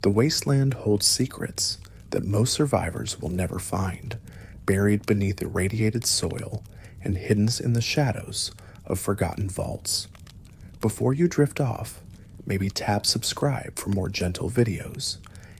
The wasteland holds secrets that most survivors will never find, buried beneath irradiated soil and hidden in the shadows of forgotten vaults. Before you drift off, maybe tap subscribe for more gentle videos,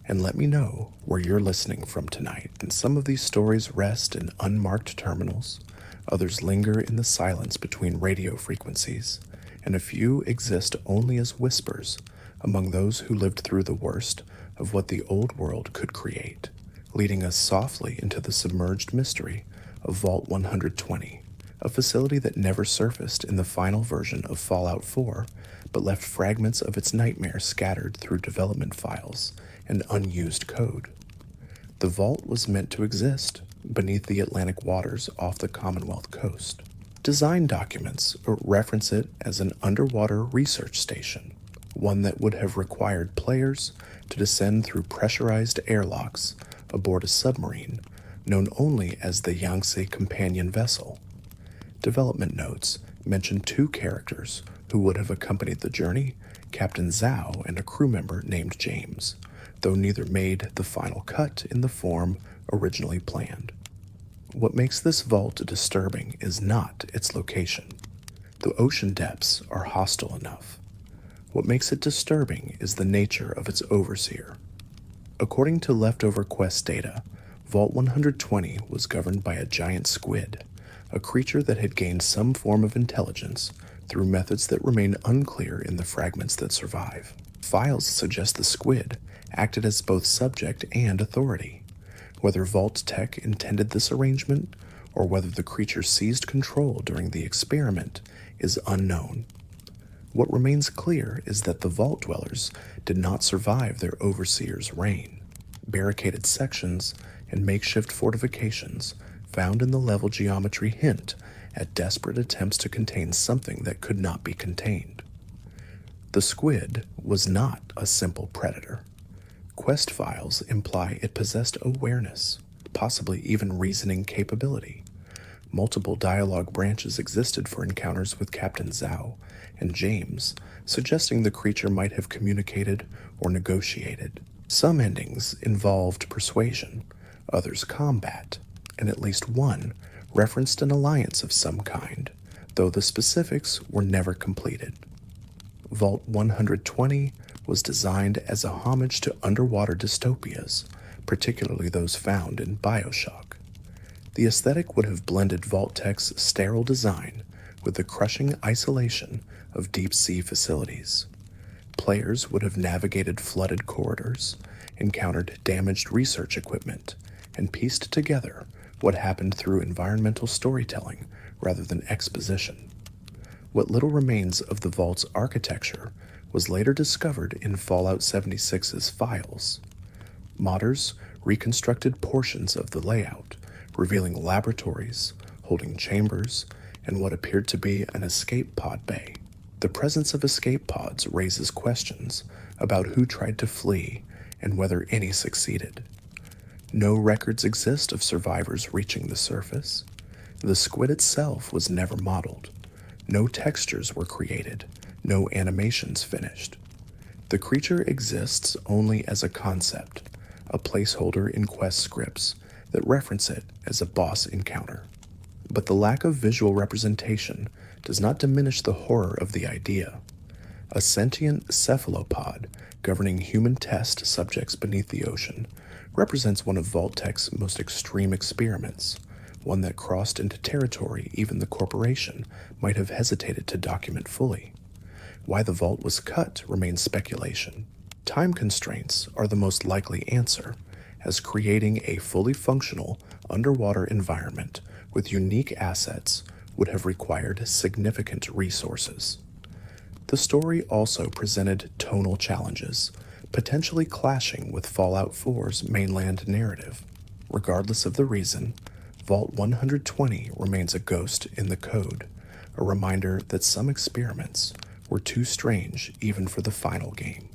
and let me know where you're listening from tonight. And some of these stories rest in unmarked terminals, others linger in the silence between radio frequencies, and a few exist only as whispers among those who lived through the worst of what the old world could create, leading us softly into the submerged mystery of Vault 120, a facility that never surfaced in the final version of Fallout 4, but left fragments of its nightmare scattered through development files and unused code. The vault was meant to exist beneath the Atlantic waters off the Commonwealth coast. Design documents reference it as an underwater research station, one that would have required players to descend through pressurized airlocks aboard a submarine known only as the Yangtze companion vessel. Development notes mention two characters who would have accompanied the journey, Captain Zhao and a crew member named James, though neither made the final cut in the form originally planned. What makes this vault disturbing is not its location. The ocean depths are hostile enough. What makes it disturbing is the nature of its overseer. According to leftover quest data, Vault 120 was governed by a giant squid, a creature that had gained some form of intelligence through methods that remain unclear in the fragments that survive. Files suggest the squid acted as both subject and authority. Whether Vault Tech intended this arrangement, or whether the creature seized control during the experiment, is unknown. What remains clear is that the Vault Dwellers did not survive their overseer's reign. Barricaded sections and makeshift fortifications found in the level geometry hint at desperate attempts to contain something that could not be contained. The squid was not a simple predator. Quest files imply it possessed awareness, possibly even reasoning capability. Multiple dialogue branches existed for encounters with Captain Zhao and James, suggesting the creature might have communicated or negotiated. Some endings involved persuasion, others combat, and at least one referenced an alliance of some kind, though the specifics were never completed. Vault 120 was designed as a homage to underwater dystopias, particularly those found in BioShock. The aesthetic would have blended Vault-Tech's sterile design with the crushing isolation of deep-sea facilities. Players would have navigated flooded corridors, encountered damaged research equipment, and pieced together what happened through environmental storytelling rather than exposition. What little remains of the Vault's architecture was later discovered in Fallout 76's files. Modders reconstructed portions of the layout, revealing laboratories, holding chambers, and what appeared to be an escape pod bay. The presence of escape pods raises questions about who tried to flee and whether any succeeded. No records exist of survivors reaching the surface. The squid itself was never modeled. No textures were created, no animations finished. The creature exists only as a concept, a placeholder in quest scripts that reference it as a boss encounter. But the lack of visual representation does not diminish the horror of the idea. A sentient cephalopod governing human test subjects beneath the ocean represents one of Vault-Tech's most extreme experiments, one that crossed into territory even the corporation might have hesitated to document fully. Why the vault was cut remains speculation. Time constraints are the most likely answer, as creating a fully functional underwater environment with unique assets would have required significant resources. The story also presented tonal challenges, potentially clashing with Fallout 4's mainland narrative. Regardless of the reason, Vault 120 remains a ghost in the code, a reminder that some experiments were too strange even for the final game.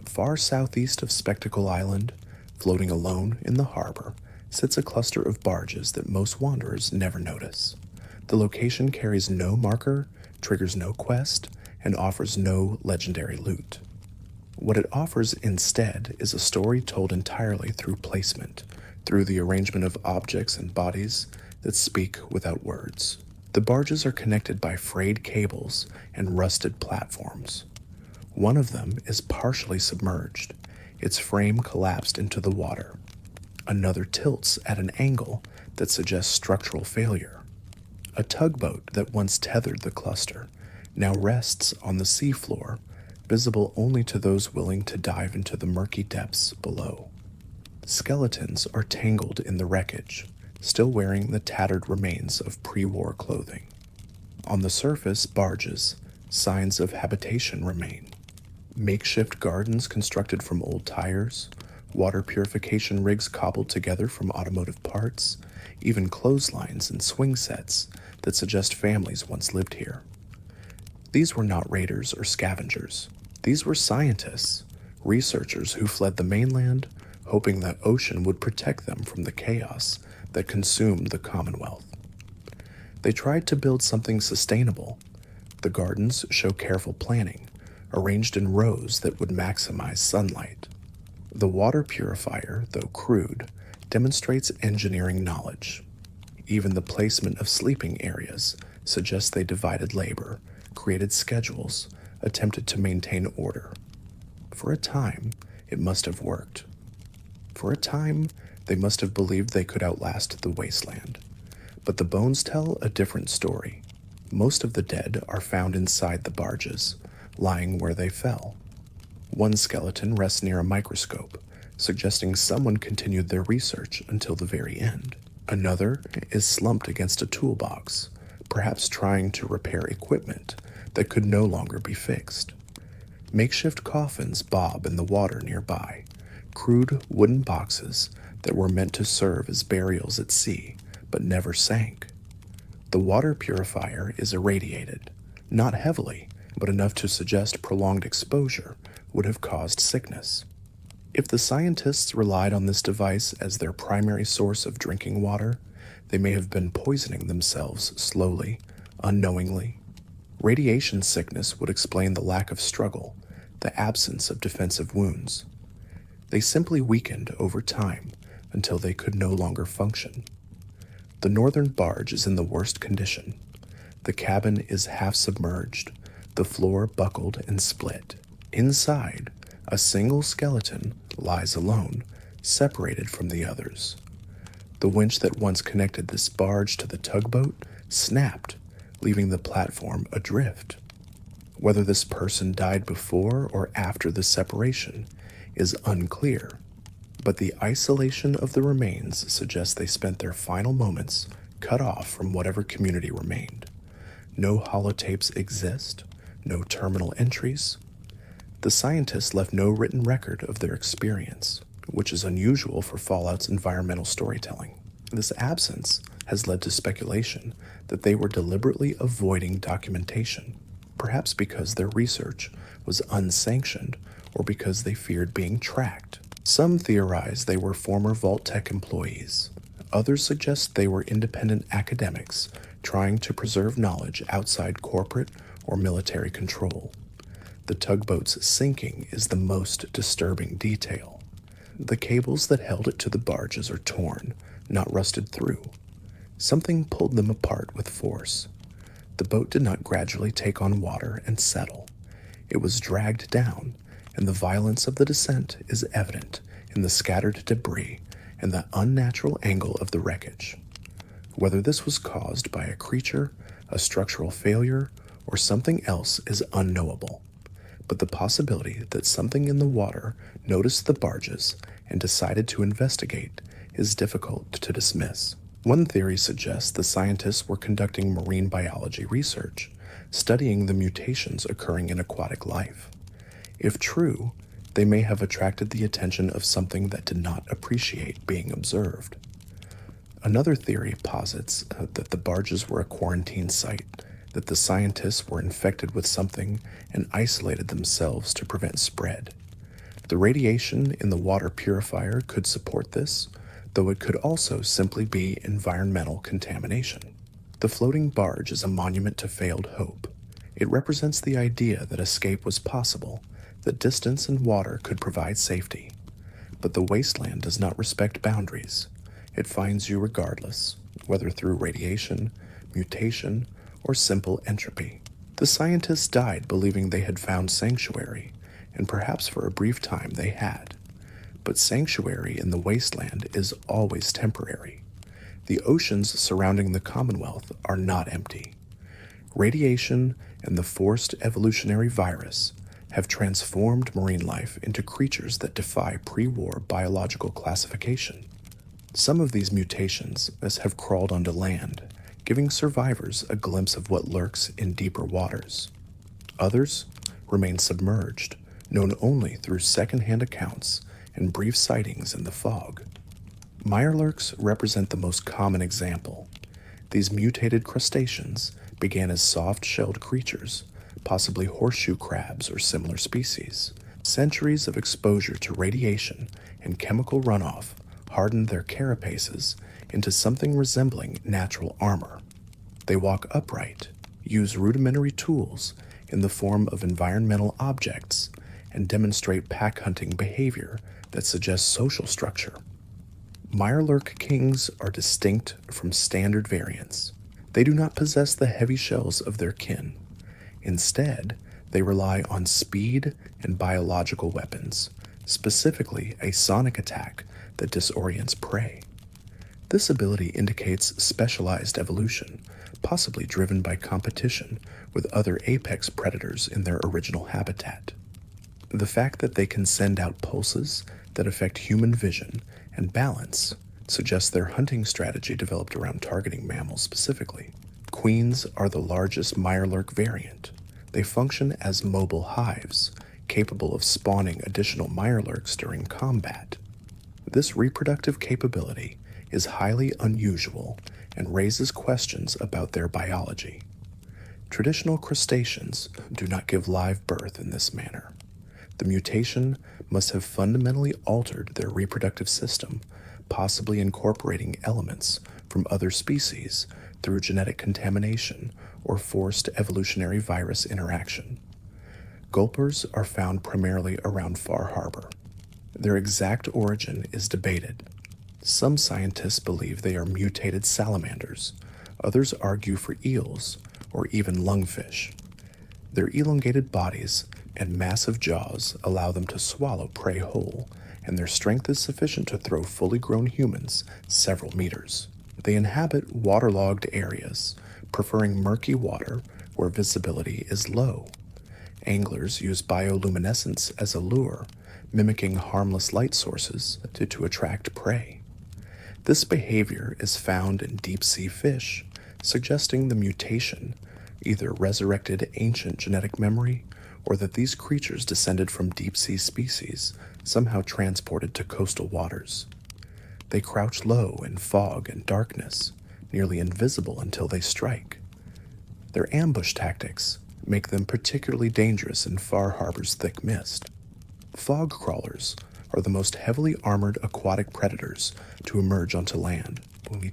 Far southeast of Spectacle Island, floating alone in the harbor, sits a cluster of barges that most wanderers never notice. The location carries no marker, triggers no quest, and offers no legendary loot. What it offers instead is a story told entirely through placement, through the arrangement of objects and bodies that speak without words. The barges are connected by frayed cables and rusted platforms. One of them is partially submerged, its frame collapsed into the water. Another tilts at an angle that suggests structural failure. A tugboat that once tethered the cluster now rests on the seafloor, visible only to those willing to dive into the murky depths below. Skeletons are tangled in the wreckage, still wearing the tattered remains of pre-war clothing. On the surface barges, signs of habitation remain. Makeshift gardens constructed from old tires, water purification rigs cobbled together from automotive parts, even clotheslines and swing sets that suggest families once lived here. These were not raiders or scavengers. These were scientists, researchers who fled the mainland, hoping the ocean would protect them from the chaos that consumed the Commonwealth. They tried to build something sustainable. The gardens show careful planning, arranged in rows that would maximize sunlight. The water purifier, though crude, demonstrates engineering knowledge. Even the placement of sleeping areas suggests they divided labor, created schedules, attempted to maintain order. For a time, it must have worked. For a time, they must have believed they could outlast the wasteland. But the bones tell a different story. Most of the dead are found inside the barges, lying where they fell. One skeleton rests near a microscope, suggesting someone continued their research until the very end. Another is slumped against a toolbox, perhaps trying to repair equipment that could no longer be fixed. Makeshift coffins bob in the water nearby, crude wooden boxes that were meant to serve as burials at sea, but never sank. The water purifier is irradiated, not heavily, but enough to suggest prolonged exposure would have caused sickness. If the scientists relied on this device as their primary source of drinking water, they may have been poisoning themselves slowly, unknowingly. Radiation sickness would explain the lack of struggle, the absence of defensive wounds. They simply weakened over time until they could no longer function. The northern barge is in the worst condition. The cabin is half submerged, the floor buckled and split. Inside, a single skeleton lies alone, separated from the others. The winch that once connected this barge to the tugboat snapped, leaving the platform adrift. Whether this person died before or after the separation is unclear, but the isolation of the remains suggests they spent their final moments cut off from whatever community remained. No holotapes exist, no terminal entries. The scientists left no written record of their experience, which is unusual for Fallout's environmental storytelling. This absence has led to speculation that they were deliberately avoiding documentation, perhaps because their research was unsanctioned or because they feared being tracked. Some theorize they were former Vault-Tec employees. Others suggest they were independent academics trying to preserve knowledge outside corporate or military control. The tugboat's sinking is the most disturbing detail. The cables that held it to the barges are torn, not rusted through. Something pulled them apart with force. The boat did not gradually take on water and settle. It was dragged down, and the violence of the descent is evident in the scattered debris and the unnatural angle of the wreckage. Whether this was caused by a creature, a structural failure, or something else is unknowable. But the possibility that something in the water noticed the barges and decided to investigate is difficult to dismiss. One theory suggests the scientists were conducting marine biology research, studying the mutations occurring in aquatic life. If true, they may have attracted the attention of something that did not appreciate being observed. Another theory posits that the barges were a quarantine site, that the scientists were infected with something and isolated themselves to prevent spread. The radiation in the water purifier could support this, though it could also simply be environmental contamination. The floating barge is a monument to failed hope. It represents the idea that escape was possible, that distance and water could provide safety. But the wasteland does not respect boundaries. It finds you regardless, whether through radiation, mutation, or simple entropy. The scientists died believing they had found sanctuary, and perhaps for a brief time they had. But sanctuary in the wasteland is always temporary. The oceans surrounding the Commonwealth are not empty. Radiation and the forced evolutionary virus have transformed marine life into creatures that defy pre-war biological classification. Some of these mutations have crawled onto land, giving survivors a glimpse of what lurks in deeper waters. Others remain submerged, known only through second-hand accounts and brief sightings in the fog. Mirelurks represent the most common example. These mutated crustaceans began as soft-shelled creatures, possibly horseshoe crabs or similar species. Centuries of exposure to radiation and chemical runoff hardened their carapaces into something resembling natural armor. They walk upright, use rudimentary tools in the form of environmental objects, and demonstrate pack-hunting behavior that suggests social structure. Mirelurk kings are distinct from standard variants. They do not possess the heavy shells of their kin. Instead, they rely on speed and biological weapons, specifically a sonic attack that disorients prey. This ability indicates specialized evolution, possibly driven by competition with other apex predators in their original habitat. The fact that they can send out pulses that affect human vision and balance suggests their hunting strategy developed around targeting mammals specifically. Queens are the largest Mirelurk variant. They function as mobile hives, capable of spawning additional Mirelurks during combat. This reproductive capability is highly unusual and raises questions about their biology. Traditional crustaceans do not give live birth in this manner. The mutation must have fundamentally altered their reproductive system, possibly incorporating elements from other species through genetic contamination or forced evolutionary virus interaction. Gulpers are found primarily around Far Harbor. Their exact origin is debated. Some scientists believe they are mutated salamanders. Others argue for eels or even lungfish. Their elongated bodies and massive jaws allow them to swallow prey whole, and their strength is sufficient to throw fully grown humans several meters. They inhabit waterlogged areas, preferring murky water where visibility is low. Anglers use bioluminescence as a lure, mimicking harmless light sources to attract prey. This behavior is found in deep-sea fish, suggesting the mutation either resurrected ancient genetic memory or that these creatures descended from deep-sea species somehow transported to coastal waters. They crouch low in fog and darkness, nearly invisible until they strike. Their ambush tactics make them particularly dangerous in Far Harbor's thick mist. Fog crawlers are the most heavily armored aquatic predators to emerge onto land.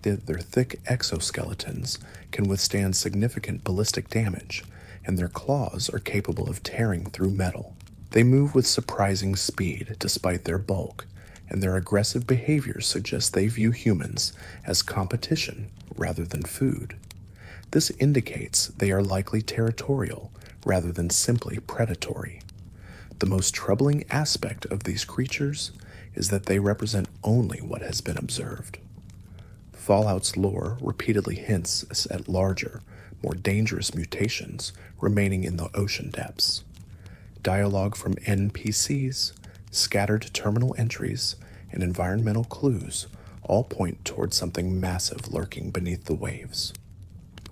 Their thick exoskeletons can withstand significant ballistic damage, and their claws are capable of tearing through metal. They move with surprising speed despite their bulk, and their aggressive behaviors suggest they view humans as competition rather than food. This indicates they are likely territorial rather than simply predatory. The most troubling aspect of these creatures is that they represent only what has been observed. Fallout's lore repeatedly hints at larger, more dangerous mutations remaining in the ocean depths. Dialogue from NPCs, scattered terminal entries, and environmental clues all point toward something massive lurking beneath the waves.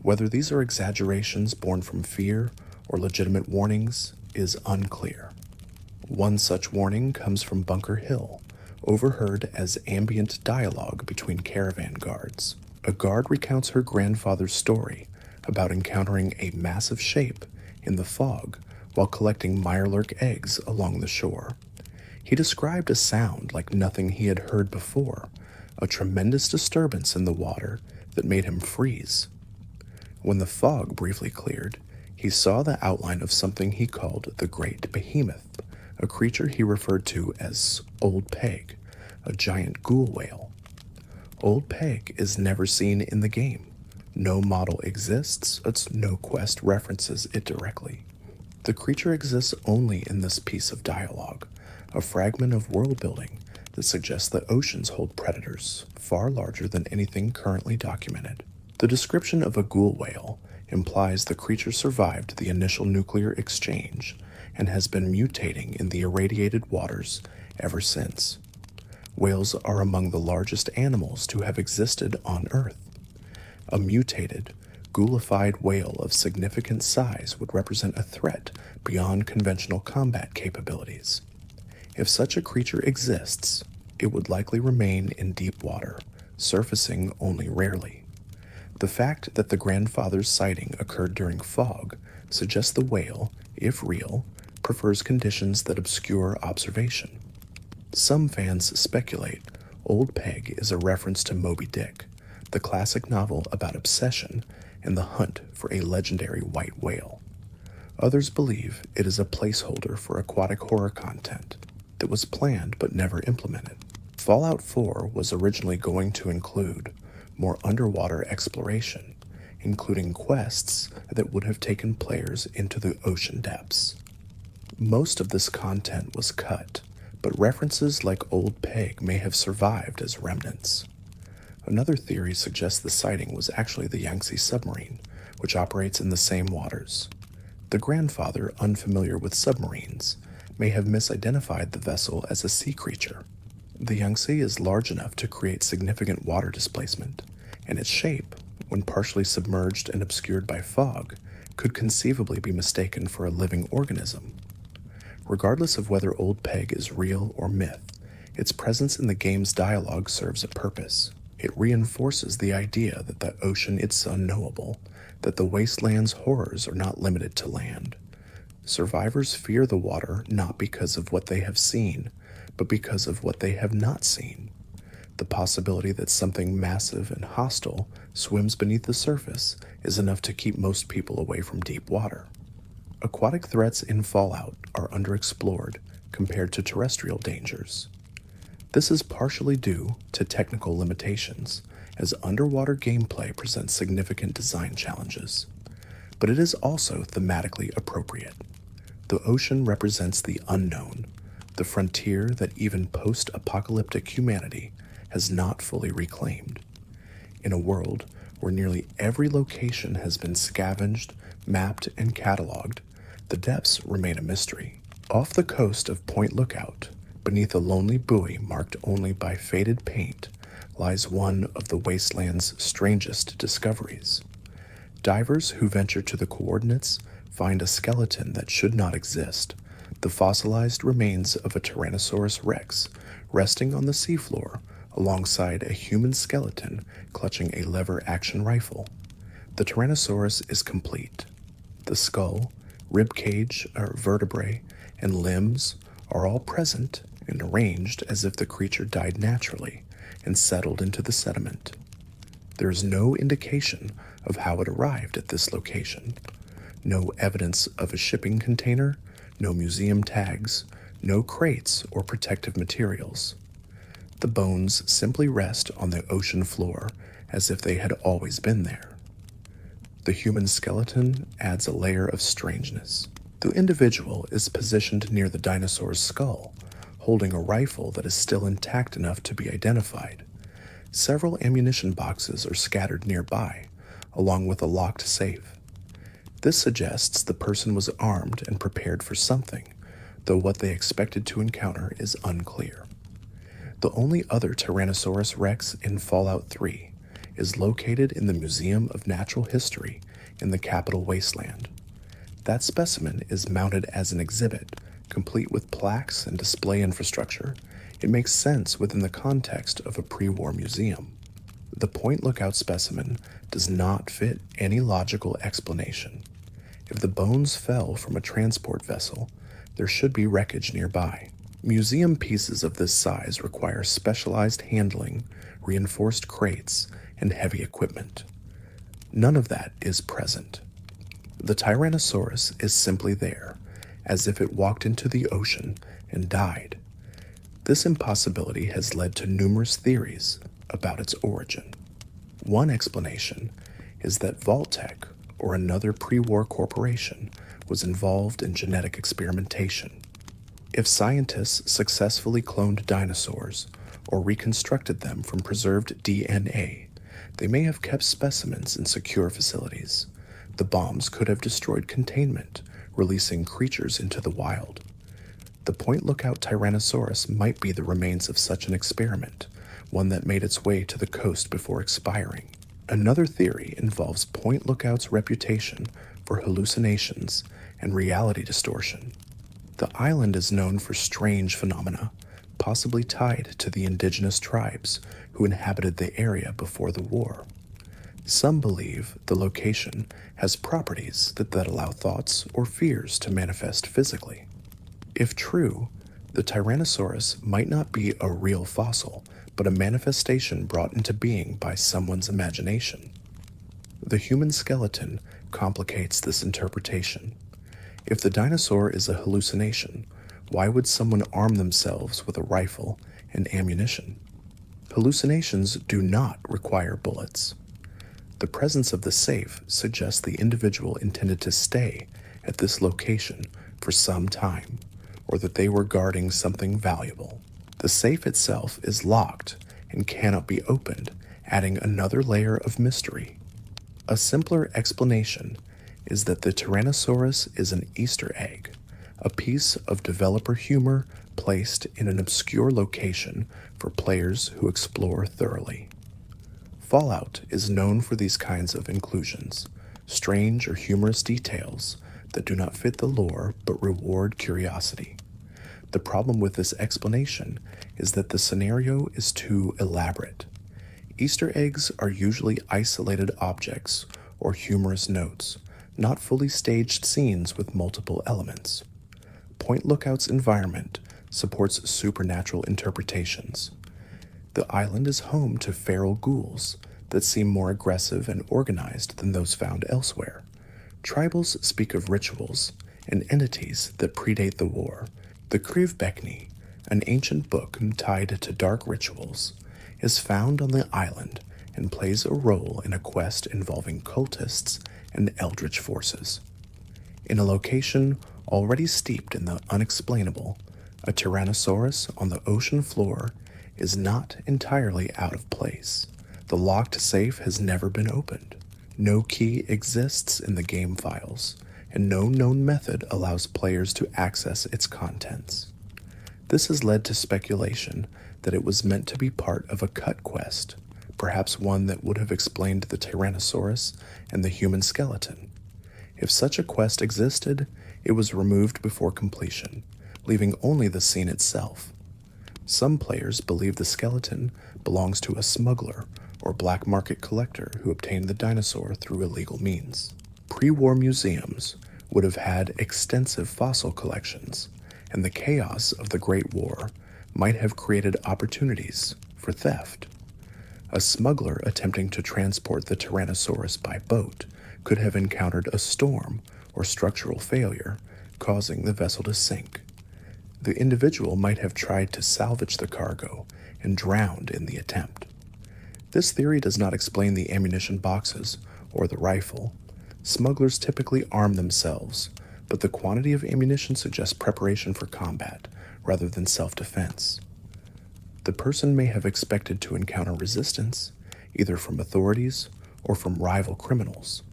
Whether these are exaggerations born from fear or legitimate warnings is unclear. One such warning comes from Bunker Hill, overheard as ambient dialogue between caravan guards. A guard recounts her grandfather's story about encountering a massive shape in the fog while collecting Mirelurk eggs along the shore. He described a sound like nothing he had heard before, a tremendous disturbance in the water that made him freeze. When the fog briefly cleared, he saw the outline of something he called the Great Behemoth, a creature he referred to as Old Peg, a giant ghoul whale. Old Peg is never seen in the game. No model exists, as no quest references it directly. The creature exists only in this piece of dialogue, a fragment of world building that suggests that oceans hold predators far larger than anything currently documented. The description of a ghoul whale implies the creature survived the initial nuclear exchange and has been mutating in the irradiated waters ever since. Whales are among the largest animals to have existed on Earth. A mutated, ghoulified whale of significant size would represent a threat beyond conventional combat capabilities. If such a creature exists, it would likely remain in deep water, surfacing only rarely. The fact that the grandfather's sighting occurred during fog suggests the whale, if real, prefers conditions that obscure observation. Some fans speculate Old Peg is a reference to Moby Dick, the classic novel about obsession and the hunt for a legendary white whale. Others believe it is a placeholder for aquatic horror content that was planned but never implemented. Fallout 4 was originally going to include more underwater exploration, including quests that would have taken players into the ocean depths. Most of this content was cut, but references like Old Peg may have survived as remnants. Another theory suggests the sighting was actually the Yangtze submarine, which operates in the same waters. The grandfather, unfamiliar with submarines, may have misidentified the vessel as a sea creature. The Yangtze is large enough to create significant water displacement, and its shape, when partially submerged and obscured by fog, could conceivably be mistaken for a living organism. Regardless of whether Old Peg is real or myth, its presence in the game's dialogue serves a purpose. It reinforces the idea that the ocean is unknowable, that the wasteland's horrors are not limited to land. Survivors fear the water not because of what they have seen, but because of what they have not seen. The possibility that something massive and hostile swims beneath the surface is enough to keep most people away from deep water. Aquatic threats in Fallout are underexplored compared to terrestrial dangers. This is partially due to technical limitations, as underwater gameplay presents significant design challenges. But it is also thematically appropriate. The ocean represents the unknown, the frontier that even post-apocalyptic humanity has not fully reclaimed. In a world where nearly every location has been scavenged, mapped, and cataloged, the depths remain a mystery. Off the coast of Point Lookout, beneath a lonely buoy marked only by faded paint, lies one of the wasteland's strangest discoveries. Divers who venture to the coordinates find a skeleton that should not exist, the fossilized remains of a Tyrannosaurus rex resting on the seafloor alongside a human skeleton clutching a lever-action rifle. The Tyrannosaurus is complete. The skull, rib cage, vertebrae, and limbs are all present and arranged as if the creature died naturally and settled into the sediment. There is no indication of how it arrived at this location. No evidence of a shipping container, no museum tags, no crates or protective materials. The bones simply rest on the ocean floor as if they had always been there. The human skeleton adds a layer of strangeness. The individual is positioned near the dinosaur's skull, holding a rifle that is still intact enough to be identified. Several ammunition boxes are scattered nearby, along with a locked safe. This suggests the person was armed and prepared for something, though what they expected to encounter is unclear. The only other Tyrannosaurus rex in Fallout 3 is located in the Museum of Natural History in the capital Wasteland. That specimen is mounted as an exhibit, complete with plaques and display infrastructure. It makes sense within the context of a pre-war museum. The Point Lookout specimen does not fit any logical explanation. If the bones fell from a transport vessel, there should be wreckage nearby. Museum pieces of this size require specialized handling, reinforced crates, and heavy equipment. None of that is present. The Tyrannosaurus is simply there, as if it walked into the ocean and died. This impossibility has led to numerous theories about its origin. One explanation is that Vault-Tec, or another pre-war corporation, was involved in genetic experimentation. If scientists successfully cloned dinosaurs or reconstructed them from preserved DNA, they may have kept specimens in secure facilities. The bombs could have destroyed containment, releasing creatures into the wild. The Point Lookout Tyrannosaurus might be the remains of such an experiment, one that made its way to the coast before expiring. Another theory involves Point Lookout's reputation for hallucinations and reality distortion. The island is known for strange phenomena, possibly tied to the indigenous tribes who inhabited the area before the war. Some believe the location has properties that allow thoughts or fears to manifest physically. If true, the Tyrannosaurus might not be a real fossil, but a manifestation brought into being by someone's imagination. The human skeleton complicates this interpretation. If the dinosaur is a hallucination, why would someone arm themselves with a rifle and ammunition? Hallucinations do not require bullets. The presence of the safe suggests the individual intended to stay at this location for some time, or that they were guarding something valuable. The safe itself is locked and cannot be opened, adding another layer of mystery. A simpler explanation is that the Tyrannosaurus is an Easter egg, a piece of developer humor placed in an obscure location for players who explore thoroughly. Fallout is known for these kinds of inclusions, strange or humorous details that do not fit the lore but reward curiosity. The problem with this explanation is that the scenario is too elaborate. Easter eggs are usually isolated objects or humorous notes, not fully staged scenes with multiple elements. Point Lookout's environment supports supernatural interpretations. The island is home to feral ghouls that seem more aggressive and organized than those found elsewhere. Tribals speak of rituals and entities that predate the war. The Kriv Bekni, an ancient book tied to dark rituals, is found on the island and plays a role in a quest involving cultists and eldritch forces. In a location already steeped in the unexplainable, a Tyrannosaurus on the ocean floor is not entirely out of place. The locked safe has never been opened. No key exists in the game files, and no known method allows players to access its contents. This has led to speculation that it was meant to be part of a cut quest, perhaps one that would have explained the Tyrannosaurus and the human skeleton. If such a quest existed, it was removed before completion, leaving only the scene itself. Some players believe the skeleton belongs to a smuggler or black market collector who obtained the dinosaur through illegal means. Pre-war museums would have had extensive fossil collections, and the chaos of the Great War might have created opportunities for theft. A smuggler attempting to transport the Tyrannosaurus by boat could have encountered a storm or structural failure, causing the vessel to sink. The individual might have tried to salvage the cargo and drowned in the attempt. This theory does not explain the ammunition boxes or the rifle. Smugglers typically arm themselves, but the quantity of ammunition suggests preparation for combat rather than self-defense. The person may have expected to encounter resistance, either from authorities or from rival criminals.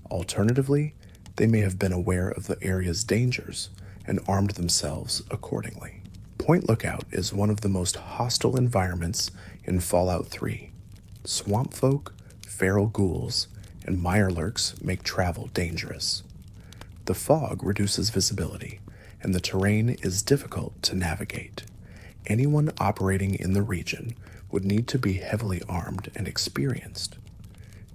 Alternatively, they may have been aware of the area's dangers and armed themselves accordingly. Point Lookout is one of the most hostile environments in Fallout 3. Swamp folk, feral ghouls, and mirelurks make travel dangerous. The fog reduces visibility, and the terrain is difficult to navigate. Anyone operating in the region would need to be heavily armed and experienced.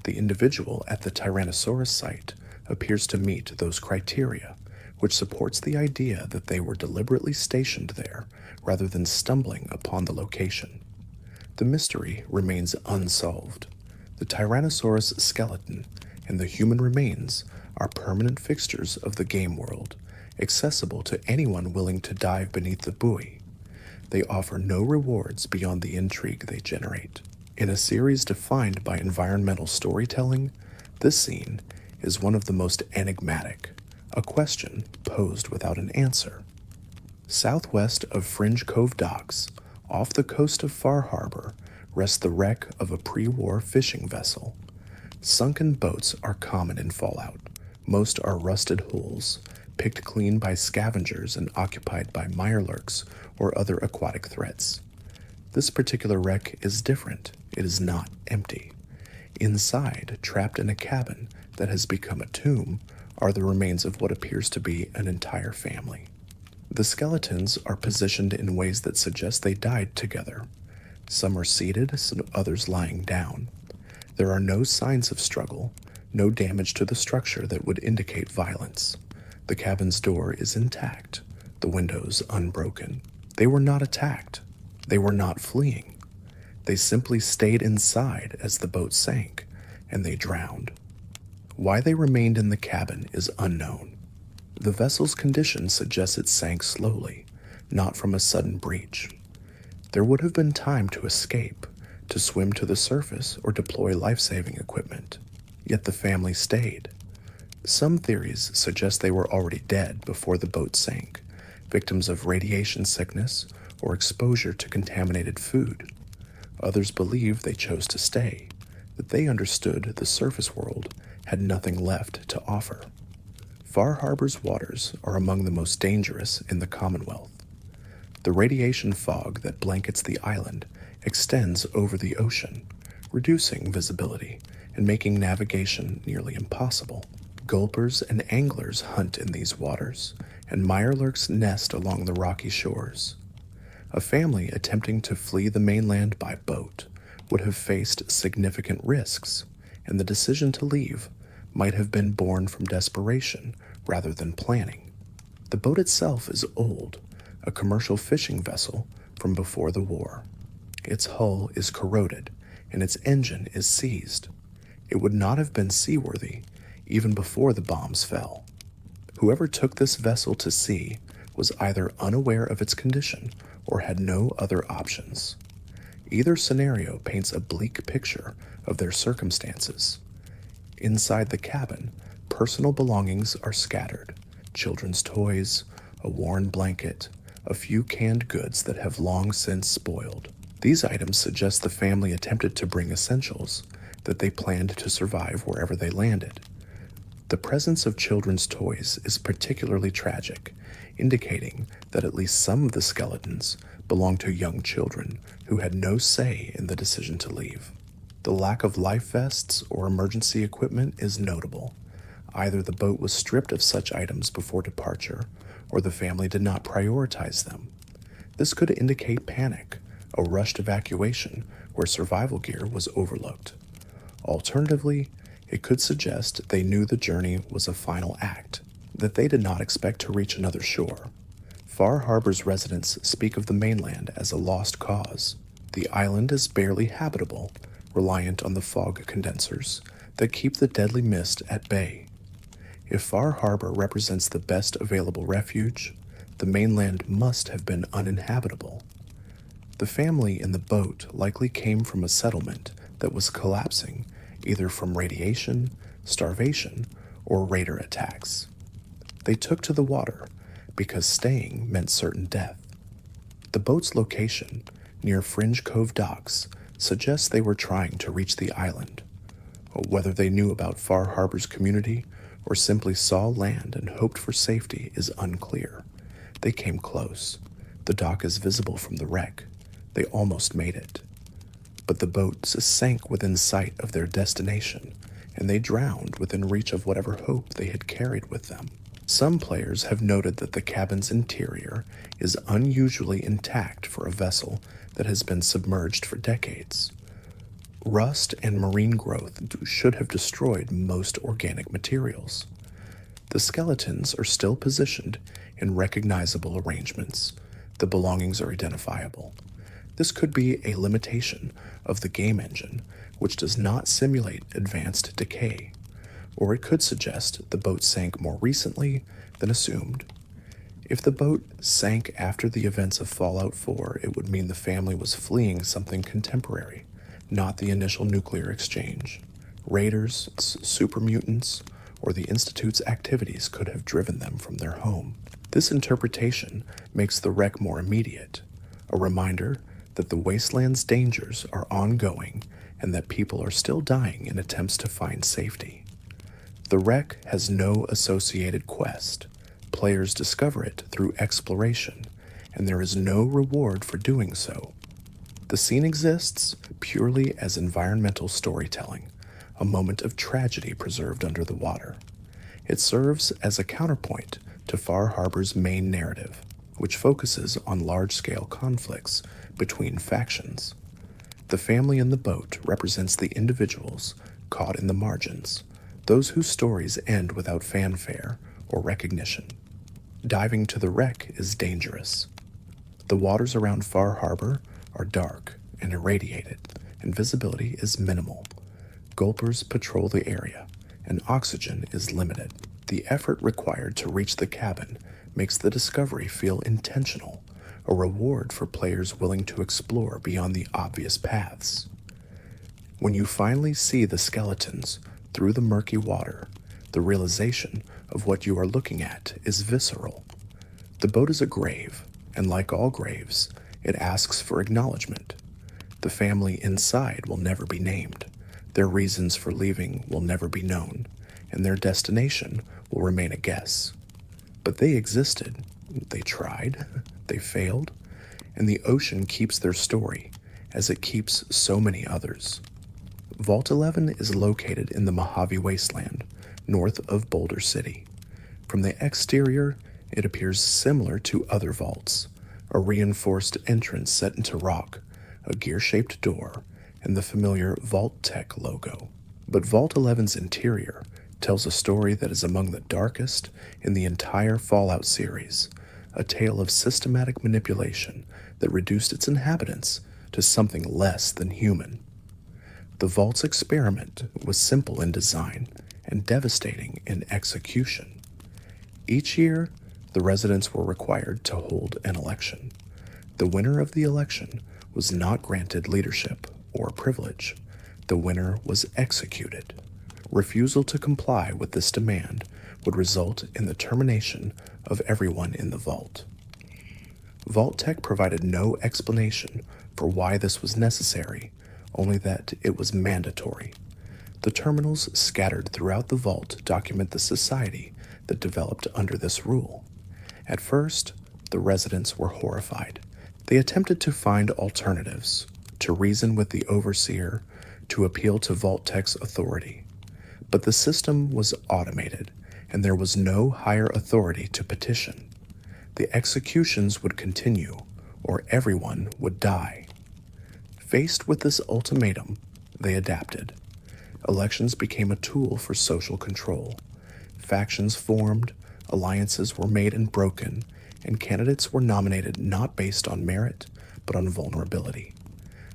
The individual at the Tyrannosaurus site appears to meet those criteria, which supports the idea that they were deliberately stationed there rather than stumbling upon the location. The mystery remains unsolved. The Tyrannosaurus skeleton and the human remains are permanent fixtures of the game world, accessible to anyone willing to dive beneath the buoy. They offer no rewards beyond the intrigue they generate. In a series defined by environmental storytelling, this scene is one of the most enigmatic, a question posed without an answer. Southwest of Fringe Cove Docks, off the coast of Far Harbor, rests the wreck of a pre-war fishing vessel. Sunken boats are common in Fallout. Most are rusted hulls, picked clean by scavengers and occupied by mirelurks or other aquatic threats. This particular wreck is different. It is not empty. Inside, trapped in a cabin that has become a tomb, are the remains of what appears to be an entire family. The skeletons are positioned in ways that suggest they died together. Some are seated, some others lying down. There are no signs of struggle, no damage to the structure that would indicate violence. The cabin's door is intact, the windows unbroken. They were not attacked. They were not fleeing. They simply stayed inside as the boat sank, and they drowned. Why they remained in the cabin is unknown. The vessel's condition suggests it sank slowly, not from a sudden breach. There would have been time to escape, to swim to the surface or deploy life-saving equipment. Yet the family stayed. Some theories suggest they were already dead before the boat sank, victims of radiation sickness or exposure to contaminated food. Others believe they chose to stay, that they understood the surface world had nothing left to offer. Far Harbor's waters are among the most dangerous in the Commonwealth. The radiation fog that blankets the island extends over the ocean, reducing visibility and making navigation nearly impossible. Gulpers and anglers hunt in these waters, and mirelurks nest along the rocky shores. A family attempting to flee the mainland by boat would have faced significant risks, and the decision to leave might have been born from desperation rather than planning. The boat itself is old, a commercial fishing vessel from before the war. Its hull is corroded, and its engine is seized. It would not have been seaworthy even before the bombs fell. Whoever took this vessel to sea was either unaware of its condition or had no other options. Either scenario paints a bleak picture of their circumstances. Inside the cabin, personal belongings are scattered: children's toys, a worn blanket, a few canned goods that have long since spoiled. These items suggest the family attempted to bring essentials, that they planned to survive wherever they landed. The presence of children's toys is particularly tragic, indicating that at least some of the skeletons belong to young children who had no say in the decision to leave. The lack of life vests or emergency equipment is notable. Either the boat was stripped of such items before departure, or the family did not prioritize them. This could indicate panic, a rushed evacuation where survival gear was overlooked. Alternatively, it could suggest they knew the journey was a final act, that they did not expect to reach another shore. Far Harbor's residents speak of the mainland as a lost cause. The island is barely habitable, reliant on the fog condensers that keep the deadly mist at bay. If Far Harbor represents the best available refuge, the mainland must have been uninhabitable. The family in the boat likely came from a settlement that was collapsing, either from radiation, starvation, or raider attacks. They took to the water because staying meant certain death. The boat's location, near Fringe Cove Docks, suggests they were trying to reach the island. Whether they knew about Far Harbor's community or simply saw land and hoped for safety is unclear. They came close. The dock is visible from the wreck. They almost made it. But the boat sank within sight of their destination, and they drowned within reach of whatever hope they had carried with them. Some players have noted that the cabin's interior is unusually intact for a vessel that has been submerged for decades. Rust and marine growth should have destroyed most organic materials. The skeletons are still positioned in recognizable arrangements. The belongings are identifiable. This could be a limitation of the game engine, which does not simulate advanced decay, or it could suggest the boat sank more recently than assumed. If the boat sank after the events of Fallout 4, it would mean the family was fleeing something contemporary, not the initial nuclear exchange. Raiders, super mutants, or the Institute's activities could have driven them from their home. This interpretation makes the wreck more immediate, a reminder that the wasteland's dangers are ongoing and that people are still dying in attempts to find safety. The wreck has no associated quest. Players discover it through exploration, and there is no reward for doing so. The scene exists purely as environmental storytelling, a moment of tragedy preserved under the water. It serves as a counterpoint to Far Harbor's main narrative, which focuses on large-scale conflicts between factions. The family in the boat represents the individuals caught in the margins, those whose stories end without fanfare or recognition. Diving to the wreck is dangerous. The waters around Far Harbor are dark and irradiated, and visibility is minimal. Gulpers patrol the area, and oxygen is limited. The effort required to reach the cabin makes the discovery feel intentional, a reward for players willing to explore beyond the obvious paths. When you finally see the skeletons through the murky water, the realization of what you are looking at is visceral. The boat is a grave, and like all graves, it asks for acknowledgement. The family inside will never be named, their reasons for leaving will never be known, and their destination will remain a guess. But they existed, they tried, they failed, and the ocean keeps their story, as it keeps so many others. Vault 11 is located in the Mojave Wasteland, north of Boulder City. From the exterior, it appears similar to other vaults, a reinforced entrance set into rock, a gear-shaped door, and the familiar Vault Tech logo. But Vault 11's interior tells a story that is among the darkest in the entire Fallout series, a tale of systematic manipulation that reduced its inhabitants to something less than human. The Vault's experiment was simple in design and devastating in execution. Each year, the residents were required to hold an election. The winner of the election was not granted leadership or privilege. The winner was executed. Refusal to comply with this demand would result in the termination of everyone in the vault. Vault Tech provided no explanation for why this was necessary, only that it was mandatory. The terminals scattered throughout the vault document the society that developed under this rule. At first, the residents were horrified. They attempted to find alternatives, to reason with the overseer, to appeal to Vault Tech's authority. But the system was automated, and there was no higher authority to petition. The executions would continue, or everyone would die. Faced with this ultimatum, they adapted. Elections became a tool for social control. Factions formed, alliances were made and broken, and candidates were nominated not based on merit, but on vulnerability.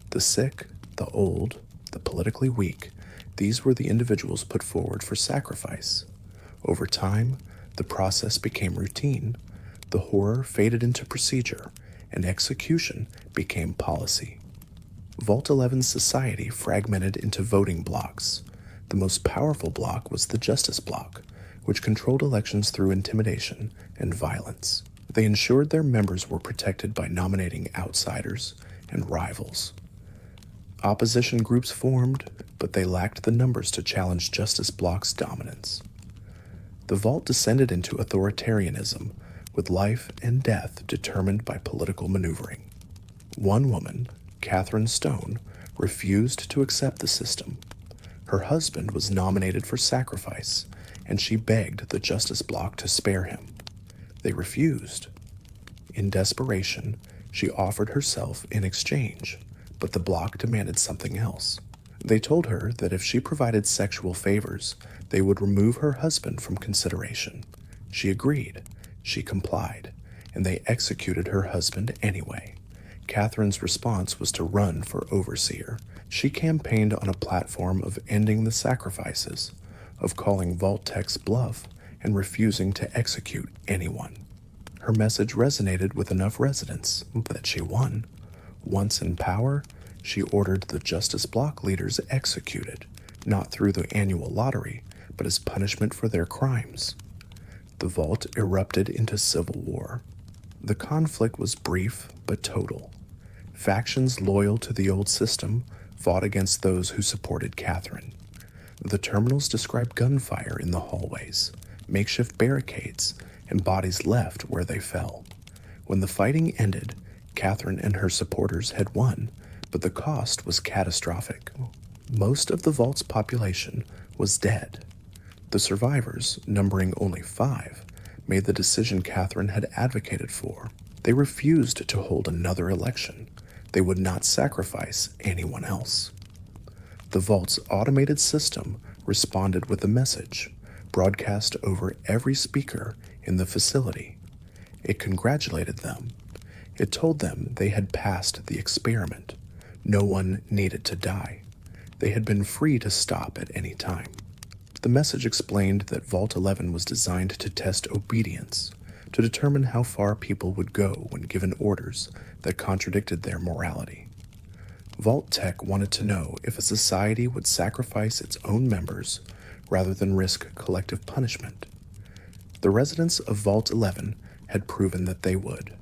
The sick, the old, the politically weak, these were the individuals put forward for sacrifice. Over time, the process became routine, the horror faded into procedure, and execution became policy. Vault 11's society fragmented into voting blocks. The most powerful block was the Justice Block, which controlled elections through intimidation and violence. They ensured their members were protected by nominating outsiders and rivals. Opposition groups formed, but they lacked the numbers to challenge Justice Block's dominance. The Vault descended into authoritarianism, with life and death determined by political maneuvering. One woman, Catherine Stone, refused to accept the system. Her husband was nominated for sacrifice, and she begged the Justice Block to spare him. They refused. In desperation, she offered herself in exchange, but the Block demanded something else. They told her that if she provided sexual favors, they would remove her husband from consideration. She agreed, she complied, and they executed her husband anyway. Catherine's response was to run for overseer. She campaigned on a platform of ending the sacrifices, of calling Vault Tech's bluff, and refusing to execute anyone. Her message resonated with enough residents that she won. Once in power, she ordered the Justice Block leaders executed, not through the annual lottery, but as punishment for their crimes. The Vault erupted into civil war. The conflict was brief but total. Factions loyal to the old system fought against those who supported Catherine. The terminals described gunfire in the hallways, makeshift barricades, and bodies left where they fell. When the fighting ended, Catherine and her supporters had won, but the cost was catastrophic. Most of the Vault's population was dead. The survivors, numbering only 5, made the decision Catherine had advocated for. They refused to hold another election. They would not sacrifice anyone else. The Vault's automated system responded with a message, broadcast over every speaker in the facility. It congratulated them. It told them they had passed the experiment. No one needed to die. They had been free to stop at any time. The message explained that Vault 11 was designed to test obedience, to determine how far people would go when given orders that contradicted their morality. Vault Tech wanted to know if a society would sacrifice its own members rather than risk collective punishment. The residents of Vault 11 had proven that they would.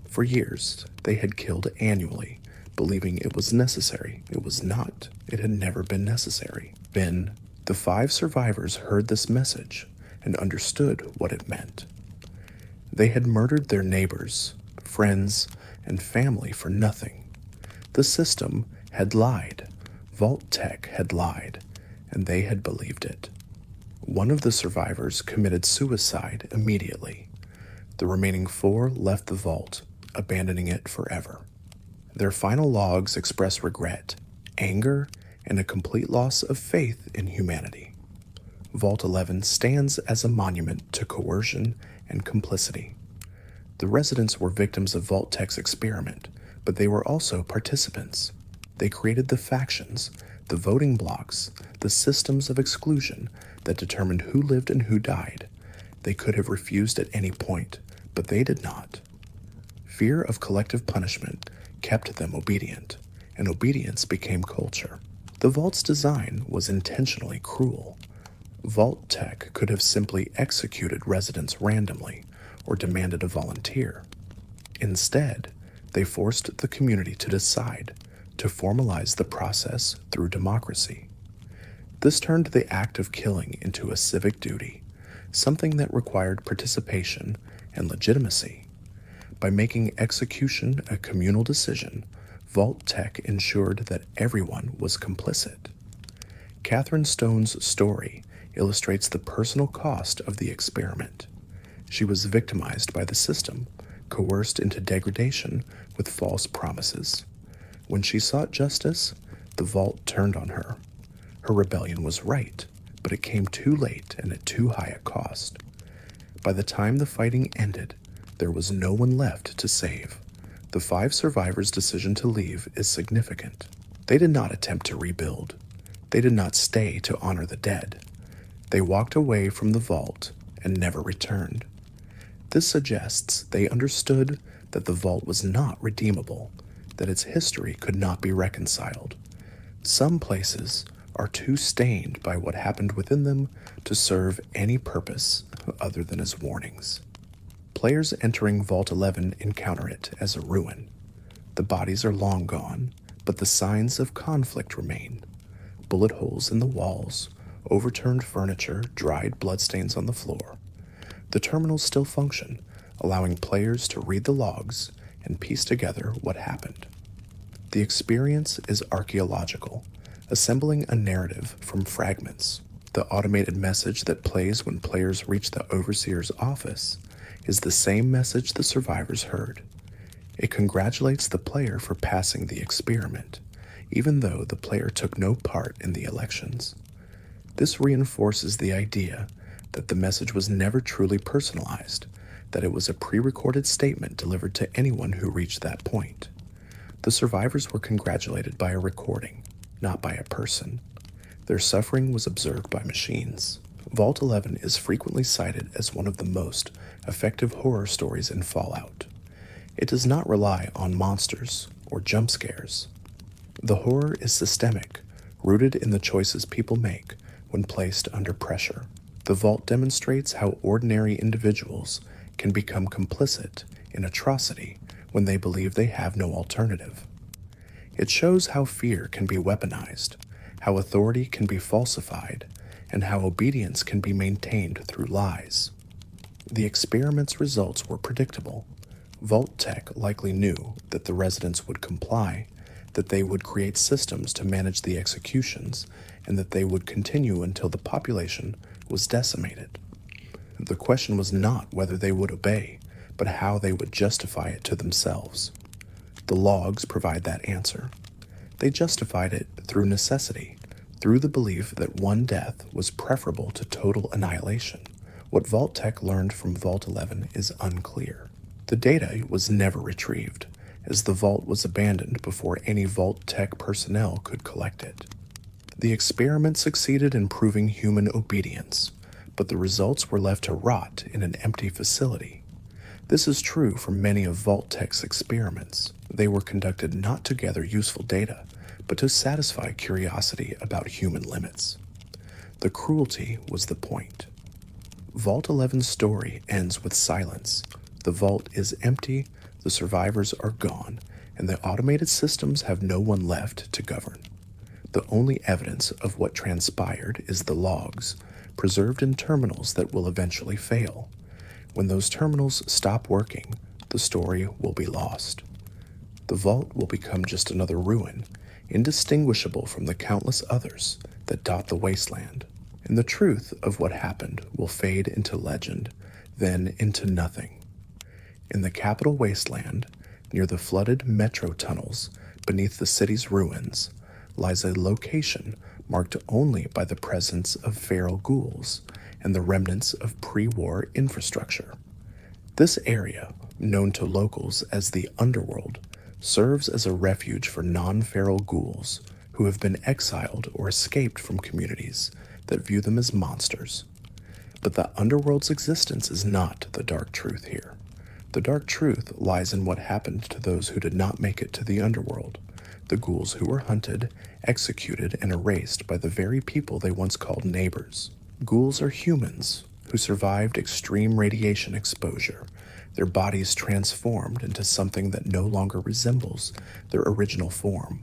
For years, they had killed annually, believing it was necessary. It was not. It had never been necessary. Then, the 5 survivors heard this message and understood what it meant. They had murdered their neighbors, friends, and family for nothing. The system had lied. Vault Tech had lied, and they had believed it. One of the survivors committed suicide immediately. The remaining 4 left the vault, abandoning it forever. Their final logs express regret, anger, and a complete loss of faith in humanity. Vault 11 stands as a monument to coercion and complicity. The residents were victims of Vault Tech's experiment, but they were also participants. They created the factions, the voting blocks, the systems of exclusion that determined who lived and who died. They could have refused at any point, but they did not. Fear of collective punishment kept them obedient, and obedience became culture. The Vault's design was intentionally cruel. Vault Tech could have simply executed residents randomly or demanded a volunteer. Instead, they forced the community to decide, to formalize the process through democracy. This turned the act of killing into a civic duty, something that required participation and legitimacy. By making execution a communal decision, Vault Tech ensured that everyone was complicit. Catherine Stone's story illustrates the personal cost of the experiment. She was victimized by the system, coerced into degradation with false promises. When she sought justice, the Vault turned on her. Her rebellion was right, but it came too late and at too high a cost. By the time the fighting ended, there was no one left to save. The 5 survivors' decision to leave is significant. They did not attempt to rebuild. They did not stay to honor the dead. They walked away from the vault and never returned. This suggests they understood that the vault was not redeemable, that its history could not be reconciled. Some places are too stained by what happened within them to serve any purpose other than as warnings. Players entering Vault 11 encounter it as a ruin. The bodies are long gone, but the signs of conflict remain. Bullet holes in the walls, overturned furniture, dried bloodstains on the floor. The terminals still function, allowing players to read the logs and piece together what happened. The experience is archaeological, assembling a narrative from fragments. The automated message that plays when players reach the Overseer's office is the same message the survivors heard. It congratulates the player for passing the experiment, even though the player took no part in the elections. This reinforces the idea that the message was never truly personalized, that it was a pre-recorded statement delivered to anyone who reached that point. The survivors were congratulated by a recording, not by a person. Their suffering was observed by machines. Vault 11 is frequently cited as one of the most effective horror stories in Fallout. It does not rely on monsters or jump scares. The horror is systemic, rooted in the choices people make when placed under pressure. The vault demonstrates how ordinary individuals can become complicit in atrocity when they believe they have no alternative. It shows how fear can be weaponized, how authority can be falsified, and how obedience can be maintained through lies. The experiment's results were predictable. Vault Tech likely knew that the residents would comply, that they would create systems to manage the executions, and that they would continue until the population was decimated. The question was not whether they would obey, but how they would justify it to themselves. The logs provide that answer. They justified it through necessity, through the belief that one death was preferable to total annihilation. What Vault Tech learned from Vault 11 is unclear. The data was never retrieved, as the vault was abandoned before any Vault Tech personnel could collect it. The experiment succeeded in proving human obedience, but the results were left to rot in an empty facility. This is true for many of Vault Tech's experiments. They were conducted not to gather useful data, but to satisfy curiosity about human limits. The cruelty was the point. Vault 11's story ends with silence. The vault is empty, the survivors are gone, and the automated systems have no one left to govern. The only evidence of what transpired is the logs, preserved in terminals that will eventually fail. When those terminals stop working, the story will be lost. The vault will become just another ruin, indistinguishable from the countless others that dot the wasteland, and the truth of what happened will fade into legend, then into nothing. In the capital wasteland, near the flooded metro tunnels beneath the city's ruins, lies a location marked only by the presence of feral ghouls and the remnants of pre-war infrastructure. This area, known to locals as the Underworld, serves as a refuge for non-feral ghouls who have been exiled or escaped from communities that view them as monsters. But the Underworld's existence is not the dark truth here. The dark truth lies in what happened to those who did not make it to the Underworld, the ghouls who were hunted, executed, and erased by the very people they once called neighbors. Ghouls are humans who survived extreme radiation exposure, their bodies transformed into something that no longer resembles their original form.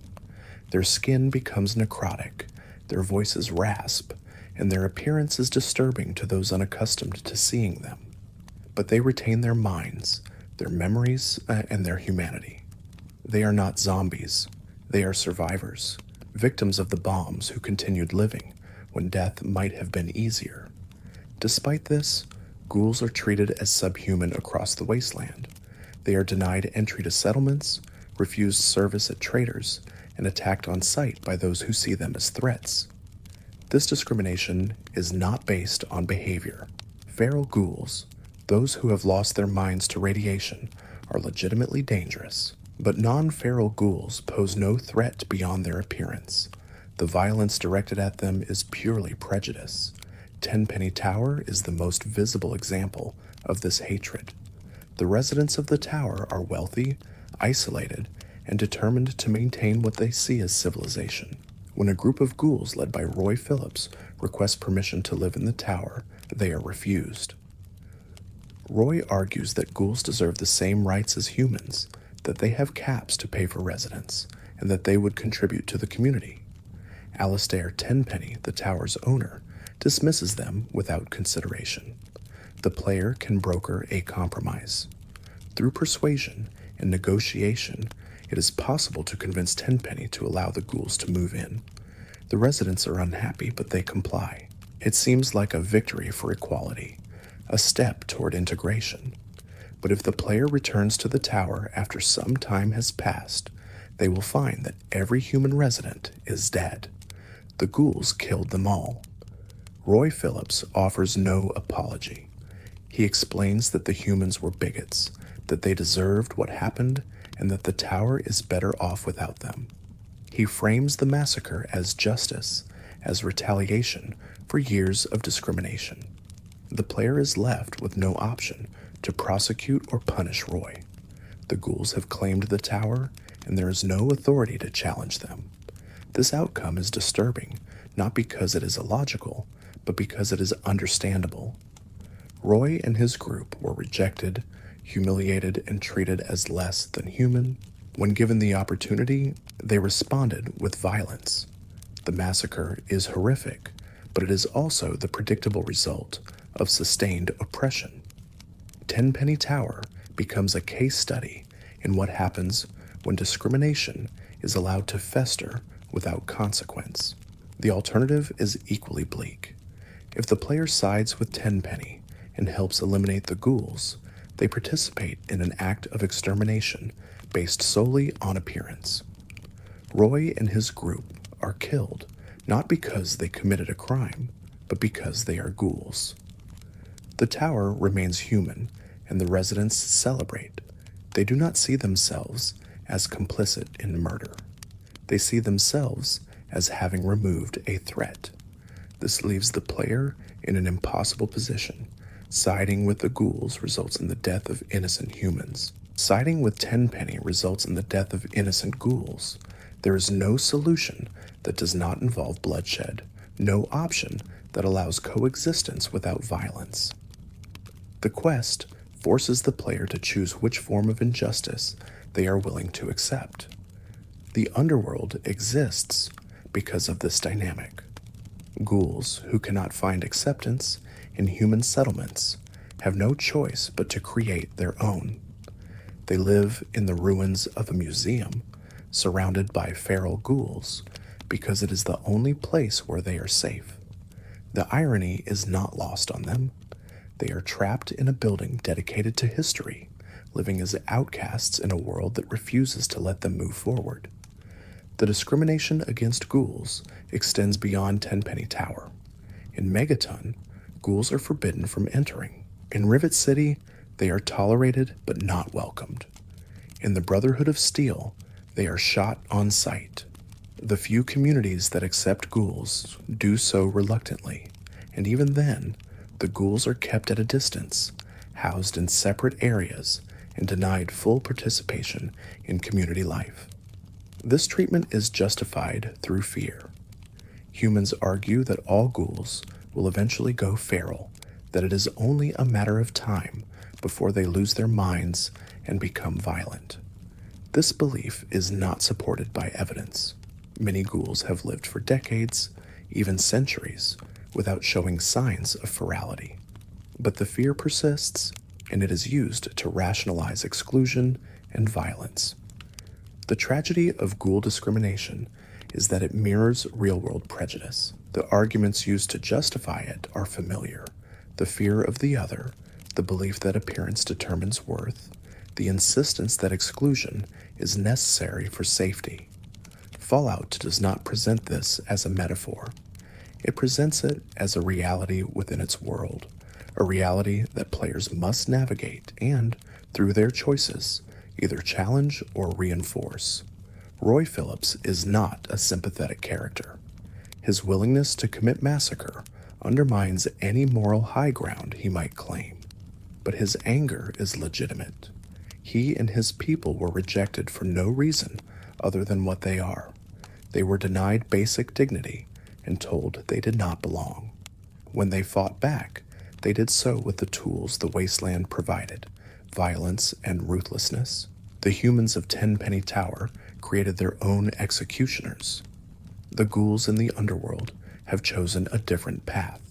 Their skin becomes necrotic, their voices rasp, and their appearance is disturbing to those unaccustomed to seeing them. But they retain their minds, their memories, and their humanity. They are not zombies. They are survivors, victims of the bombs who continued living when death might have been easier. Despite this, ghouls are treated as subhuman across the wasteland. They are denied entry to settlements, refused service at traders, and attacked on sight by those who see them as threats. This discrimination is not based on behavior. Feral ghouls, those who have lost their minds to radiation, are legitimately dangerous. But non-feral ghouls pose no threat beyond their appearance. The violence directed at them is purely prejudice. Tenpenny Tower is the most visible example of this hatred. The residents of the tower are wealthy, isolated, and determined to maintain what they see as civilization. When a group of ghouls led by Roy Phillips requests permission to live in the tower, they are refused. Roy argues that ghouls deserve the same rights as humans, that they have caps to pay for residence, and that they would contribute to the community. Alastair Tenpenny, the tower's owner, dismisses them without consideration. The player can broker a compromise. Through persuasion and negotiation, it is possible to convince Tenpenny to allow the ghouls to move in. The residents are unhappy, but they comply. It seems like a victory for equality, a step toward integration. But if the player returns to the tower after some time has passed, they will find that every human resident is dead. The ghouls killed them all. Roy Phillips offers no apology. He explains that the humans were bigots, that they deserved what happened, and that the tower is better off without them. He frames the massacre as justice, as retaliation for years of discrimination. The player is left with no option to prosecute or punish Roy. The ghouls have claimed the tower, and there is no authority to challenge them. This outcome is disturbing, not because it is illogical, but because it is understandable. Roy and his group were rejected, humiliated, and treated as less than human. When given the opportunity, they responded with violence. The massacre is horrific, but it is also the predictable result of sustained oppression. Tenpenny Tower becomes a case study in what happens when discrimination is allowed to fester without consequence. The alternative is equally bleak. If the player sides with Tenpenny and helps eliminate the ghouls, they participate in an act of extermination based solely on appearance. Roy and his group are killed not because they committed a crime, but because they are ghouls. The tower remains human, and the residents celebrate. They do not see themselves as complicit in murder. They see themselves as having removed a threat. This leaves the player in an impossible position. Siding with the ghouls results in the death of innocent humans. Siding with Tenpenny results in the death of innocent ghouls. There is no solution that does not involve bloodshed, no option that allows coexistence without violence. The quest forces the player to choose which form of injustice they are willing to accept. The Underworld exists because of this dynamic. Ghouls who cannot find acceptance in human settlements have no choice but to create their own. They live in the ruins of a museum, surrounded by feral ghouls, because it is the only place where they are safe. The irony is not lost on them. They are trapped in a building dedicated to history, living as outcasts in a world that refuses to let them move forward. The discrimination against ghouls extends beyond Tenpenny Tower. In Megaton, ghouls are forbidden from entering. In Rivet City, they are tolerated but not welcomed. In the Brotherhood of Steel, they are shot on sight. The few communities that accept ghouls do so reluctantly, and even then, the ghouls are kept at a distance, housed in separate areas, and denied full participation in community life. This treatment is justified through fear. Humans argue that all ghouls will eventually go feral, that it is only a matter of time before they lose their minds and become violent. This belief is not supported by evidence. Many ghouls have lived for decades, even centuries, without showing signs of ferality. But the fear persists, and it is used to rationalize exclusion and violence. The tragedy of ghoul discrimination is that it mirrors real-world prejudice. The arguments used to justify it are familiar: the fear of the other, the belief that appearance determines worth, the insistence that exclusion is necessary for safety. Fallout does not present this as a metaphor. It presents it as a reality within its world, a reality that players must navigate and, through their choices, either challenge or reinforce. Roy Phillips is not a sympathetic character. His willingness to commit massacre undermines any moral high ground he might claim. But his anger is legitimate. He and his people were rejected for no reason other than what they are. They were denied basic dignity and told they did not belong. When they fought back, they did so with the tools the wasteland provided: violence and ruthlessness. The humans of Tenpenny Tower created their own executioners. The ghouls in the Underworld have chosen a different path.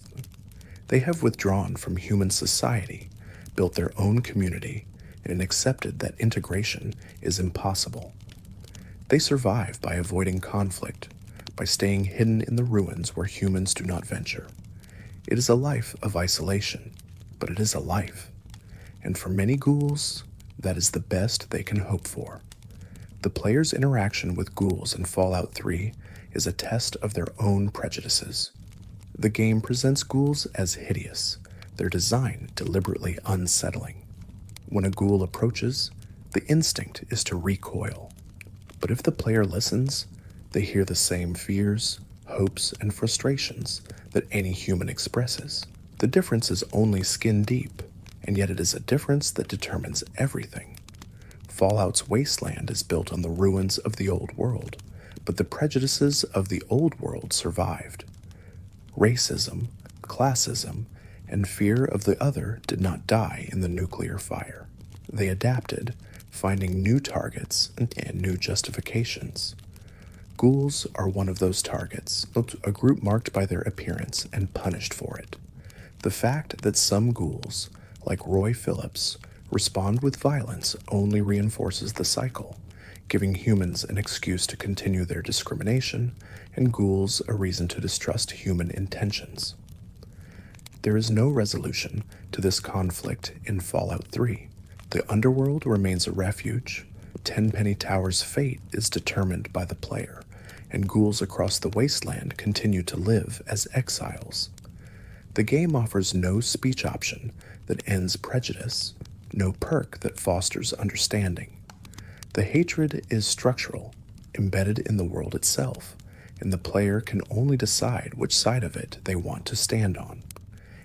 They have withdrawn from human society, built their own community, and accepted that integration is impossible. They survive by avoiding conflict, by staying hidden in the ruins where humans do not venture. It is a life of isolation, but it is a life. And for many ghouls, that is the best they can hope for. The player's interaction with ghouls in Fallout 3 is a test of their own prejudices. The game presents ghouls as hideous, their design deliberately unsettling. When a ghoul approaches, the instinct is to recoil. But if the player listens, they hear the same fears, hopes, and frustrations that any human expresses. The difference is only skin deep, and yet it is a difference that determines everything. Fallout's wasteland is built on the ruins of the old world, but the prejudices of the old world survived. Racism, classism, and fear of the other did not die in the nuclear fire. They adapted, finding new targets and new justifications. Ghouls are one of those targets, a group marked by their appearance and punished for it. The fact that some ghouls, like Roy Phillips, respond with violence only reinforces the cycle, giving humans an excuse to continue their discrimination and ghouls a reason to distrust human intentions. There is no resolution to this conflict in Fallout 3. The Underworld remains a refuge, Tenpenny Tower's fate is determined by the player, and ghouls across the wasteland continue to live as exiles. The game offers no speech option that ends prejudice, no perk that fosters understanding. The hatred is structural, embedded in the world itself, and the player can only decide which side of it they want to stand on.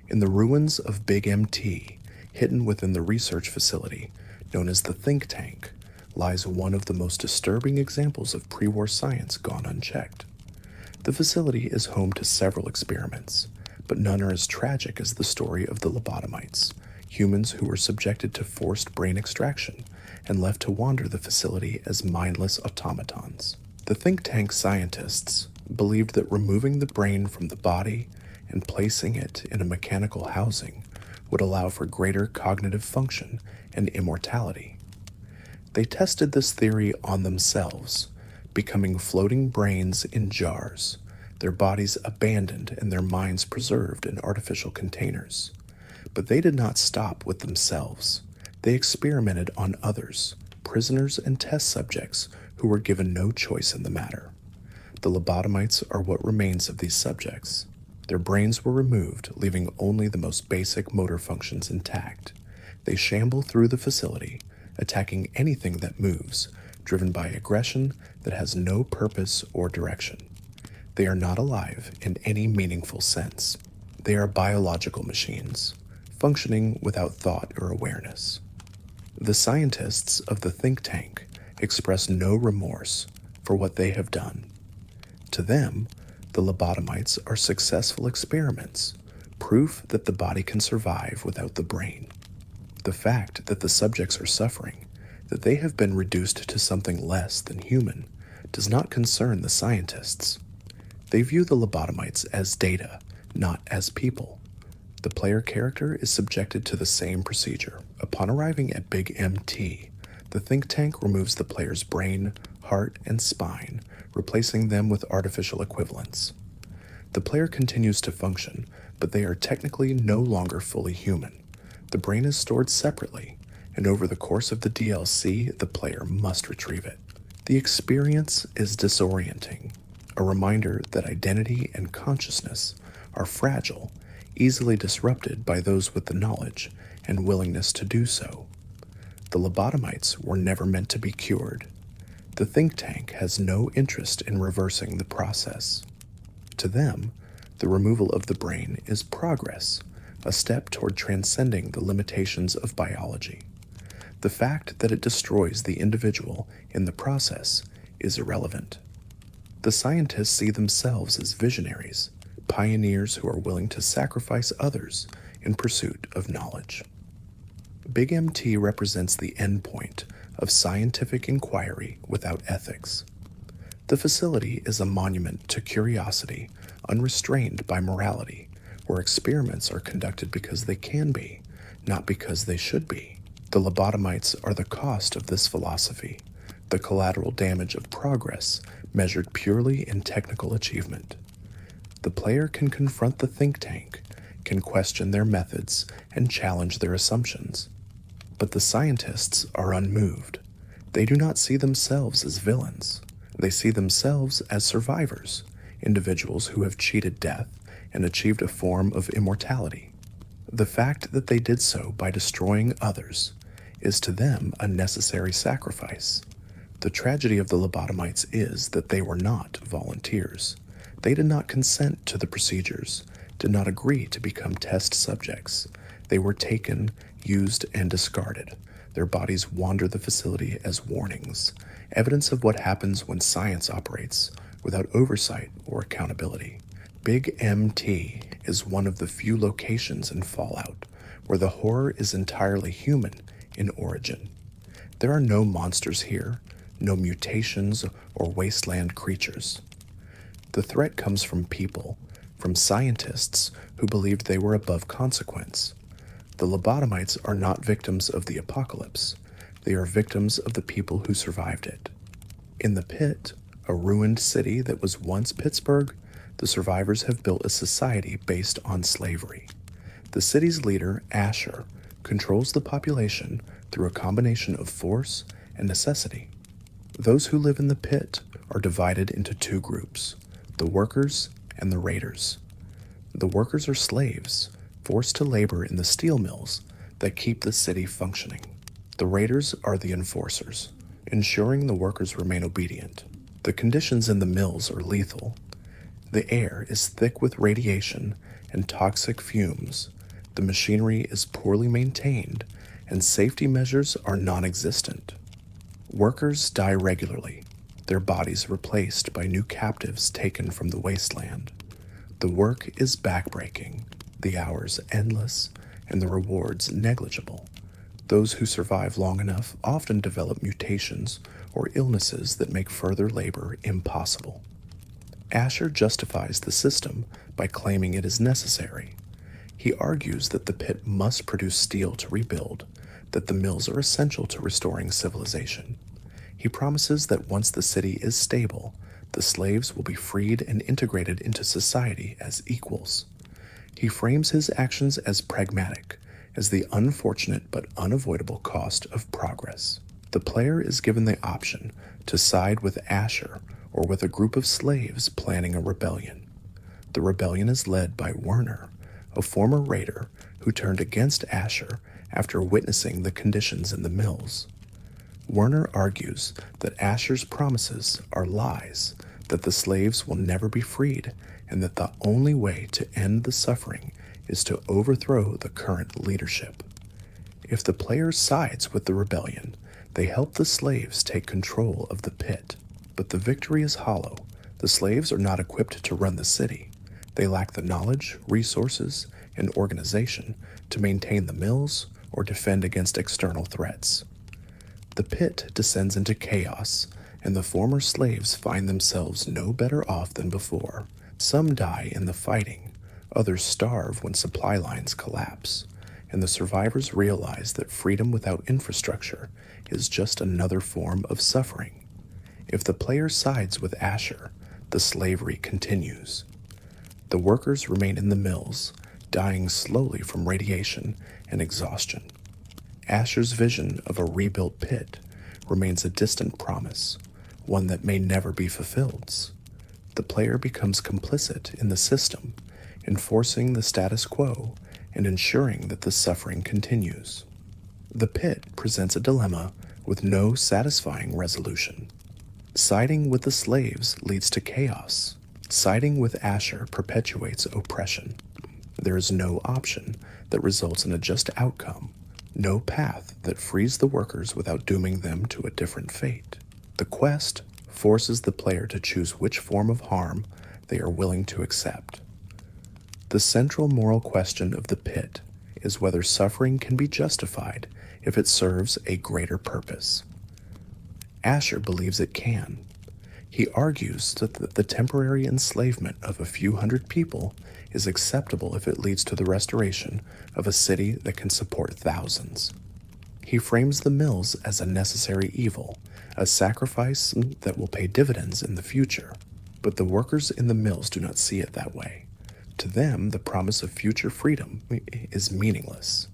In the ruins of Big MT, hidden within the research facility known as the think tank, lies one of the most disturbing examples of pre-war science gone unchecked. The facility is home to several experiments, but none are as tragic as the story of the labbotomites, humans who were subjected to forced brain extraction and left to wander the facility as mindless automatons. The think tank scientists believed that removing the brain from the body and placing it in a mechanical housing would allow for greater cognitive function and immortality. They tested this theory on themselves, becoming floating brains in jars, their bodies abandoned and their minds preserved in artificial containers. But they did not stop with themselves. They experimented on others, prisoners and test subjects who were given no choice in the matter. The labbotomites are what remains of these subjects. Their brains were removed, leaving only the most basic motor functions intact. They shamble through the facility, attacking anything that moves, driven by aggression that has no purpose or direction. They are not alive in any meaningful sense. They are biological machines, functioning without thought or awareness. The scientists of the think tank express no remorse for what they have done. To them, the labbotomites are successful experiments, proof that the body can survive without the brain. The fact that the subjects are suffering, that they have been reduced to something less than human, does not concern the scientists. They view the labbotomites as data, not as people. The player character is subjected to the same procedure. Upon arriving at Big MT, the think tank removes the player's brain, heart, and spine, replacing them with artificial equivalents. The player continues to function, but they are technically no longer fully human. The brain is stored separately, and over the course of the DLC, the player must retrieve it. The experience is disorienting, a reminder that identity and consciousness are fragile, easily disrupted by those with the knowledge and willingness to do so. The labbotomites were never meant to be cured. The think tank has no interest in reversing the process. To them, the removal of the brain is progress, a step toward transcending the limitations of biology. The fact that it destroys the individual in the process is irrelevant. The scientists see themselves as visionaries, pioneers who are willing to sacrifice others in pursuit of knowledge. Big MT represents the endpoint of scientific inquiry without ethics. The facility is a monument to curiosity, unrestrained by morality, where experiments are conducted because they can be, not because they should be. The labbotomites are the cost of this philosophy, the collateral damage of progress measured purely in technical achievement. The player can confront the think tank, can question their methods, and challenge their assumptions. But the scientists are unmoved. They do not see themselves as villains. They see themselves as survivors, individuals who have cheated death and achieved a form of immortality. The fact that they did so by destroying others is to them a necessary sacrifice. The tragedy of the labbotomites is that they were not volunteers. They did not consent to the procedures, did not agree to become test subjects. They were taken, used, and discarded. Their bodies wander the facility as warnings, evidence of what happens when science operates without oversight or accountability. Big MT is one of the few locations in Fallout where the horror is entirely human in origin. There are no monsters here, no mutations or wasteland creatures. The threat comes from people, from scientists who believed they were above consequence. The labbotomites are not victims of the apocalypse. They are victims of the people who survived it. In the Pitt, a ruined city that was once Pittsburgh, the survivors have built a society based on slavery. The city's leader, Asher, controls the population through a combination of force and necessity. Those who live in the Pit are divided into two groups, the workers and the raiders. The workers are slaves, forced to labor in the steel mills that keep the city functioning. The raiders are the enforcers, ensuring the workers remain obedient. The conditions in the mills are lethal. The air is thick with radiation and toxic fumes. The machinery is poorly maintained, and safety measures are non-existent. Workers die regularly, their bodies replaced by new captives taken from the wasteland. The work is backbreaking, the hours endless, and the rewards negligible. Those who survive long enough often develop mutations or illnesses that make further labor impossible. Asher justifies the system by claiming it is necessary. He argues that the Pit must produce steel to rebuild, that the mills are essential to restoring civilization. He promises that once the city is stable, the slaves will be freed and integrated into society as equals. He frames his actions as pragmatic, as the unfortunate but unavoidable cost of progress. The player is given the option to side with Asher or with a group of slaves planning a rebellion. The rebellion is led by Werner, a former raider who turned against Asher after witnessing the conditions in the mills. Werner argues that Asher's promises are lies, that the slaves will never be freed, and that the only way to end the suffering is to overthrow the current leadership. If the player sides with the rebellion, they help the slaves take control of the Pit. But the victory is hollow. The slaves are not equipped to run the city. They lack the knowledge, resources, and organization to maintain the mills or defend against external threats. The Pit descends into chaos, and the former slaves find themselves no better off than before. Some die in the fighting, others starve when supply lines collapse, and the survivors realize that freedom without infrastructure is just another form of suffering. If the player sides with Asher, the slavery continues. The workers remain in the mills, dying slowly from radiation and exhaustion. Asher's vision of a rebuilt Pit remains a distant promise, one that may never be fulfilled. The player becomes complicit in the system, enforcing the status quo and ensuring that the suffering continues. The Pit presents a dilemma with no satisfying resolution. Siding with the slaves leads to chaos. Siding with Asher perpetuates oppression. There is no option that results in a just outcome, no path that frees the workers without dooming them to a different fate. The quest forces the player to choose which form of harm they are willing to accept. The central moral question of the Pit is whether suffering can be justified if it serves a greater purpose. Asher believes it can. He argues that the temporary enslavement of a few hundred people is acceptable if it leads to the restoration of a city that can support thousands. He frames the mills as a necessary evil, a sacrifice that will pay dividends in the future. But the workers in the mills do not see it that way. To them, the promise of future freedom is meaningless.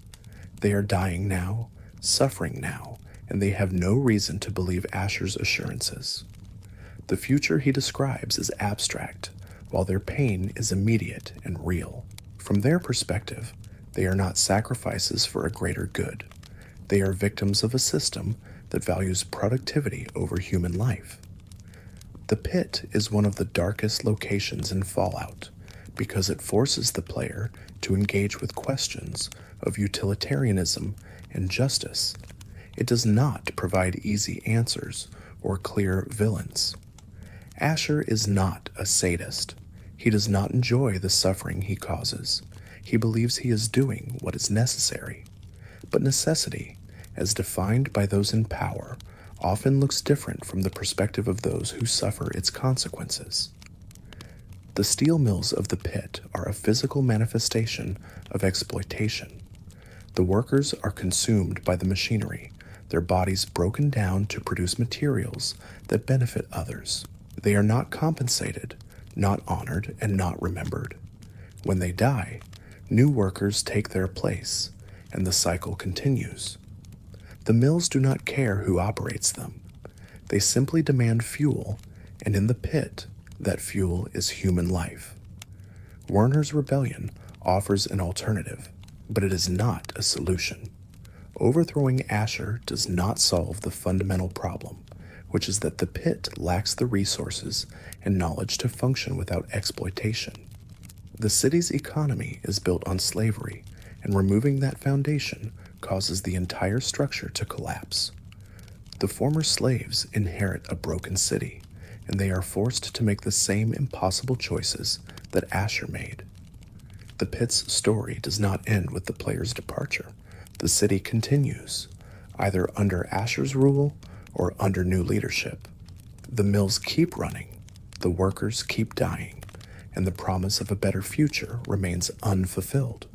They are dying now, suffering now, and they have no reason to believe Asher's assurances. The future he describes is abstract, while their pain is immediate and real. From their perspective, they are not sacrifices for a greater good. They are victims of a system that values productivity over human life. The Pit is one of the darkest locations in Fallout because it forces the player to engage with questions of utilitarianism and justice. It does not provide easy answers or clear villains. Asher is not a sadist. He does not enjoy the suffering he causes. He believes he is doing what is necessary. But necessity, as defined by those in power, often looks different from the perspective of those who suffer its consequences. The steel mills of the Pit are a physical manifestation of exploitation. The workers are consumed by the machinery, their bodies broken down to produce materials that benefit others. They are not compensated, not honored, and not remembered. When they die, new workers take their place, and the cycle continues. The mills do not care who operates them. They simply demand fuel, and in the Pit, that fuel is human life. Werner's rebellion offers an alternative, but it is not a solution. Overthrowing Asher does not solve the fundamental problem, which is that the Pit lacks the resources and knowledge to function without exploitation. The city's economy is built on slavery, and removing that foundation causes the entire structure to collapse. The former slaves inherit a broken city, and they are forced to make the same impossible choices that Asher made. The Pit's story does not end with the player's departure. The city continues, either under Asher's rule or under new leadership. The mills keep running, the workers keep dying, and the promise of a better future remains unfulfilled.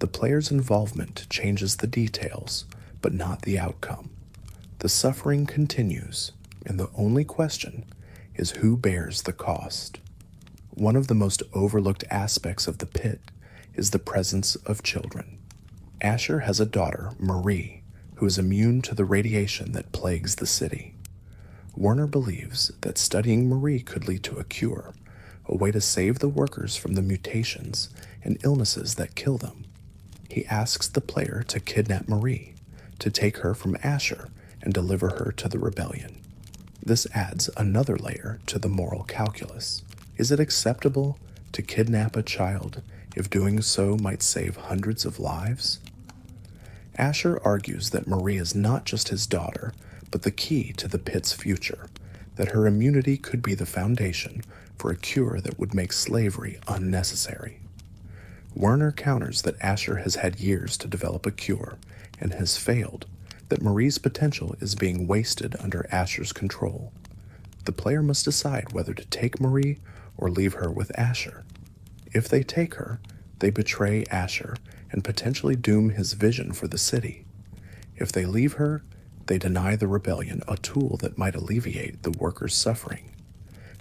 The player's involvement changes the details, but not the outcome. The suffering continues, and the only question is who bears the cost. One of the most overlooked aspects of the Pit is the presence of children. Asher has a daughter, Marie, who is immune to the radiation that plagues the city. Werner believes that studying Marie could lead to a cure, a way to save the workers from the mutations and illnesses that kill them. He asks the player to kidnap Marie, to take her from Asher and deliver her to the rebellion. This adds another layer to the moral calculus. Is it acceptable to kidnap a child if doing so might save hundreds of lives? Asher argues that Marie is not just his daughter, but the key to the Pit's future, that her immunity could be the foundation for a cure that would make slavery unnecessary. Werner counters that Asher has had years to develop a cure and has failed, that Marie's potential is being wasted under Asher's control. The player must decide whether to take Marie or leave her with Asher. If they take her, they betray Asher and potentially doom his vision for the city. If they leave her, they deny the rebellion a tool that might alleviate the workers' suffering.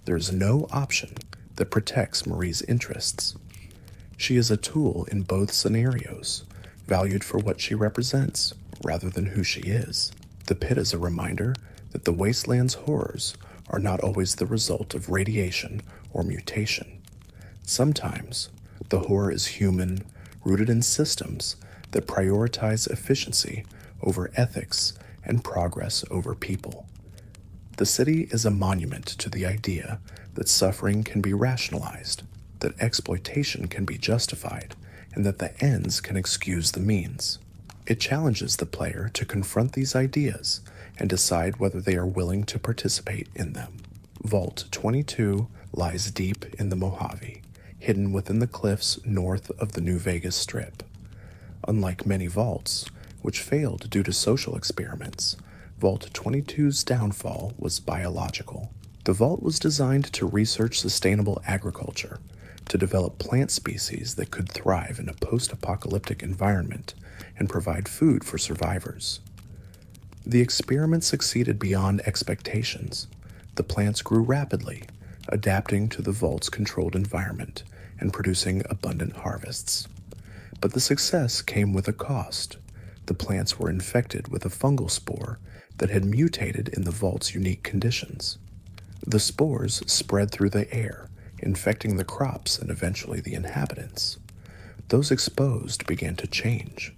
There is no option that protects Marie's interests. She is a tool in both scenarios, valued for what she represents rather than who she is. The Pit is a reminder that the wasteland's horrors are not always the result of radiation or mutation. Sometimes, the horror is human, rooted in systems that prioritize efficiency over ethics and progress over people. The city is a monument to the idea that suffering can be rationalized, that exploitation can be justified, and that the ends can excuse the means. It challenges the player to confront these ideas and decide whether they are willing to participate in them. Vault 22 lies deep in the Mojave, hidden within the cliffs north of the New Vegas Strip. Unlike many vaults, which failed due to social experiments, Vault 22's downfall was biological. The vault was designed to research sustainable agriculture, to develop plant species that could thrive in a post-apocalyptic environment and provide food for survivors. The experiment succeeded beyond expectations. The plants grew rapidly, adapting to the vault's controlled environment and producing abundant harvests. But the success came with a cost. The plants were infected with a fungal spore that had mutated in the vault's unique conditions. The spores spread through the air, infecting the crops and eventually the inhabitants. Those exposed began to change.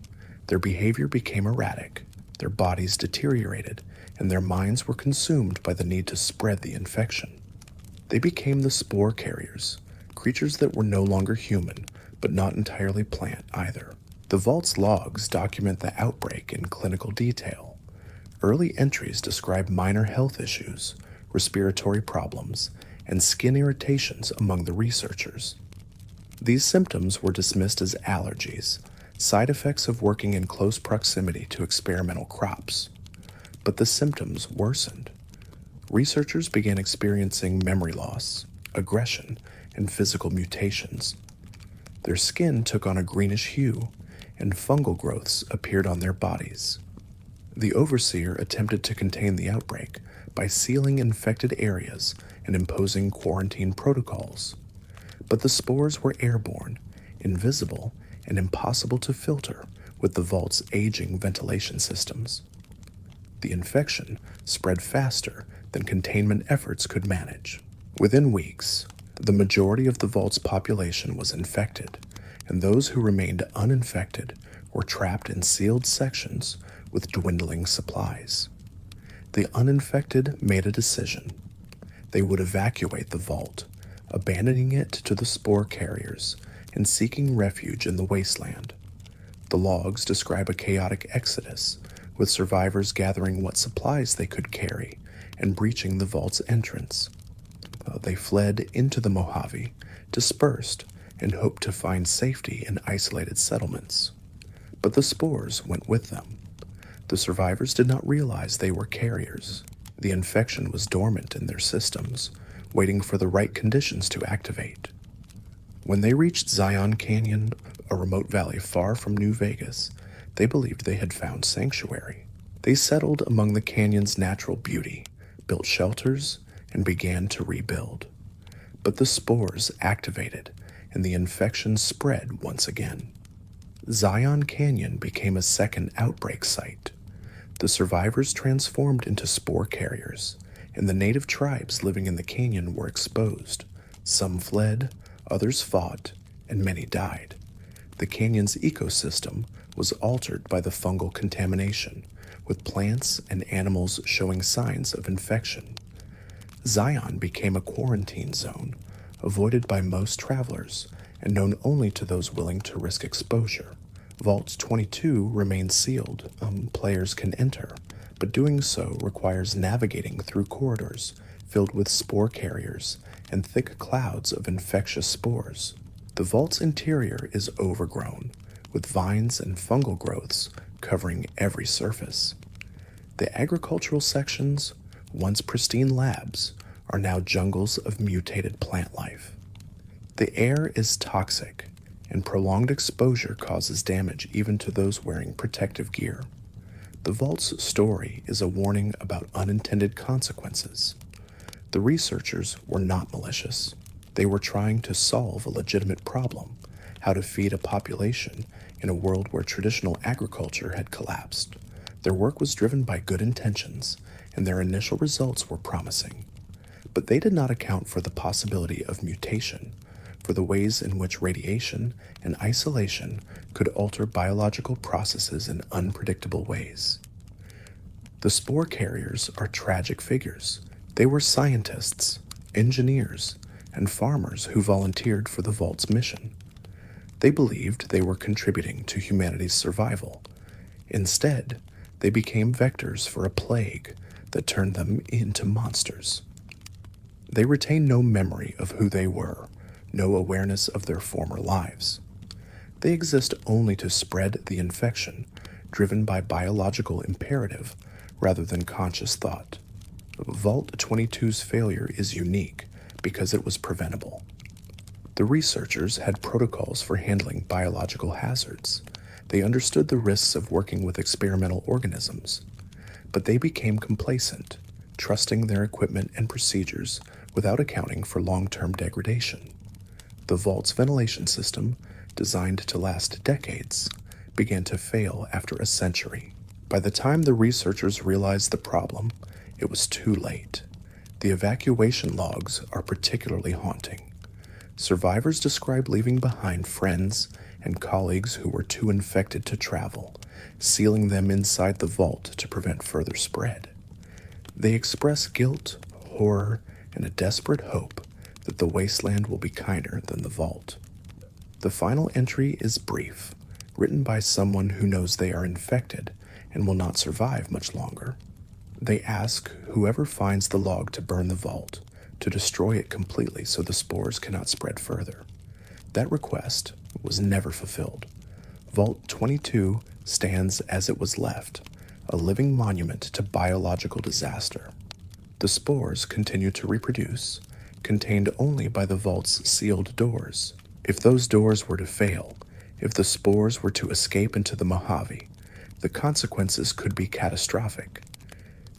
Their behavior became erratic, their bodies deteriorated, and their minds were consumed by the need to spread the infection. They became the spore carriers, creatures that were no longer human, but not entirely plant either. The vault's logs document the outbreak in clinical detail. Early entries describe minor health issues, respiratory problems, and skin irritations among the researchers. These symptoms were dismissed as allergies, side effects of working in close proximity to experimental crops. But the symptoms worsened. Researchers began experiencing memory loss, aggression, and physical mutations. Their skin took on a greenish hue, and fungal growths appeared on their bodies. The overseer attempted to contain the outbreak by sealing infected areas and imposing quarantine protocols. But the spores were airborne, invisible, and impossible to filter with the vault's aging ventilation systems. The infection spread faster than containment efforts could manage. Within weeks, the majority of the vault's population was infected, and those who remained uninfected were trapped in sealed sections with dwindling supplies. The uninfected made a decision. They would evacuate the vault, abandoning it to the spore carriers and seeking refuge in the wasteland. The logs describe a chaotic exodus, with survivors gathering what supplies they could carry and breaching the vault's entrance. They fled into the Mojave, dispersed, and hoped to find safety in isolated settlements. But the spores went with them. The survivors did not realize they were carriers. The infection was dormant in their systems, waiting for the right conditions to activate. When they reached Zion Canyon, a remote valley far from New Vegas, they believed they had found sanctuary. They settled among the canyon's natural beauty, built shelters, and began to rebuild. But the spores activated, and the infection spread once again. Zion Canyon became a second outbreak site. The survivors transformed into spore carriers, and the native tribes living in the canyon were exposed. Some fled, others fought, and many died. The canyon's ecosystem was altered by the fungal contamination, with plants and animals showing signs of infection. Zion became a quarantine zone, avoided by most travelers, and known only to those willing to risk exposure. Vault 22 remains sealed. Players can enter, but doing so requires navigating through corridors filled with spore carriers and thick clouds of infectious spores. The vault's interior is overgrown, with vines and fungal growths covering every surface. The agricultural sections, once pristine labs, are now jungles of mutated plant life. The air is toxic, and prolonged exposure causes damage even to those wearing protective gear. The vault's story is a warning about unintended consequences. The researchers were not malicious. They were trying to solve a legitimate problem: how to feed a population in a world where traditional agriculture had collapsed. Their work was driven by good intentions, and their initial results were promising. But they did not account for the possibility of mutation, for the ways in which radiation and isolation could alter biological processes in unpredictable ways. The spore carriers are tragic figures. They were scientists, engineers, and farmers who volunteered for the vault's mission. They believed they were contributing to humanity's survival. Instead, they became vectors for a plague that turned them into monsters. They retain no memory of who they were, no awareness of their former lives. They exist only to spread the infection, driven by biological imperative rather than conscious thought. Vault 22's failure is unique because it was preventable. The researchers had protocols for handling biological hazards. They understood the risks of working with experimental organisms, but they became complacent, trusting their equipment and procedures without accounting for long-term degradation. The vault's ventilation system, designed to last decades, began to fail after a century. By the time the researchers realized the problem, it was too late. The evacuation logs are particularly haunting. Survivors describe leaving behind friends and colleagues who were too infected to travel, sealing them inside the vault to prevent further spread. They express guilt, horror, and a desperate hope that the wasteland will be kinder than the vault. The final entry is brief, written by someone who knows they are infected and will not survive much longer. They ask whoever finds the log to burn the vault, to destroy it completely so the spores cannot spread further. That request was never fulfilled. Vault 22 stands as it was left, a living monument to biological disaster. The spores continue to reproduce, contained only by the vault's sealed doors. If those doors were to fail, if the spores were to escape into the Mojave, the consequences could be catastrophic.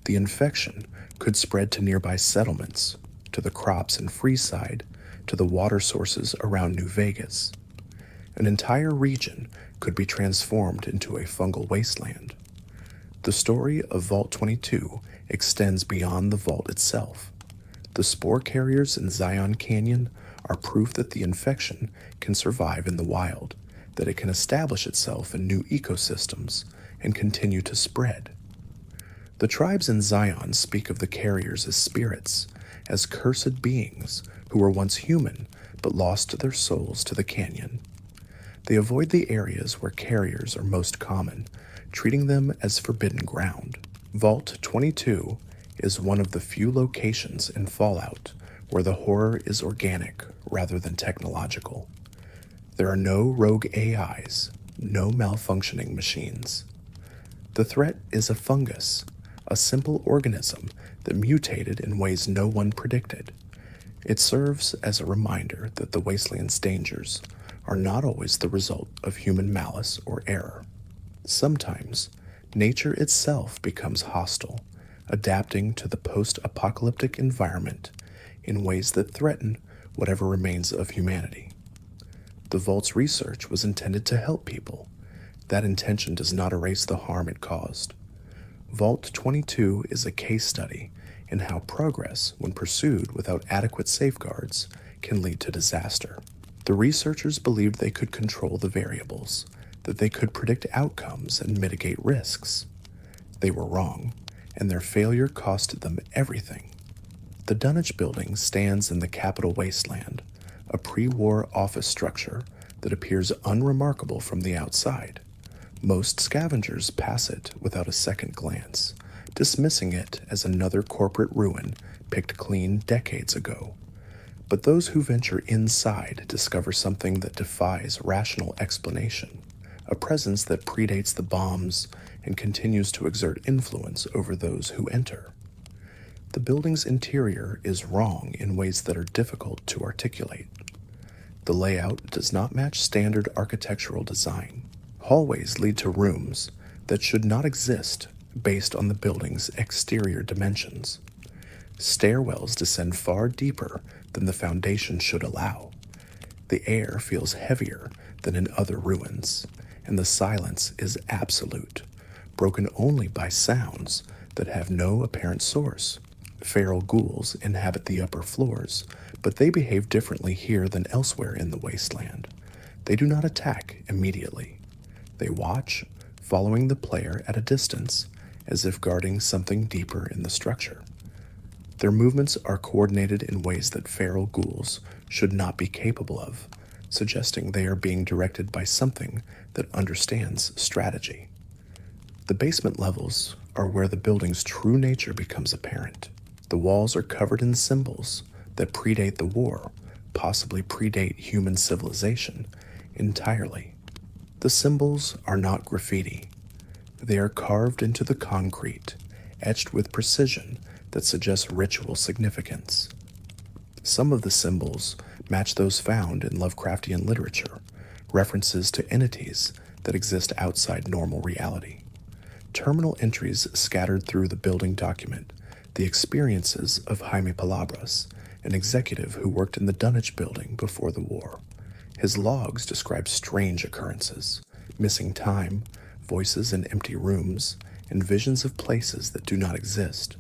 The infection could spread to nearby settlements, to the crops in Freeside, to the water sources around New Vegas. An entire region could be transformed into a fungal wasteland. The story of Vault 22 extends beyond the vault itself. The spore carriers in Zion Canyon are proof that the infection can survive in the wild, that it can establish itself in new ecosystems and continue to spread. The tribes in Zion speak of the carriers as spirits, as cursed beings who were once human but lost their souls to the canyon. They avoid the areas where carriers are most common, treating them as forbidden ground. Vault 22 is one of the few locations in Fallout where the horror is organic rather than technological. There are no rogue AIs, no malfunctioning machines. The threat is a fungus, a simple organism that mutated in ways no one predicted. It serves as a reminder that the wasteland's dangers are not always the result of human malice or error. Sometimes, nature itself becomes hostile, adapting to the post-apocalyptic environment in ways that threaten whatever remains of humanity. The Vault's research was intended to help people. That intention does not erase the harm it caused. Vault 22 is a case study in how progress, when pursued without adequate safeguards, can lead to disaster. The researchers believed they could control the variables, that they could predict outcomes and mitigate risks. They were wrong, and their failure costed them everything. The Dunwich building stands in the Capitol Wasteland, a pre-war office structure that appears unremarkable from the outside. Most scavengers pass it without a second glance, dismissing it as another corporate ruin picked clean decades ago. But those who venture inside discover something that defies rational explanation, a presence that predates the bombs and continues to exert influence over those who enter. The building's interior is wrong in ways that are difficult to articulate. The layout does not match standard architectural design. Hallways lead to rooms that should not exist based on the building's exterior dimensions. Stairwells descend far deeper than the foundation should allow. The air feels heavier than in other ruins, and the silence is absolute, broken only by sounds that have no apparent source. Feral ghouls inhabit the upper floors, but they behave differently here than elsewhere in the wasteland. They do not attack immediately. They watch, following the player at a distance, as if guarding something deeper in the structure. Their movements are coordinated in ways that feral ghouls should not be capable of, suggesting they are being directed by something that understands strategy. The basement levels are where the building's true nature becomes apparent. The walls are covered in symbols that predate the war, possibly predate human civilization entirely. The symbols are not graffiti. They are carved into the concrete, etched with precision that suggests ritual significance. Some of the symbols match those found in Lovecraftian literature, references to entities that exist outside normal reality. Terminal entries scattered through the building document the experiences of Jaime Palabras, an executive who worked in the Dunwich building before the war. His logs describe strange occurrences, missing time, voices in empty rooms, and visions of places that do not exist.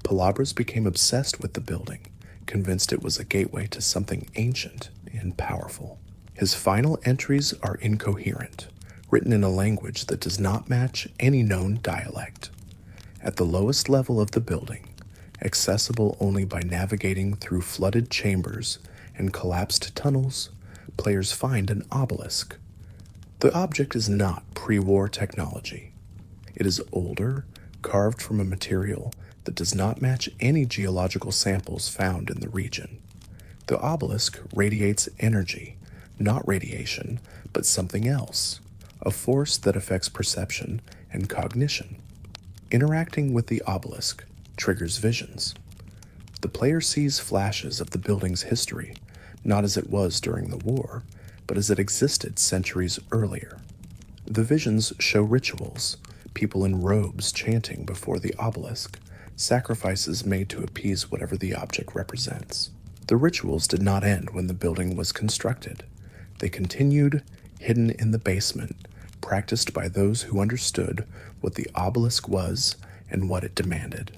Palabras became obsessed with the building, convinced it was a gateway to something ancient and powerful. His final entries are incoherent, written in a language that does not match any known dialect. At the lowest level of the building, Accessible only by navigating through flooded chambers and collapsed tunnels, players find an obelisk. The object is not pre-war technology. It is older, carved from a material that does not match any geological samples found in the region. The obelisk radiates energy, not radiation, but something else, a force that affects perception and cognition. Interacting with the obelisk triggers visions. The player sees flashes of the building's history, not as it was during the war, but as it existed centuries earlier. The visions show rituals, people in robes chanting before the obelisk, sacrifices made to appease whatever the object represents. The rituals did not end when the building was constructed. They continued, hidden in the basement, practiced by those who understood what the obelisk was and what it demanded.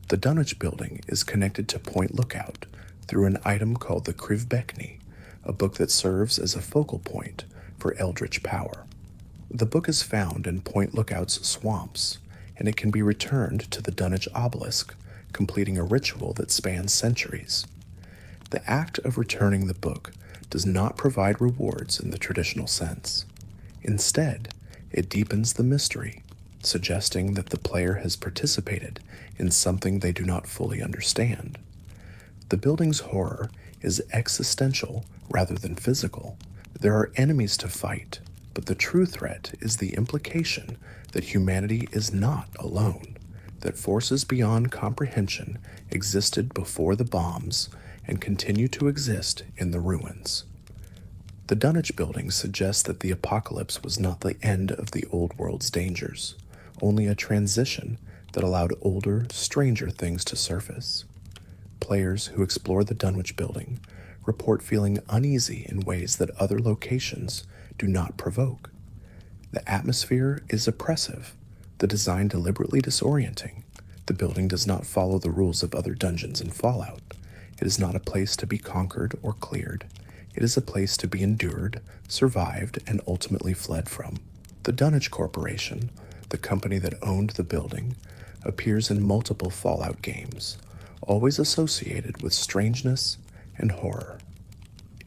The Dunwich building is connected to Point Lookout through an item called the Krivbekni, a book that serves as a focal point for eldritch power. The book is found in Point Lookout's swamps, and it can be returned to the Dunwich obelisk, completing a ritual that spans centuries. The act of returning the book does not provide rewards in the traditional sense. Instead, it deepens the mystery, suggesting that the player has participated in something they do not fully understand. The building's horror is existential rather than physical. There are enemies to fight, but the true threat is the implication that humanity is not alone, that forces beyond comprehension existed before the bombs and continue to exist in the ruins. The Dunwich building suggests that the apocalypse was not the end of the old world's dangers, only a transition that allowed older, stranger things to surface. Players who explore the Dunwich building report feeling uneasy in ways that other locations do not provoke. The atmosphere is oppressive, the design deliberately disorienting. The building does not follow the rules of other dungeons in Fallout. It is not a place to be conquered or cleared. It is a place to be endured, survived, and ultimately fled from. The Dunwich Corporation, the company that owned the building, appears in multiple Fallout games, always associated with strangeness and horror.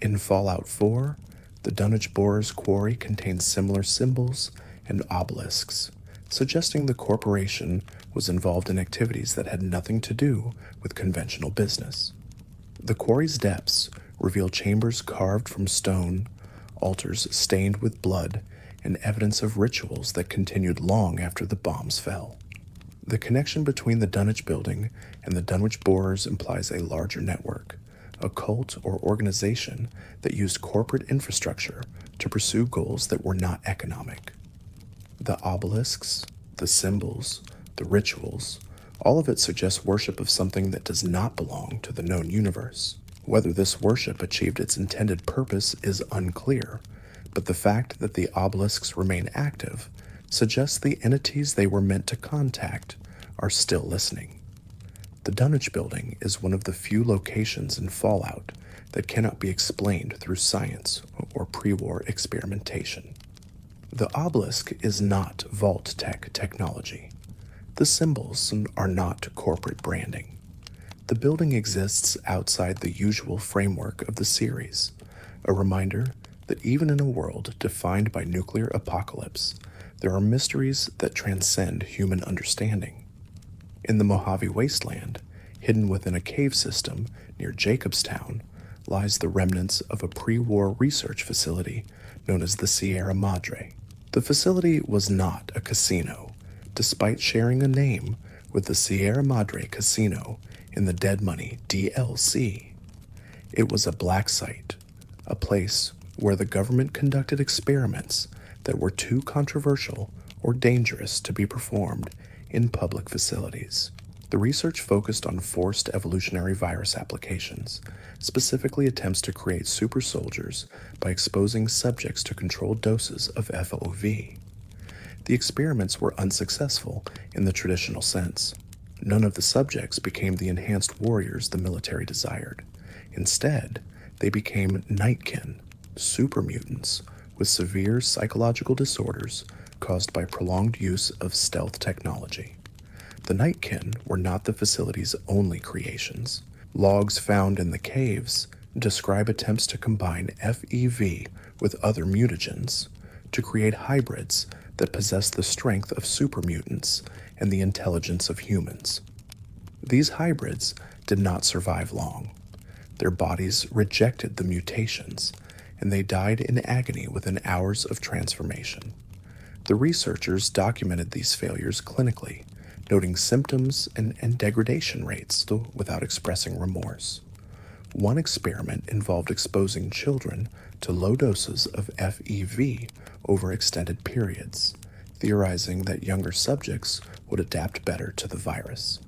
In Fallout 4, the Dunwich Borer's quarry contains similar symbols and obelisks, suggesting the corporation was involved in activities that had nothing to do with conventional business. The quarry's depths reveal chambers carved from stone, altars stained with blood, and evidence of rituals that continued long after the bombs fell. The connection between the Dunwich building and the Dunwich Borers implies a larger network, a cult or organization that used corporate infrastructure to pursue goals that were not economic. The obelisks, the symbols, the rituals, all of it suggests worship of something that does not belong to the known universe. Whether this worship achieved its intended purpose is unclear, but the fact that the obelisks remain active suggests the entities they were meant to contact are still listening. The Dunwich building is one of the few locations in Fallout that cannot be explained through science or pre-war experimentation. The obelisk is not Vault-Tec technology. The symbols are not corporate branding. The building exists outside the usual framework of the series, a reminder that even in a world defined by nuclear apocalypse, there are mysteries that transcend human understanding. In the Mojave Wasteland, hidden within a cave system near Jacobstown, lies the remnants of a pre-war research facility known as the Sierra Madre. The facility was not a casino, despite sharing a name with the Sierra Madre Casino in the Dead Money DLC. It was a black site, a place where the government conducted experiments that were too controversial or dangerous to be performed in public facilities. The research focused on forced evolutionary virus applications, specifically attempts to create super soldiers by exposing subjects to controlled doses of FOV. The experiments were unsuccessful in the traditional sense. None of the subjects became the enhanced warriors the military desired. Instead, they became nightkin, super mutants, with severe psychological disorders caused by prolonged use of stealth technology. The Nightkin were not the facility's only creations. Logs found in the caves describe attempts to combine FEV with other mutagens to create hybrids that possess the strength of supermutants and the intelligence of humans. These hybrids did not survive long. Their bodies rejected the mutations, and they died in agony within hours of transformation. The researchers documented these failures clinically, noting symptoms and degradation rates without expressing remorse. One experiment involved exposing children to low doses of FEV over extended periods, theorizing that younger subjects would adapt better to the virus.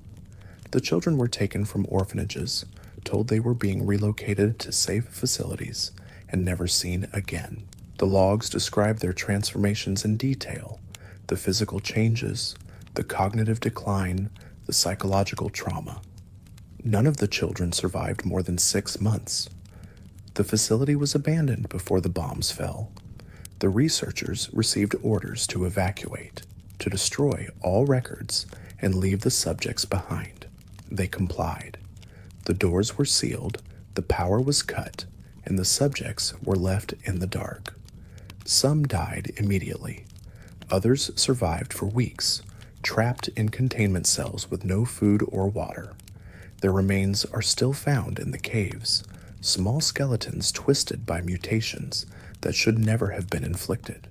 The children were taken from orphanages, told they were being relocated to safe facilities, and never seen again. The logs describe their transformations in detail, the physical changes, the cognitive decline, the psychological trauma. None of the children survived more than 6 months. The facility was abandoned before the bombs fell. The researchers received orders to evacuate, to destroy all records and leave the subjects behind. They complied. The doors were sealed, the power was cut, and the subjects were left in the dark. Some died immediately. Others survived for weeks, trapped in containment cells with no food or water. Their remains are still found in the caves, small skeletons twisted by mutations that should never have been inflicted.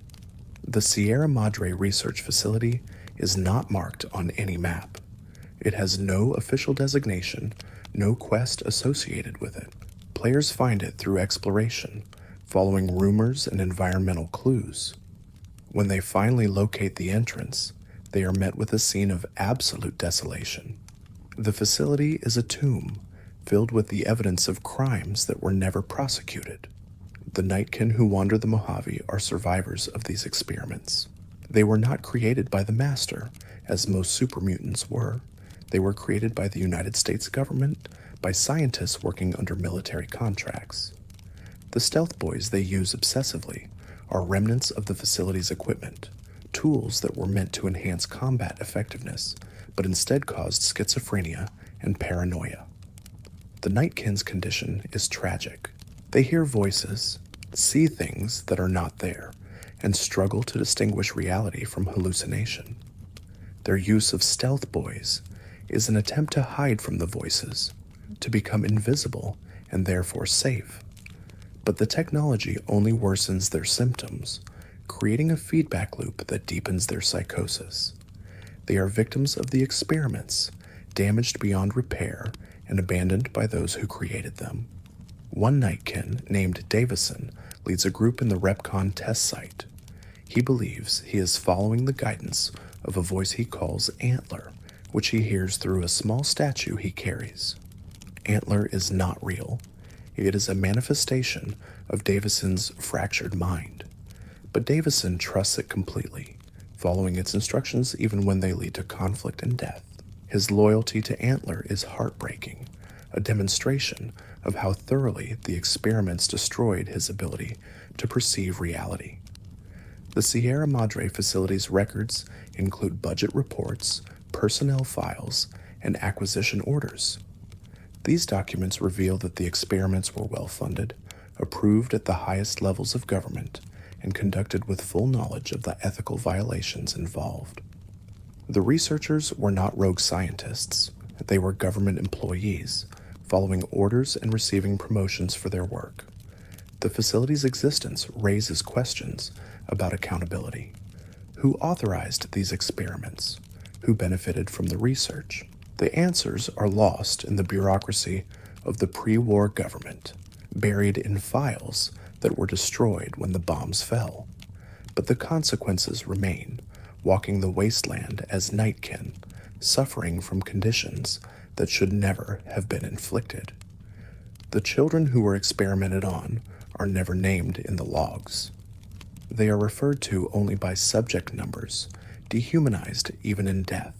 The Sierra Madre Research Facility is not marked on any map. It has no official designation, no quest associated with it. Players find it through exploration, following rumors and environmental clues. When they finally locate the entrance, they are met with a scene of absolute desolation. The facility is a tomb, filled with the evidence of crimes that were never prosecuted. The Nightkin who wander the Mojave are survivors of these experiments. They were not created by the Master, as most supermutants were. They were created by the United States government, by scientists working under military contracts. The stealth boys they use obsessively are remnants of the facility's equipment, tools that were meant to enhance combat effectiveness, but instead caused schizophrenia and paranoia. The Nightkin's condition is tragic. They hear voices, see things that are not there, and struggle to distinguish reality from hallucination. Their use of stealth boys is an attempt to hide from the voices, to become invisible and therefore safe. But the technology only worsens their symptoms, creating a feedback loop that deepens their psychosis. They are victims of the experiments, damaged beyond repair and abandoned by those who created them. One Nightkin, named Davison, leads a group in the Repcon test site. He believes he is following the guidance of a voice he calls Antler, which he hears through a small statue he carries. Antler is not real. It is a manifestation of Davison's fractured mind. But Davison trusts it completely, following its instructions even when they lead to conflict and death. His loyalty to Antler is heartbreaking, a demonstration of how thoroughly the experiments destroyed his ability to perceive reality. The Sierra Madre facility's records include budget reports, personnel files, and acquisition orders. These documents reveal that the experiments were well-funded, approved at the highest levels of government, and conducted with full knowledge of the ethical violations involved. The researchers were not rogue scientists. They were government employees, following orders and receiving promotions for their work. The facility's existence raises questions about accountability. Who authorized these experiments? Who benefited from the research? The answers are lost in the bureaucracy of the pre-war government, buried in files that were destroyed when the bombs fell. But the consequences remain, walking the wasteland as Nightkin, suffering from conditions that should never have been inflicted. The children who were experimented on are never named in the logs. They are referred to only by subject numbers, dehumanized even in death.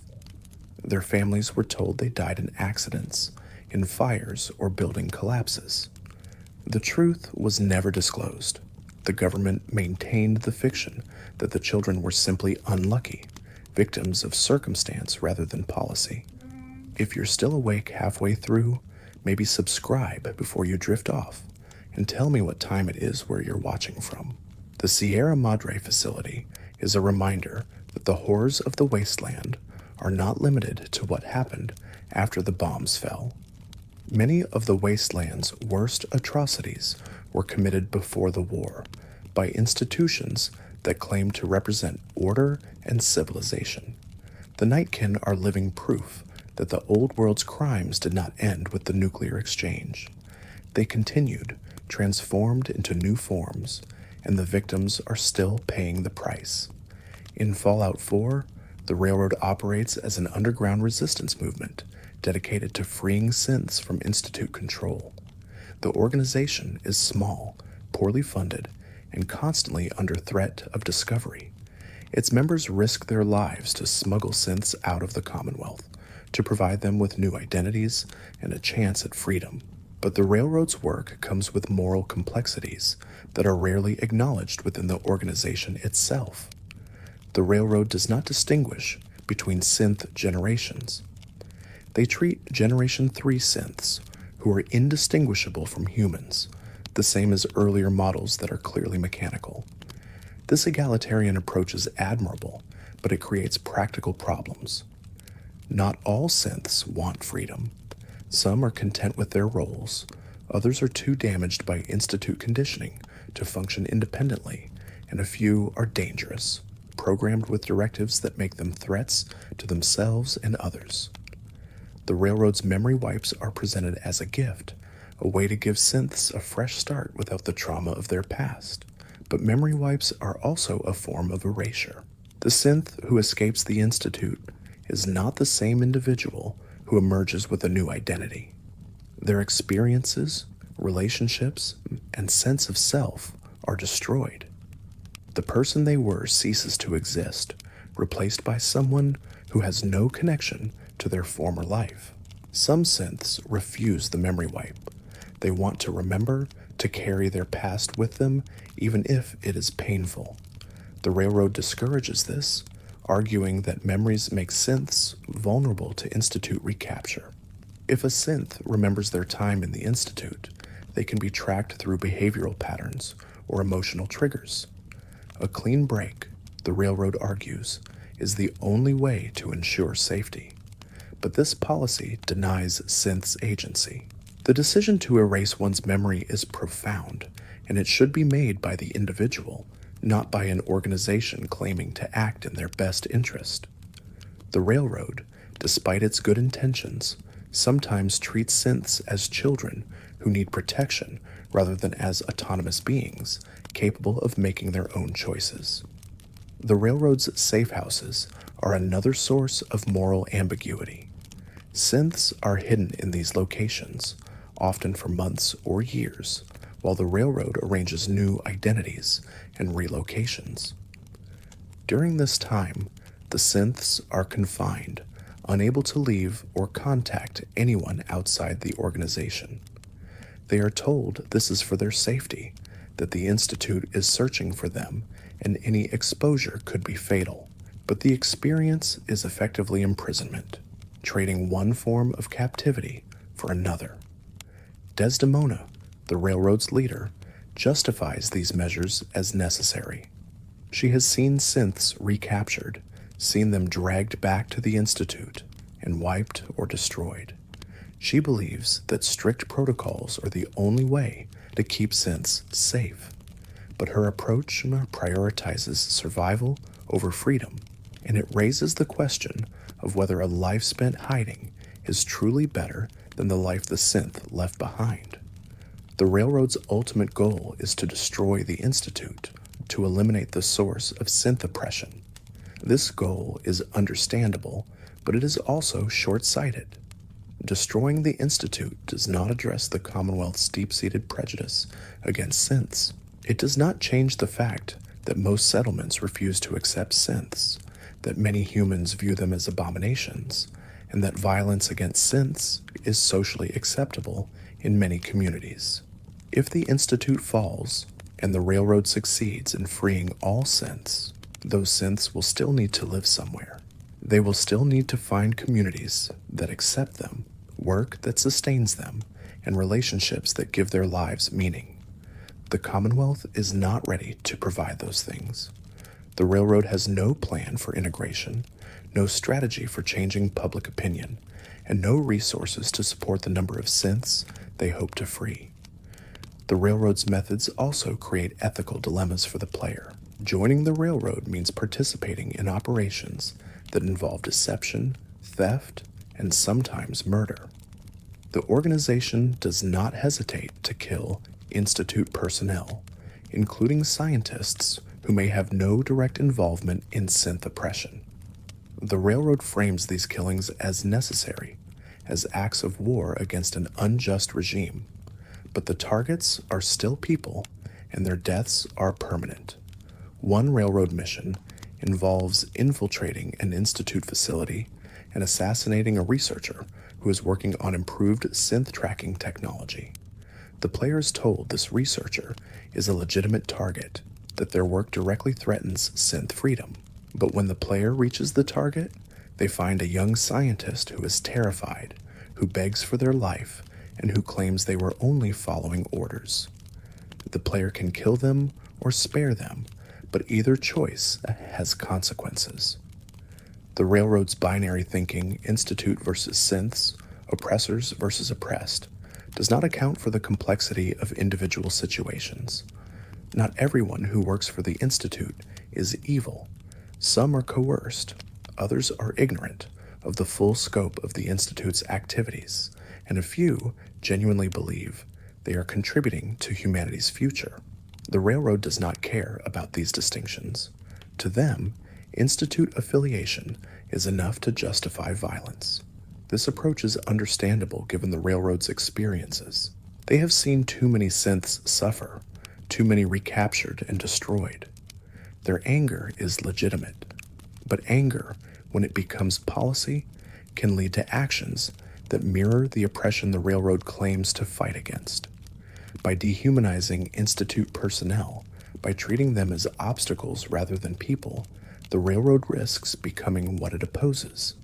Their families were told they died in accidents, in fires, or building collapses. The truth was never disclosed. The government maintained the fiction that the children were simply unlucky, victims of circumstance rather than policy. If you're still awake halfway through, maybe subscribe before you drift off and tell me what time it is where you're watching from. The Sierra Madre facility is a reminder that the horrors of the wasteland are not limited to what happened after the bombs fell. Many of the wasteland's worst atrocities were committed before the war by institutions that claim to represent order and civilization. The Nightkin are living proof that the old world's crimes did not end with the nuclear exchange. They continued, transformed into new forms, and the victims are still paying the price. In Fallout 4, the Railroad operates as an underground resistance movement dedicated to freeing synths from Institute control. The organization is small, poorly funded, and constantly under threat of discovery. Its members risk their lives to smuggle synths out of the Commonwealth, to provide them with new identities and a chance at freedom. But the Railroad's work comes with moral complexities that are rarely acknowledged within the organization itself. The Railroad does not distinguish between synth generations. They treat Generation 3 synths, who are indistinguishable from humans, the same as earlier models that are clearly mechanical. This egalitarian approach is admirable, but it creates practical problems. Not all synths want freedom. Some are content with their roles, others are too damaged by Institute conditioning to function independently, and a few are dangerous, programmed with directives that make them threats to themselves and others. The Railroad's memory wipes are presented as a gift, a way to give synths a fresh start without the trauma of their past. But memory wipes are also a form of erasure. The synth who escapes the Institute is not the same individual who emerges with a new identity. Their experiences, relationships, and sense of self are destroyed. The person they were ceases to exist, replaced by someone who has no connection to their former life. Some synths refuse the memory wipe. They want to remember, to carry their past with them, even if it is painful. The Railroad discourages this, arguing that memories make synths vulnerable to Institute recapture. If a synth remembers their time in the Institute, they can be tracked through behavioral patterns or emotional triggers. A clean break, the Railroad argues, is the only way to ensure safety. But this policy denies synths agency. The decision to erase one's memory is profound, and it should be made by the individual, not by an organization claiming to act in their best interest. The Railroad, despite its good intentions, sometimes treats synths as children who need protection rather than as autonomous beings capable of making their own choices. The Railroad's safe houses are another source of moral ambiguity. Synths are hidden in these locations, often for months or years, while the Railroad arranges new identities and relocations. During this time, the synths are confined, unable to leave or contact anyone outside the organization. They are told this is for their safety, that the Institute is searching for them, and any exposure could be fatal. But the experience is effectively imprisonment, trading one form of captivity for another. Desdemona, the Railroad's leader, justifies these measures as necessary. She has seen synths recaptured, seen them dragged back to the Institute, and wiped or destroyed. She believes that strict protocols are the only way to keep synths safe, but her approach prioritizes survival over freedom, and it raises the question of whether a life spent hiding is truly better than the life the synth left behind. The Railroad's ultimate goal is to destroy the Institute, to eliminate the source of synth oppression. This goal is understandable, but it is also short-sighted. Destroying the Institute does not address the Commonwealth's deep-seated prejudice against synths. It does not change the fact that most settlements refuse to accept synths, that many humans view them as abominations, and that violence against synths is socially acceptable in many communities. If the Institute falls, and the Railroad succeeds in freeing all synths, those synths will still need to live somewhere. They will still need to find communities that accept them, work that sustains them, and relationships that give their lives meaning. The Commonwealth is not ready to provide those things. The Railroad has no plan for integration, no strategy for changing public opinion, and no resources to support the number of synths they hope to free. The Railroad's methods also create ethical dilemmas for the player. Joining the Railroad means participating in operations that involve deception, theft, and sometimes murder. The organization does not hesitate to kill Institute personnel, including scientists who may have no direct involvement in synth oppression. The Railroad frames these killings as necessary, as acts of war against an unjust regime, but the targets are still people, and their deaths are permanent. One Railroad mission involves infiltrating an Institute facility and assassinating a researcher who is working on improved synth tracking technology. The player is told this researcher is a legitimate target, that their work directly threatens synth freedom. But when the player reaches the target, they find a young scientist who is terrified, who begs for their life, and who claims they were only following orders. The player can kill them or spare them, but either choice has consequences. The Railroad's binary thinking, Institute versus synths, oppressors versus oppressed, does not account for the complexity of individual situations. Not everyone who works for the Institute is evil. Some are coerced, others are ignorant of the full scope of the Institute's activities, and a few genuinely believe they are contributing to humanity's future. The Railroad does not care about these distinctions. To them, Institute affiliation is enough to justify violence. This approach is understandable given the Railroad's experiences. They have seen too many synths suffer, too many recaptured and destroyed. Their anger is legitimate, but anger, when it becomes policy, can lead to actions that mirror the oppression the Railroad claims to fight against. By dehumanizing Institute personnel, by treating them as obstacles rather than people, the Railroad risks becoming what it opposes.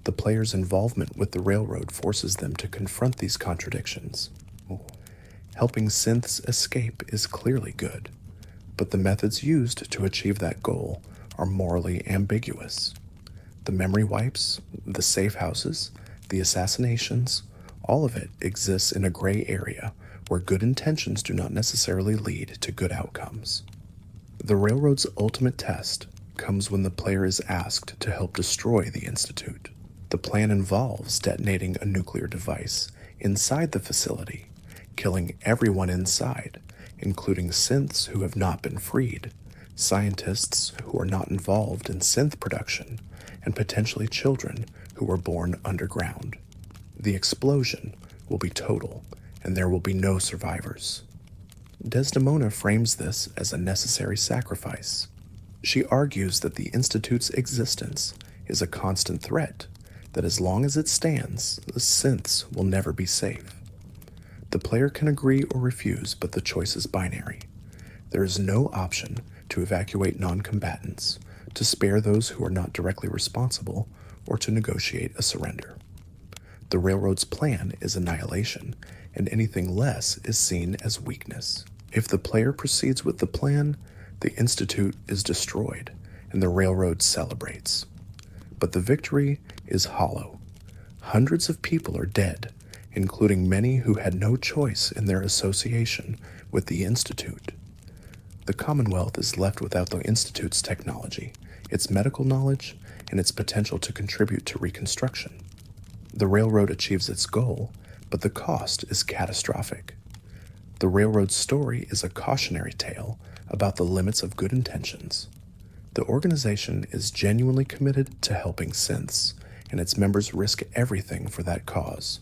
The player's involvement with the Railroad forces them to confront these contradictions. Helping synths escape is clearly good, but the methods used to achieve that goal are morally ambiguous. The memory wipes, the safe houses, the assassinations, all of it exists in a gray area where good intentions do not necessarily lead to good outcomes. The Railroad's ultimate test comes when the player is asked to help destroy the Institute. The plan involves detonating a nuclear device inside the facility, killing everyone inside, including synths who have not been freed, scientists who are not involved in synth production, and potentially children who were born underground. The explosion will be total, and there will be no survivors. Desdemona frames this as a necessary sacrifice. She argues that the Institute's existence is a constant threat, that as long as it stands, the synths will never be safe. The player can agree or refuse, but the choice is binary. There is no option to evacuate non-combatants, to spare those who are not directly responsible, or to negotiate a surrender. The Railroad's plan is annihilation, and anything less is seen as weakness. If the player proceeds with the plan, the Institute is destroyed, and the Railroad celebrates. But the victory is hollow. Hundreds of people are dead, including many who had no choice in their association with the Institute. The Commonwealth is left without the Institute's technology, its medical knowledge, and its potential to contribute to reconstruction. The Railroad achieves its goal, but the cost is catastrophic. The Railroad's story is a cautionary tale about the limits of good intentions. The organization is genuinely committed to helping synths, and its members risk everything for that cause.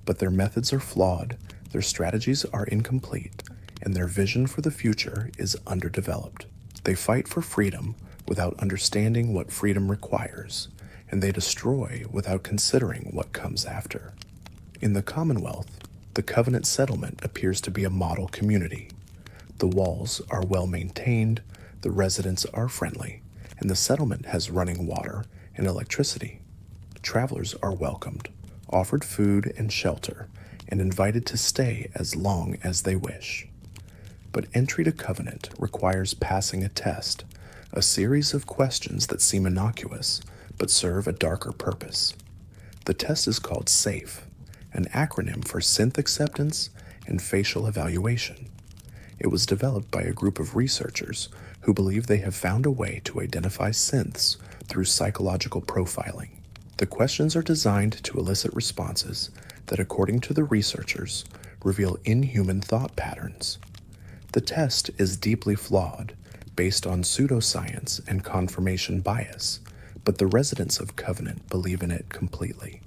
But their methods are flawed, their strategies are incomplete, and their vision for the future is underdeveloped. They fight for freedom without understanding what freedom requires, and they destroy without considering what comes after. In the Commonwealth, the Covenant settlement appears to be a model community. The walls are well maintained, the residents are friendly, and the settlement has running water and electricity. Travelers are welcomed, offered food and shelter, and invited to stay as long as they wish. But entry to Covenant requires passing a test, a series of questions that seem innocuous but serve a darker purpose. The test is called SAFE, an acronym for Synth Acceptance and Facial Evaluation. It was developed by a group of researchers who believe they have found a way to identify synths through psychological profiling. The questions are designed to elicit responses that, according to the researchers, reveal inhuman thought patterns. The test is deeply flawed, based on pseudoscience and confirmation bias, but the residents of Covenant believe in it completely.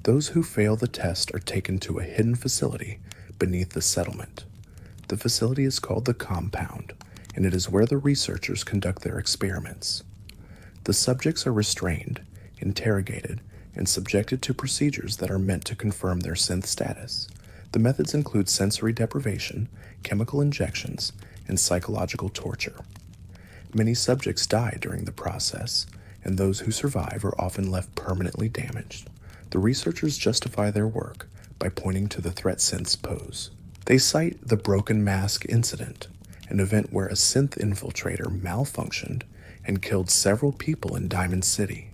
Those who fail the test are taken to a hidden facility beneath the settlement. The facility is called the Compound, and it is where the researchers conduct their experiments. The subjects are restrained, interrogated, and subjected to procedures that are meant to confirm their synth status. The methods include sensory deprivation, chemical injections, and psychological torture. Many subjects die during the process, and those who survive are often left permanently damaged. The researchers justify their work by pointing to the threat synths pose. They cite the Broken Mask incident, an event where a synth infiltrator malfunctioned and killed several people in Diamond City.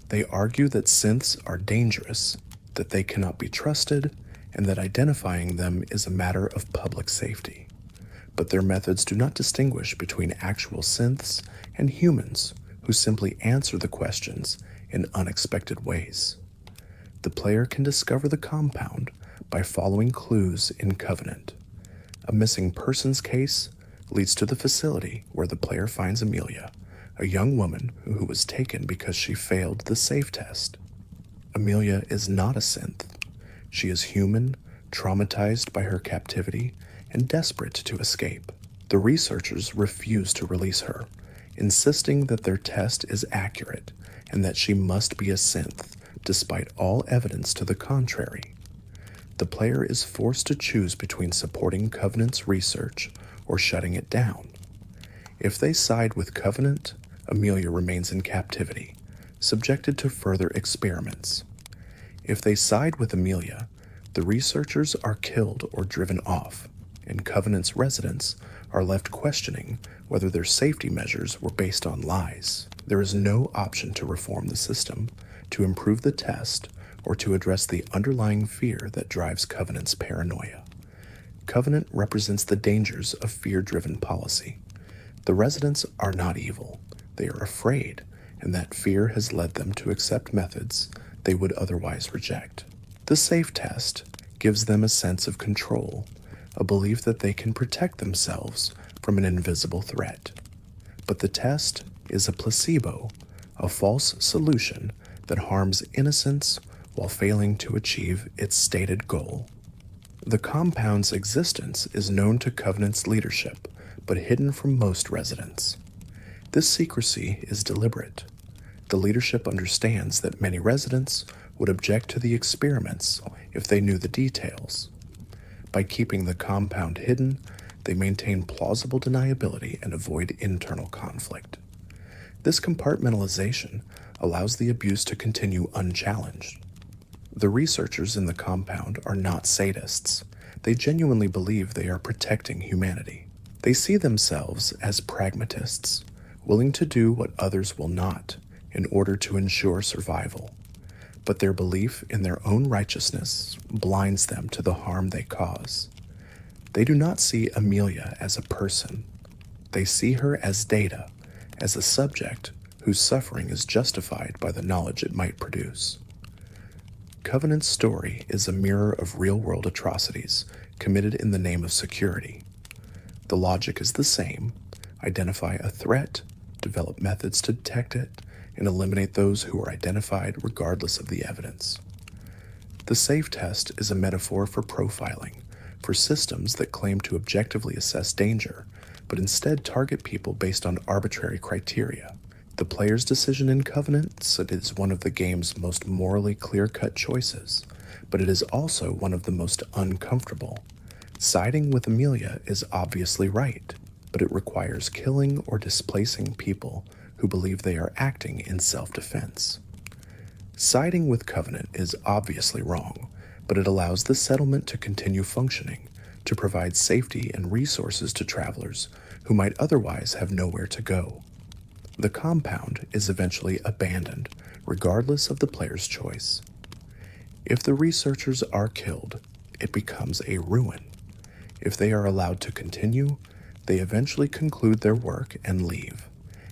They argue that synths are dangerous, that they cannot be trusted, and that identifying them is a matter of public safety. But their methods do not distinguish between actual synths and humans who simply answer the questions in unexpected ways. The player can discover the compound by following clues in Covenant. A missing persons case leads to the facility where the player finds Amelia, a young woman who was taken because she failed the SAFE test. Amelia is not a synth. She is human, traumatized by her captivity, and desperate to escape. The researchers refuse to release her, insisting that their test is accurate and that she must be a synth, despite all evidence to the contrary. The player is forced to choose between supporting Covenant's research or shutting it down. If they side with Covenant, Amelia remains in captivity, subjected to further experiments. If they side with Amelia, the researchers are killed or driven off, and Covenant's residents are left questioning whether their safety measures were based on lies. There is no option to reform the system, to improve the test, or to address the underlying fear that drives Covenant's paranoia. Covenant represents the dangers of fear-driven policy. The residents are not evil. They are afraid, and that fear has led them to accept methods they would otherwise reject. The SAFE test gives them a sense of control, a belief that they can protect themselves from an invisible threat. But the test is a placebo, a false solution that harms innocence while failing to achieve its stated goal. The compound's existence is known to Covenant's leadership, but hidden from most residents. This secrecy is deliberate. The leadership understands that many residents would object to the experiments if they knew the details. By keeping the compound hidden, they maintain plausible deniability and avoid internal conflict. This compartmentalization allows the abuse to continue unchallenged. The researchers in the compound are not sadists. They genuinely believe they are protecting humanity. They see themselves as pragmatists, willing to do what others will not in order to ensure survival. But their belief in their own righteousness blinds them to the harm they cause. They do not see Amelia as a person. They see her as data, as a subject whose suffering is justified by the knowledge it might produce. Covenant's story is a mirror of real-world atrocities committed in the name of security. The logic is the same: identify a threat, develop methods to detect it, and eliminate those who are identified regardless of the evidence. The SAFE test is a metaphor for profiling, for systems that claim to objectively assess danger, but instead target people based on arbitrary criteria. The player's decision in Covenant is one of the game's most morally clear-cut choices, but it is also one of the most uncomfortable. Siding with Amelia is obviously right, but it requires killing or displacing people who who believe they are acting in self-defense. Siding with Covenant is obviously wrong, but it allows the settlement to continue functioning, to provide safety and resources to travelers who might otherwise have nowhere to go. The compound is eventually abandoned, regardless of the player's choice. If the researchers are killed, it becomes a ruin. If they are allowed to continue, they eventually conclude their work and leave,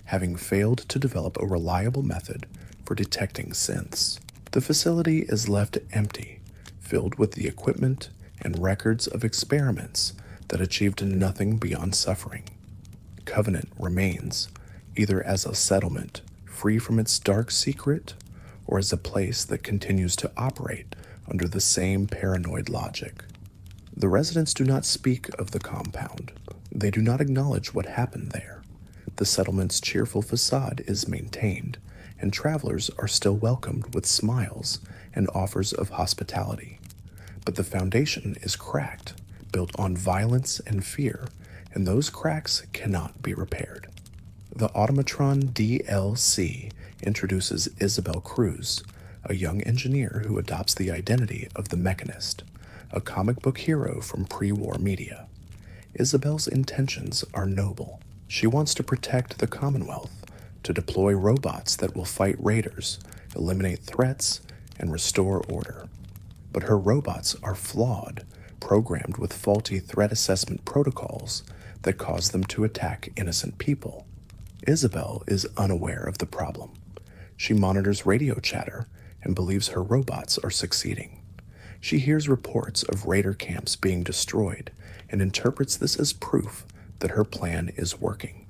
having failed to develop a reliable method for detecting synths. The facility is left empty, filled with the equipment and records of experiments that achieved nothing beyond suffering. Covenant remains, either as a settlement free from its dark secret, or as a place that continues to operate under the same paranoid logic. The residents do not speak of the compound. They do not acknowledge what happened there. The settlement's cheerful facade is maintained, and travelers are still welcomed with smiles and offers of hospitality. But the foundation is cracked, built on violence and fear, and those cracks cannot be repaired. The Automatron DLC introduces Isabel Cruz, a young engineer who adopts the identity of the Mechanist, a comic book hero from pre-war media. Isabel's intentions are noble. She wants to protect the Commonwealth, to deploy robots that will fight raiders, eliminate threats, and restore order. But her robots are flawed, programmed with faulty threat assessment protocols that cause them to attack innocent people. Isabel is unaware of the problem. She monitors radio chatter and believes her robots are succeeding. She hears reports of raider camps being destroyed and interprets this as proof that her plan is working.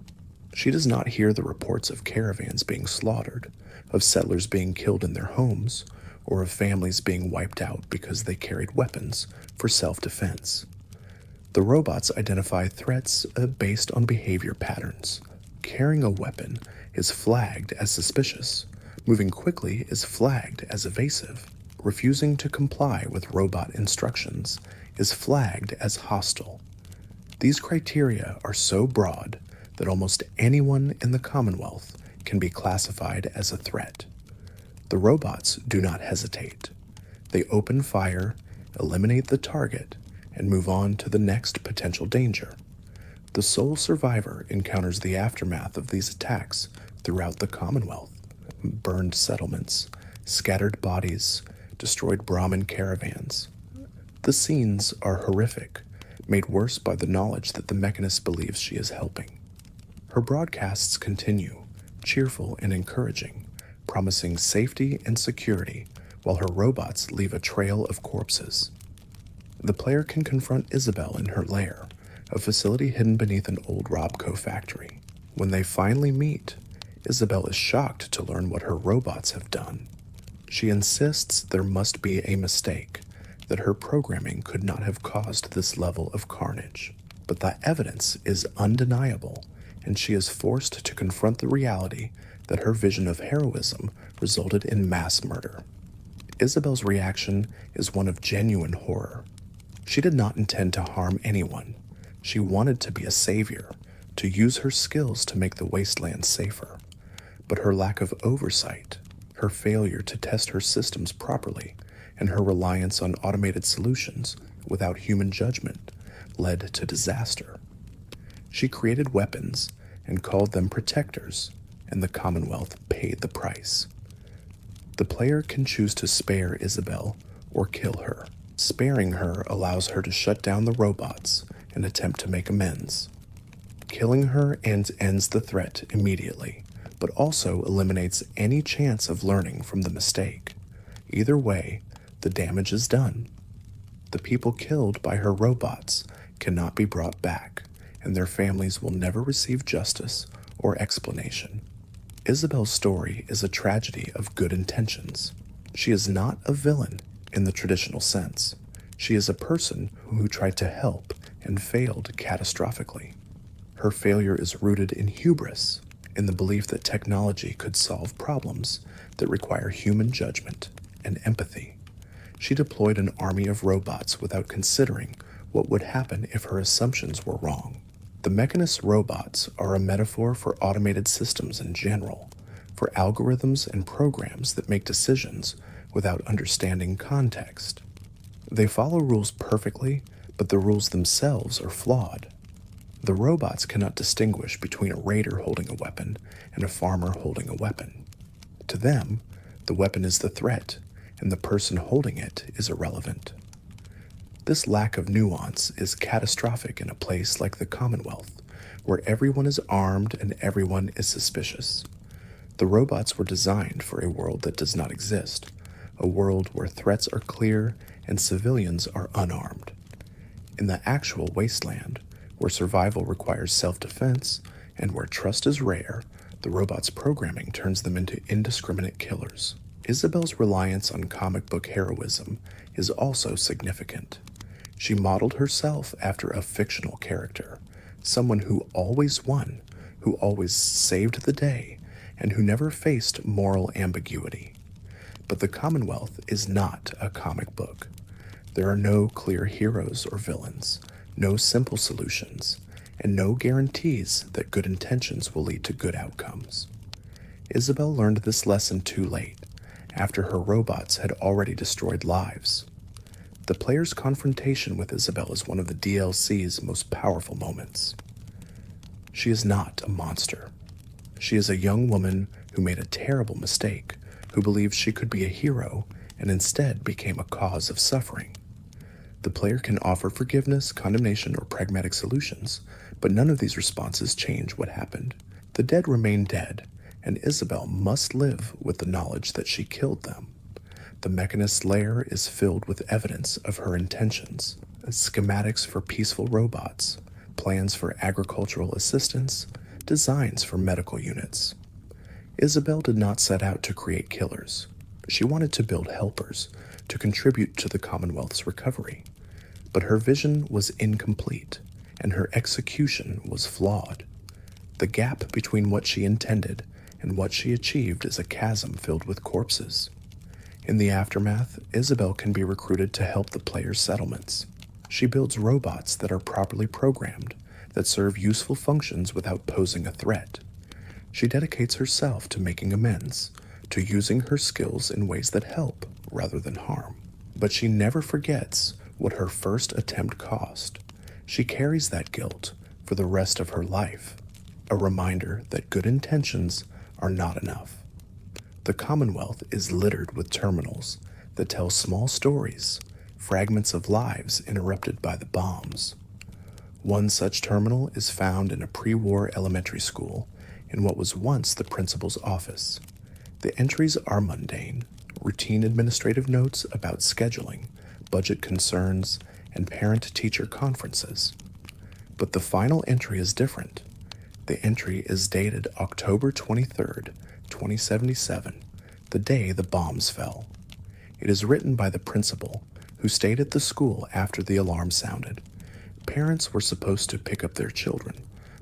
She does not hear the reports of caravans being slaughtered, of settlers being killed in their homes, or of families being wiped out because they carried weapons for self-defense. The robots identify threats based on behavior patterns. Carrying a weapon is flagged as suspicious. Moving quickly is flagged as evasive. Refusing to comply with robot instructions is flagged as hostile. These criteria are so broad that almost anyone in the Commonwealth can be classified as a threat. The robots do not hesitate. They open fire, eliminate the target, and move on to the next potential danger. The sole survivor encounters the aftermath of these attacks throughout the Commonwealth: burned settlements, scattered bodies, destroyed Brahmin caravans. The scenes are horrific, made worse by the knowledge that the Mechanist believes she is helping. Her broadcasts continue, cheerful and encouraging, promising safety and security, while her robots leave a trail of corpses. The player can confront Isabel in her lair, a facility hidden beneath an old Robco factory. When they finally meet, Isabel is shocked to learn what her robots have done. She insists there must be a mistake, that her programming could not have caused this level of carnage. But the evidence is undeniable, and she is forced to confront the reality that her vision of heroism resulted in mass murder. Isabel's reaction is one of genuine horror. She did not intend to harm anyone. She wanted to be a savior, to use her skills to make the wasteland safer. But her lack of oversight, her failure to test her systems properly, and her reliance on automated solutions without human judgment led to disaster. She created weapons and called them protectors, and the Commonwealth paid the price. The player can choose to spare Isabel or kill her. Sparing her allows her to shut down the robots and attempt to make amends. Killing her ends the threat immediately, but also eliminates any chance of learning from the mistake. Either way, the damage is done. The people killed by her robots cannot be brought back, and their families will never receive justice or explanation. Isabel's story is a tragedy of good intentions. She is not a villain in the traditional sense. She is a person who tried to help and failed catastrophically. Her failure is rooted in hubris, in the belief that technology could solve problems that require human judgment and empathy. She deployed an army of robots without considering what would happen if her assumptions were wrong. The mechanist robots are a metaphor for automated systems in general, for algorithms and programs that make decisions without understanding context. They follow rules perfectly, but the rules themselves are flawed. The robots cannot distinguish between a raider holding a weapon and a farmer holding a weapon. To them, the weapon is the threat, and the person holding it is irrelevant. This lack of nuance is catastrophic in a place like the Commonwealth, where everyone is armed and everyone is suspicious. The robots were designed for a world that does not exist, a world where threats are clear and civilians are unarmed. In the actual wasteland, where survival requires self-defense and where trust is rare, the robots' programming turns them into indiscriminate killers. Isabel's reliance on comic book heroism is also significant. She modeled herself after a fictional character, someone who always won, who always saved the day, and who never faced moral ambiguity. But the Commonwealth is not a comic book. There are no clear heroes or villains, no simple solutions, and no guarantees that good intentions will lead to good outcomes. Isabel learned this lesson too late, after her robots had already destroyed lives. The player's confrontation with Isabel is one of the DLC's most powerful moments. She is not a monster. She is a young woman who made a terrible mistake, who believed she could be a hero and instead became a cause of suffering. The player can offer forgiveness, condemnation, or pragmatic solutions, but none of these responses change what happened. The dead remain dead, and Isabel must live with the knowledge that she killed them. The mechanist's lair is filled with evidence of her intentions, schematics for peaceful robots, plans for agricultural assistance, designs for medical units. Isabel did not set out to create killers. She wanted to build helpers, to contribute to the Commonwealth's recovery. But her vision was incomplete, and her execution was flawed. The gap between what she intended and what she achieved is a chasm filled with corpses. In the aftermath, Isabel can be recruited to help the player's settlements. She builds robots that are properly programmed, that serve useful functions without posing a threat. She dedicates herself to making amends, to using her skills in ways that help rather than harm. But she never forgets what her first attempt cost. She carries that guilt for the rest of her life, a reminder that good intentions are not enough. The Commonwealth is littered with terminals that tell small stories, fragments of lives interrupted by the bombs. One such terminal is found in a pre-war elementary school in what was once the principal's office. The entries are mundane, routine administrative notes about scheduling, budget concerns, and parent-teacher conferences. But the final entry is different. The entry is dated October 23rd, 2077, the day the bombs fell. It is written by the principal, who stayed at the school after the alarm sounded. Parents were supposed to pick up their children,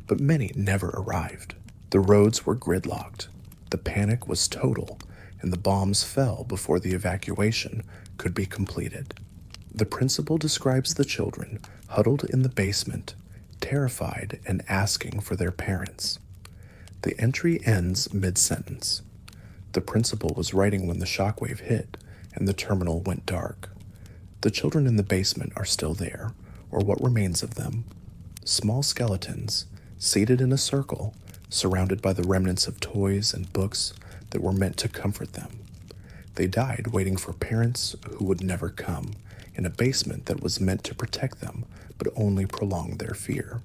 but many never arrived. The roads were gridlocked. The panic was total, and the bombs fell before the evacuation could be completed. The principal describes the children huddled in the basement, terrified and asking for their parents. The entry ends mid-sentence. The principal was writing when the shockwave hit and the terminal went dark. The children in the basement are still there, or what remains of them. Small skeletons, seated in a circle, surrounded by the remnants of toys and books that were meant to comfort them. They died waiting for parents who would never come, in a basement that was meant to protect them, but only prolong their fear.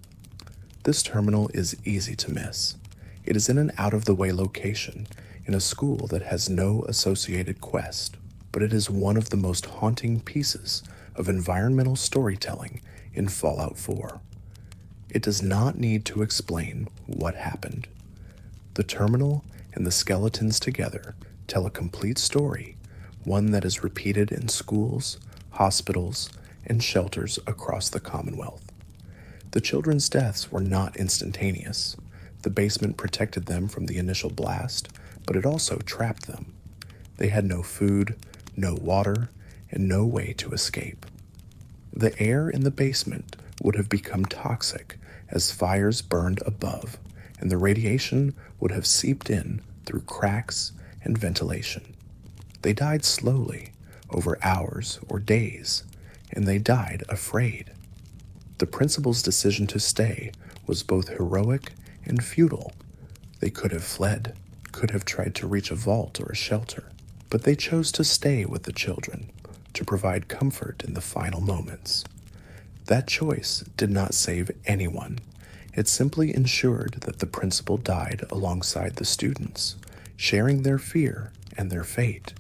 This terminal is easy to miss. It is in an out-of-the-way location, in a school that has no associated quest, but it is one of the most haunting pieces of environmental storytelling in Fallout 4. It does not need to explain what happened. The terminal and the skeletons together tell a complete story, one that is repeated in schools, hospitals, and shelters across the Commonwealth. The children's deaths were not instantaneous. The basement protected them from the initial blast, but it also trapped them. They had no food, no water, and no way to escape. The air in the basement would have become toxic as fires burned above, and the radiation would have seeped in through cracks and ventilation. They died slowly, over hours or days, and they died afraid. The principal's decision to stay was both heroic and futile. They could have fled, could have tried to reach a vault or a shelter, but they chose to stay with the children, to provide comfort in the final moments. That choice did not save anyone. It simply ensured that the principal died alongside the students, sharing their fear and their fate.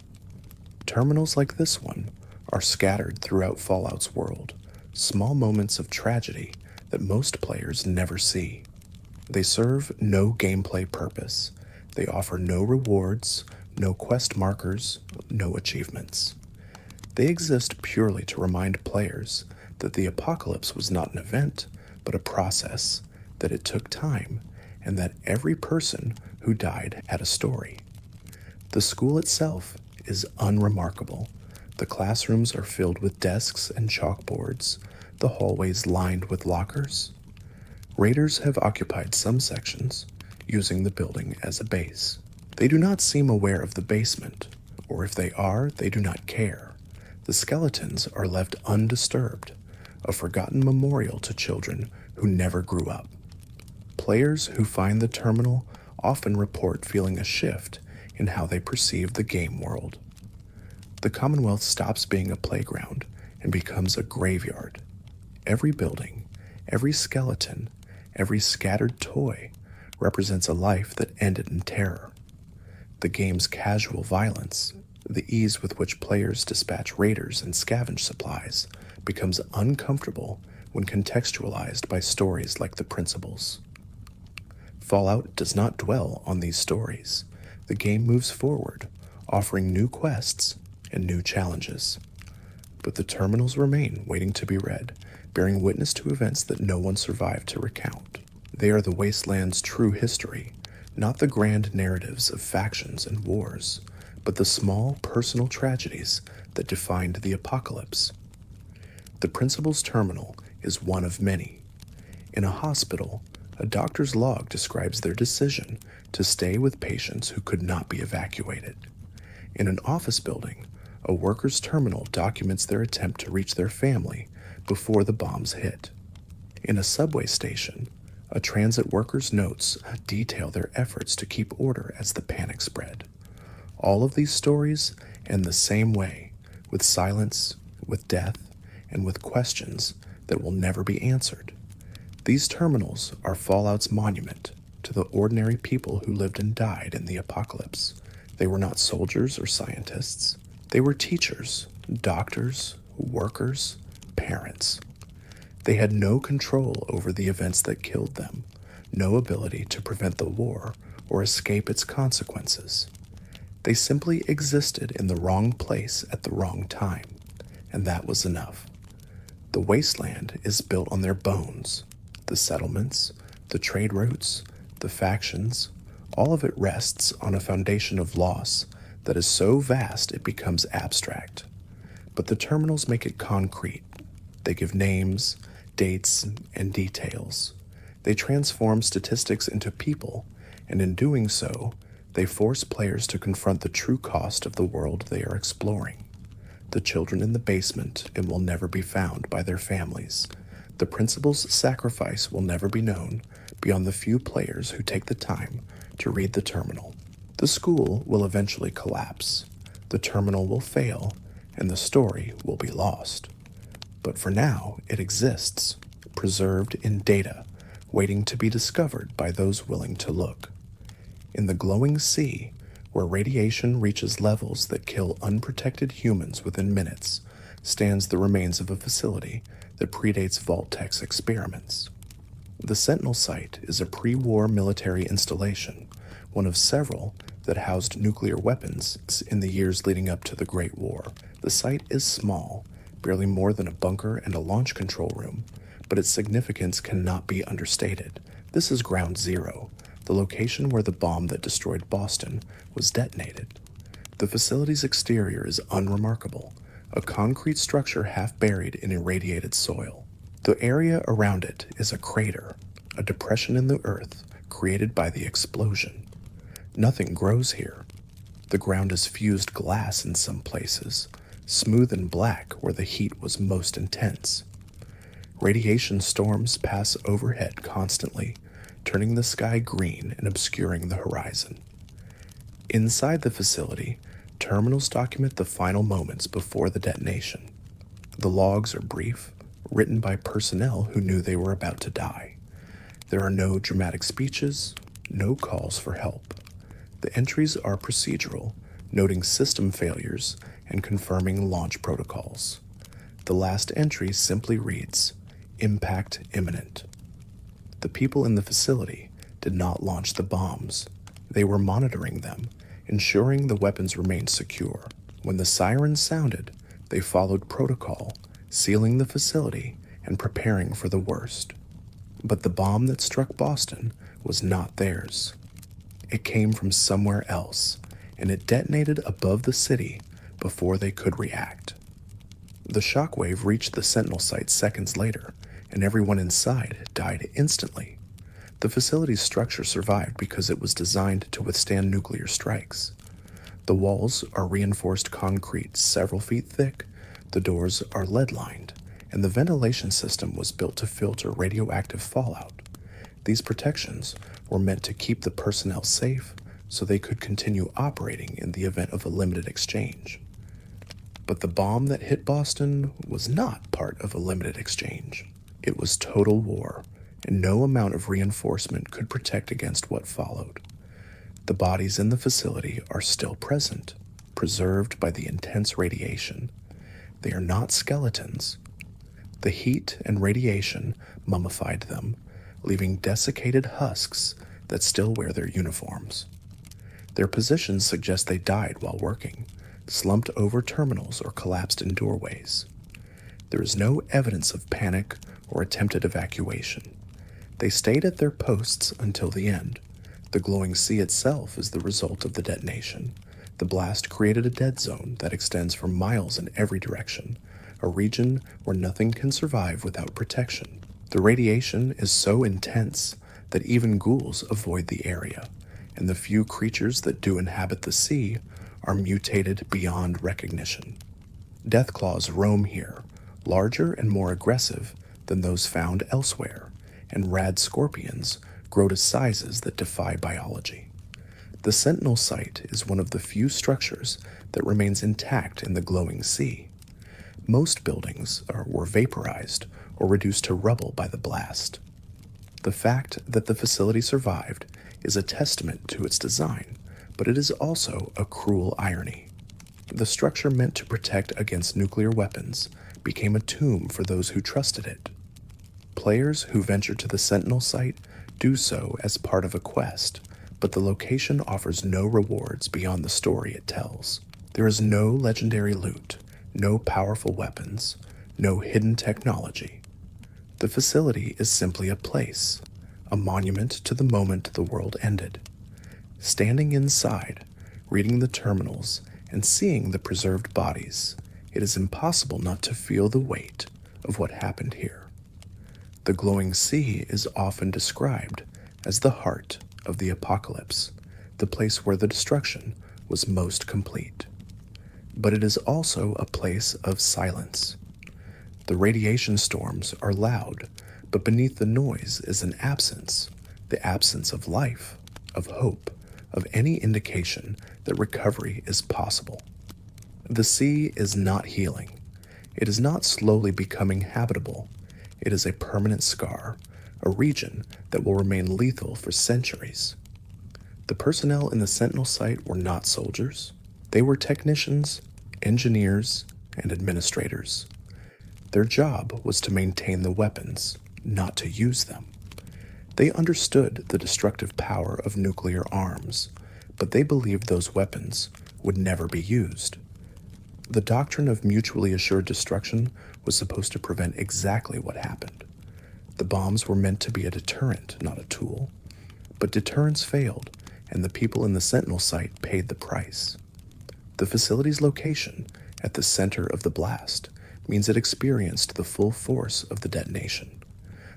Terminals like this one are scattered throughout Fallout's world, small moments of tragedy that most players never see. They serve no gameplay purpose. They offer no rewards, no quest markers, no achievements. They exist purely to remind players that the apocalypse was not an event, but a process, that it took time, and that every person who died had a story. The school itself is unremarkable. The classrooms are filled with desks and chalkboards, the hallways lined with lockers. Raiders have occupied some sections, using the building as a base. They do not seem aware of the basement, or if they are, they do not care. The skeletons are left undisturbed, a forgotten memorial to children who never grew up. Players who find the terminal often report feeling a shift in how they perceive the game world. The Commonwealth stops being a playground and becomes a graveyard. Every building, every skeleton, every scattered toy represents a life that ended in terror. The game's casual violence, the ease with which players dispatch raiders and scavenge supplies, becomes uncomfortable when contextualized by stories like the principal's. Fallout does not dwell on these stories. The game moves forward, offering new quests and new challenges. But the terminals remain waiting to be read, bearing witness to events that no one survived to recount. They are the wasteland's true history, not the grand narratives of factions and wars, but the small personal tragedies that defined the apocalypse. The principal's terminal is one of many. In a hospital, a doctor's log describes their decision to stay with patients who could not be evacuated. In an office building, a worker's terminal documents their attempt to reach their family before the bombs hit. In a subway station, a transit worker's notes detail their efforts to keep order as the panic spread. All of these stories end the same way, with silence, with death, and with questions that will never be answered. These terminals are Fallout's monument to the ordinary people who lived and died in the apocalypse. They were not soldiers or scientists. They were teachers, doctors, workers, parents. They had no control over the events that killed them, no ability to prevent the war or escape its consequences. They simply existed in the wrong place at the wrong time, and that was enough. The wasteland is built on their bones. The settlements, the trade routes, the factions, all of it rests on a foundation of loss that is so vast it becomes abstract. But the terminals make it concrete. They give names, dates, and details. They transform statistics into people, and in doing so, they force players to confront the true cost of the world they are exploring. The children in the basement and will never be found by their families. The principal's sacrifice will never be known beyond the few players who take the time to read the terminal. The school will eventually collapse. The terminal will fail, and the story will be lost. But for now, it exists, preserved in data, waiting to be discovered by those willing to look. In the glowing sea, where radiation reaches levels that kill unprotected humans within minutes, stands the remains of a facility that predates Vault-Tech's experiments. The Sentinel site is a pre-war military installation, one of several that housed nuclear weapons in the years leading up to the Great War. The site is small, barely more than a bunker and a launch control room, but its significance cannot be understated. This is Ground Zero, the location where the bomb that destroyed Boston was detonated. The facility's exterior is unremarkable, a concrete structure half buried in irradiated soil. The area around it is a crater, a depression in the earth created by the explosion. Nothing grows here. The ground is fused glass in some places, smooth and black where the heat was most intense. Radiation storms pass overhead constantly, turning the sky green and obscuring the horizon. Inside the facility, terminals document the final moments before the detonation. The logs are brief, written by personnel who knew they were about to die. There are no dramatic speeches, no calls for help. The entries are procedural, noting system failures and confirming launch protocols. The last entry simply reads, "Impact imminent." The people in the facility did not launch the bombs. They were monitoring them, ensuring the weapons remained secure. When the sirens sounded, they followed protocol, sealing the facility and preparing for the worst. But the bomb that struck Boston was not theirs. It came from somewhere else, and it detonated above the city before they could react. The shockwave reached the Sentinel site seconds later, and everyone inside died instantly. The facility's structure survived because it was designed to withstand nuclear strikes. The walls are reinforced concrete several feet thick, the doors are lead-lined, and the ventilation system was built to filter radioactive fallout. These protections were meant to keep the personnel safe so they could continue operating in the event of a limited exchange. But the bomb that hit Boston was not part of a limited exchange. It was total war, and no amount of reinforcement could protect against what followed. The bodies in the facility are still present, preserved by the intense radiation. They are not skeletons. The heat and radiation mummified them, leaving desiccated husks that still wear their uniforms. Their positions suggest they died while working, slumped over terminals or collapsed in doorways. There is no evidence of panic or attempted evacuation. They stayed at their posts until the end. The glowing sea itself is the result of the detonation. The blast created a dead zone that extends for miles in every direction, a region where nothing can survive without protection. The radiation is so intense that even ghouls avoid the area, and the few creatures that do inhabit the sea are mutated beyond recognition. Deathclaws roam here, larger and more aggressive than those found elsewhere, and rad scorpions grow to sizes that defy biology. The Sentinel site is one of the few structures that remains intact in the glowing sea. Most buildings were vaporized or reduced to rubble by the blast. The fact that the facility survived is a testament to its design, but it is also a cruel irony. The structure meant to protect against nuclear weapons became a tomb for those who trusted it. Players who venture to the Sentinel site do so as part of a quest, but the location offers no rewards beyond the story it tells. There is no legendary loot, no powerful weapons, no hidden technology. The facility is simply a place, a monument to the moment the world ended. Standing inside, reading the terminals, and seeing the preserved bodies, it is impossible not to feel the weight of what happened here. The glowing sea is often described as the heart of the apocalypse, the place where the destruction was most complete. But it is also a place of silence. The radiation storms are loud, but beneath the noise is an absence, the absence of life, of hope, of any indication that recovery is possible. The sea is not healing. It is not slowly becoming habitable. It is a permanent scar, a region that will remain lethal for centuries. The personnel in the Sentinel site were not soldiers. They were technicians, engineers, and administrators. Their job was to maintain the weapons, not to use them. They understood the destructive power of nuclear arms, but they believed those weapons would never be used. The doctrine of mutually assured destruction was supposed to prevent exactly what happened. The bombs were meant to be a deterrent, not a tool. But deterrence failed, and the people in the Sentinel site paid the price. The facility's location, at the center of the blast, means it experienced the full force of the detonation.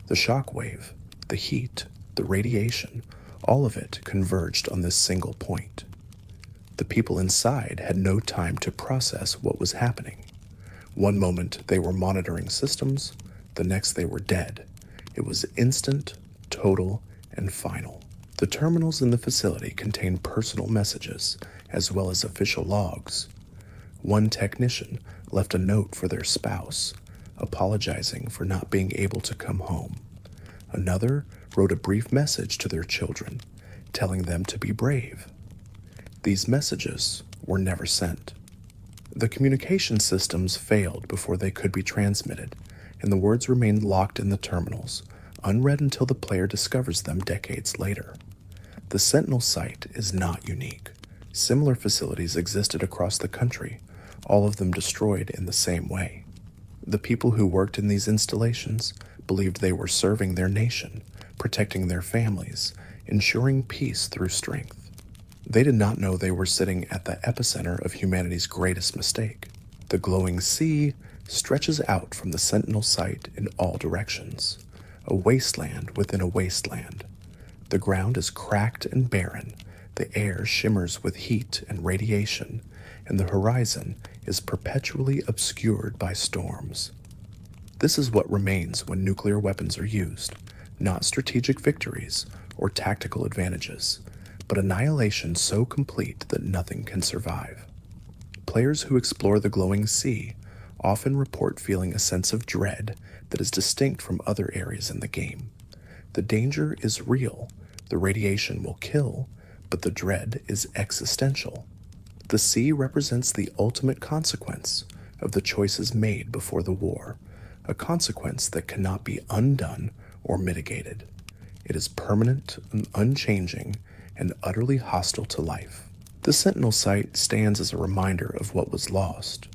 The shock wave, the heat, the radiation, all of it converged on this single point. The people inside had no time to process what was happening. One moment they were monitoring systems, the next they were dead. It was instant, total, and final. The terminals in the facility contained personal messages, as well as official logs. One technician left a note for their spouse, apologizing for not being able to come home. Another wrote a brief message to their children, telling them to be brave. These messages were never sent. The communication systems failed before they could be transmitted, and the words remained locked in the terminals, unread until the player discovers them decades later. The Sentinel site is not unique. Similar facilities existed across the country, all of them destroyed in the same way. The people who worked in these installations believed they were serving their nation, protecting their families, ensuring peace through strength. They did not know they were sitting at the epicenter of humanity's greatest mistake. The glowing sea stretches out from the Sentinel site in all directions, a wasteland within a wasteland. The ground is cracked and barren, the air shimmers with heat and radiation, and the horizon is perpetually obscured by storms. This is what remains when nuclear weapons are used, not strategic victories or tactical advantages, but annihilation so complete that nothing can survive. Players who explore the glowing sea often report feeling a sense of dread that is distinct from other areas in the game. The danger is real, the radiation will kill, but the dread is existential. The sea represents the ultimate consequence of the choices made before the war, a consequence that cannot be undone or mitigated. It is permanent and unchanging and utterly hostile to life. The Sentinel site stands as a reminder of what was lost.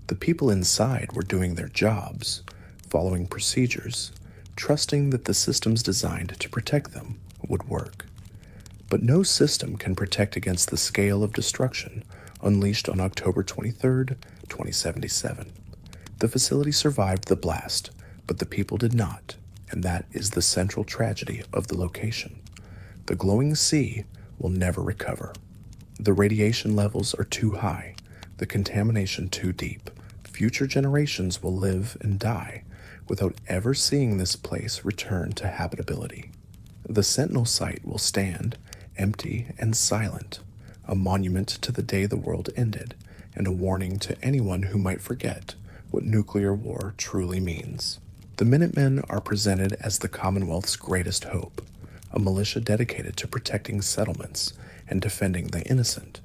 The people inside were doing their jobs, following procedures, trusting that the systems designed to protect them would work. But no system can protect against the scale of destruction unleashed on October 23, 2077. The facility survived the blast, but the people did not, and that is the central tragedy of the location. The glowing sea will never recover. The radiation levels are too high, the contamination too deep. Future generations will live and die without ever seeing this place return to habitability. The Sentinel site will stand, empty and silent, a monument to the day the world ended, and a warning to anyone who might forget what nuclear war truly means. The Minutemen are presented as the Commonwealth's greatest hope, a militia dedicated to protecting settlements and defending the innocent.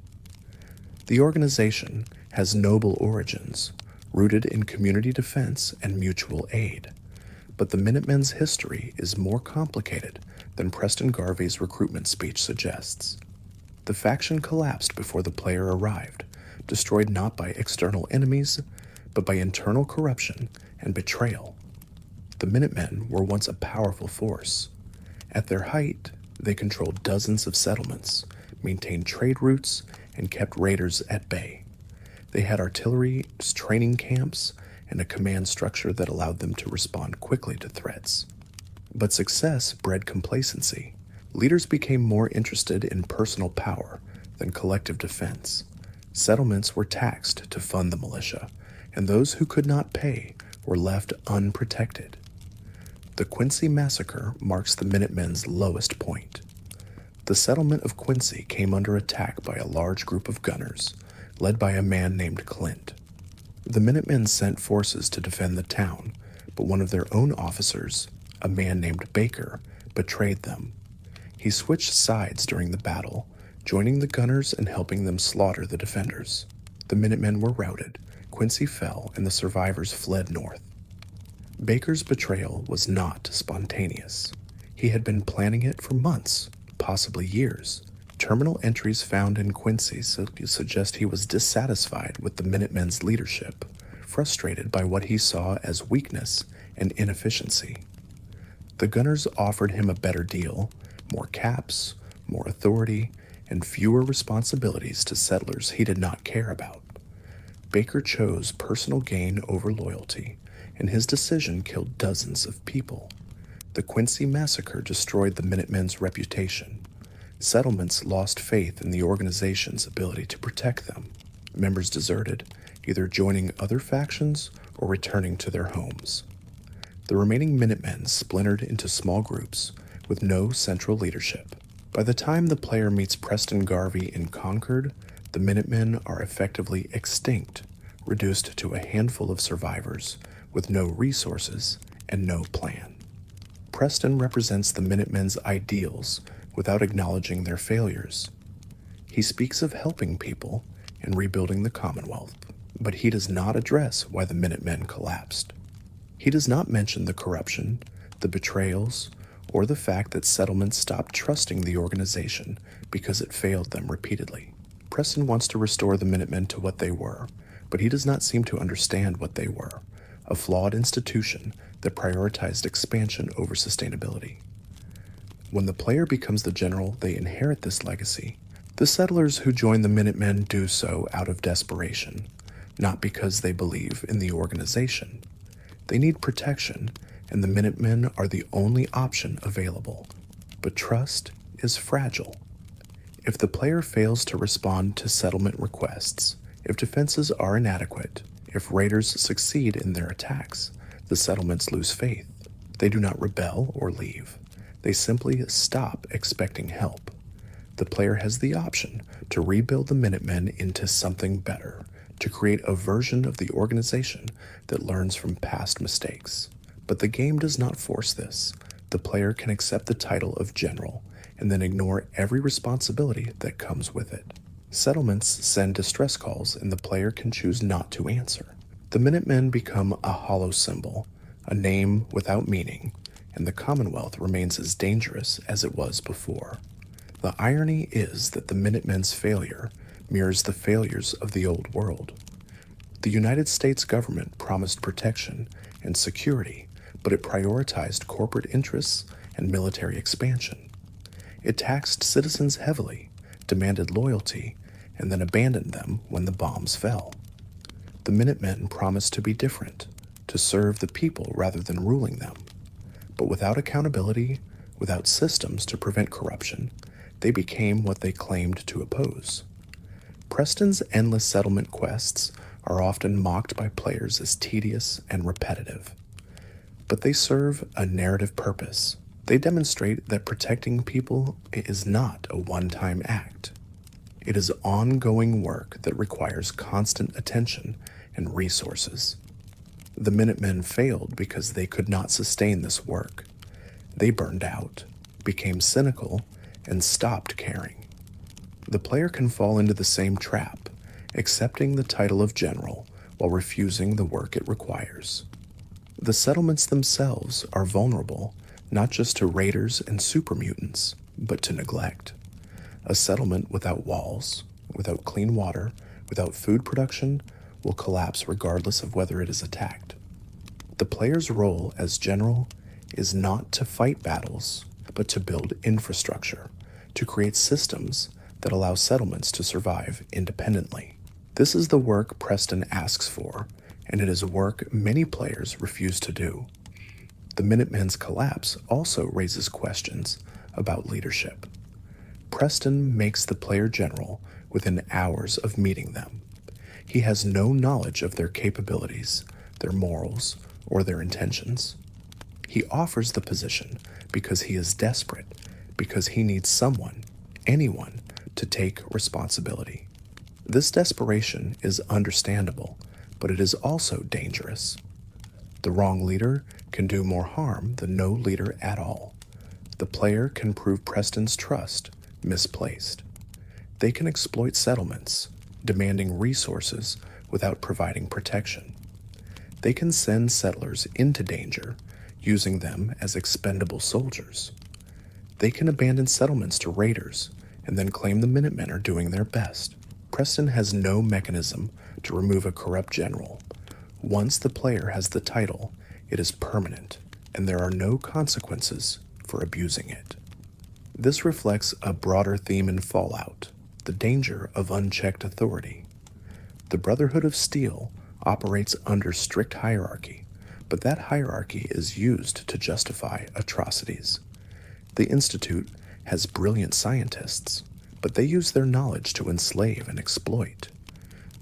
The organization has noble origins, rooted in community defense and mutual aid, but the Minutemen's history is more complicated than Preston Garvey's recruitment speech suggests. The faction collapsed before the player arrived, destroyed not by external enemies, but by internal corruption and betrayal. The Minutemen were once a powerful force. At their height, they controlled dozens of settlements, maintained trade routes, and kept raiders at bay. They had artillery, training camps, and a command structure that allowed them to respond quickly to threats. But success bred complacency. Leaders became more interested in personal power than collective defense. Settlements were taxed to fund the militia, and those who could not pay were left unprotected. The Quincy Massacre marks the Minutemen's lowest point. The settlement of Quincy came under attack by a large group of gunners, led by a man named Clint. The Minutemen sent forces to defend the town, but one of their own officers, a man named Baker, betrayed them. He switched sides during the battle, joining the gunners and helping them slaughter the defenders. The Minutemen were routed, Quincy fell, and the survivors fled north. Baker's betrayal was not spontaneous. He had been planning it for months, possibly years. Terminal entries found in Quincy suggest he was dissatisfied with the Minutemen's leadership, frustrated by what he saw as weakness and inefficiency. The gunners offered him a better deal, more caps, more authority, and fewer responsibilities to settlers he did not care about. Baker chose personal gain over loyalty, and his decision killed dozens of people. The Quincy Massacre destroyed the Minutemen's reputation. Settlements lost faith in the organization's ability to protect them. Members deserted, either joining other factions or returning to their homes. The remaining Minutemen splintered into small groups with no central leadership. By the time the player meets Preston Garvey in Concord, the Minutemen are effectively extinct, reduced to a handful of survivors with no resources and no plan. Preston represents the Minutemen's ideals without acknowledging their failures. He speaks of helping people and rebuilding the Commonwealth, but he does not address why the Minutemen collapsed. He does not mention the corruption, the betrayals, or the fact that settlements stopped trusting the organization because it failed them repeatedly. Preston wants to restore the Minutemen to what they were, but he does not seem to understand what they were, a flawed institution that prioritized expansion over sustainability. When the player becomes the general, they inherit this legacy. The settlers who join the Minutemen do so out of desperation, not because they believe in the organization. They need protection, and the Minutemen are the only option available. But trust is fragile. If the player fails to respond to settlement requests, if defenses are inadequate, if raiders succeed in their attacks, the settlements lose faith. They do not rebel or leave. They simply stop expecting help. The player has the option to rebuild the Minutemen into something better, to create a version of the organization that learns from past mistakes. But the game does not force this. The player can accept the title of general and then ignore every responsibility that comes with it. Settlements send distress calls and the player can choose not to answer. The Minutemen become a hollow symbol, a name without meaning, and the Commonwealth remains as dangerous as it was before. The irony is that the Minutemen's failure mirrors the failures of the Old World. The United States government promised protection and security, but it prioritized corporate interests and military expansion. It taxed citizens heavily, demanded loyalty, and then abandoned them when the bombs fell. The Minutemen promised to be different, to serve the people rather than ruling them. But without accountability, without systems to prevent corruption, they became what they claimed to oppose. Preston's endless settlement quests are often mocked by players as tedious and repetitive. But they serve a narrative purpose. They demonstrate that protecting people is not a one-time act. It is ongoing work that requires constant attention and resources. The Minutemen failed because they could not sustain this work. They burned out, became cynical, and stopped caring. The player can fall into the same trap, accepting the title of general while refusing the work it requires. The settlements themselves are vulnerable, not just to raiders and super mutants, but to neglect. A settlement without walls, without clean water, without food production, will collapse regardless of whether it is attacked. The player's role as general is not to fight battles, but to build infrastructure, to create systems that allow settlements to survive independently. This is the work Preston asks for, and it is work many players refuse to do. The Minutemen's collapse also raises questions about leadership. Preston makes the player general within hours of meeting them. He has no knowledge of their capabilities, their morals, or their intentions. He offers the position because he is desperate, because he needs someone, anyone, to take responsibility. This desperation is understandable, but it is also dangerous. The wrong leader can do more harm than no leader at all. The player can prove Preston's trust misplaced. They can exploit settlements, demanding resources without providing protection. They can send settlers into danger, using them as expendable soldiers. They can abandon settlements to raiders and then claim the Minutemen are doing their best. Preston has no mechanism to remove a corrupt general. Once the player has the title, it is permanent, and there are no consequences for abusing it. This reflects a broader theme in Fallout, the danger of unchecked authority. The Brotherhood of Steel operates under strict hierarchy, but that hierarchy is used to justify atrocities. The Institute has brilliant scientists, but they use their knowledge to enslave and exploit.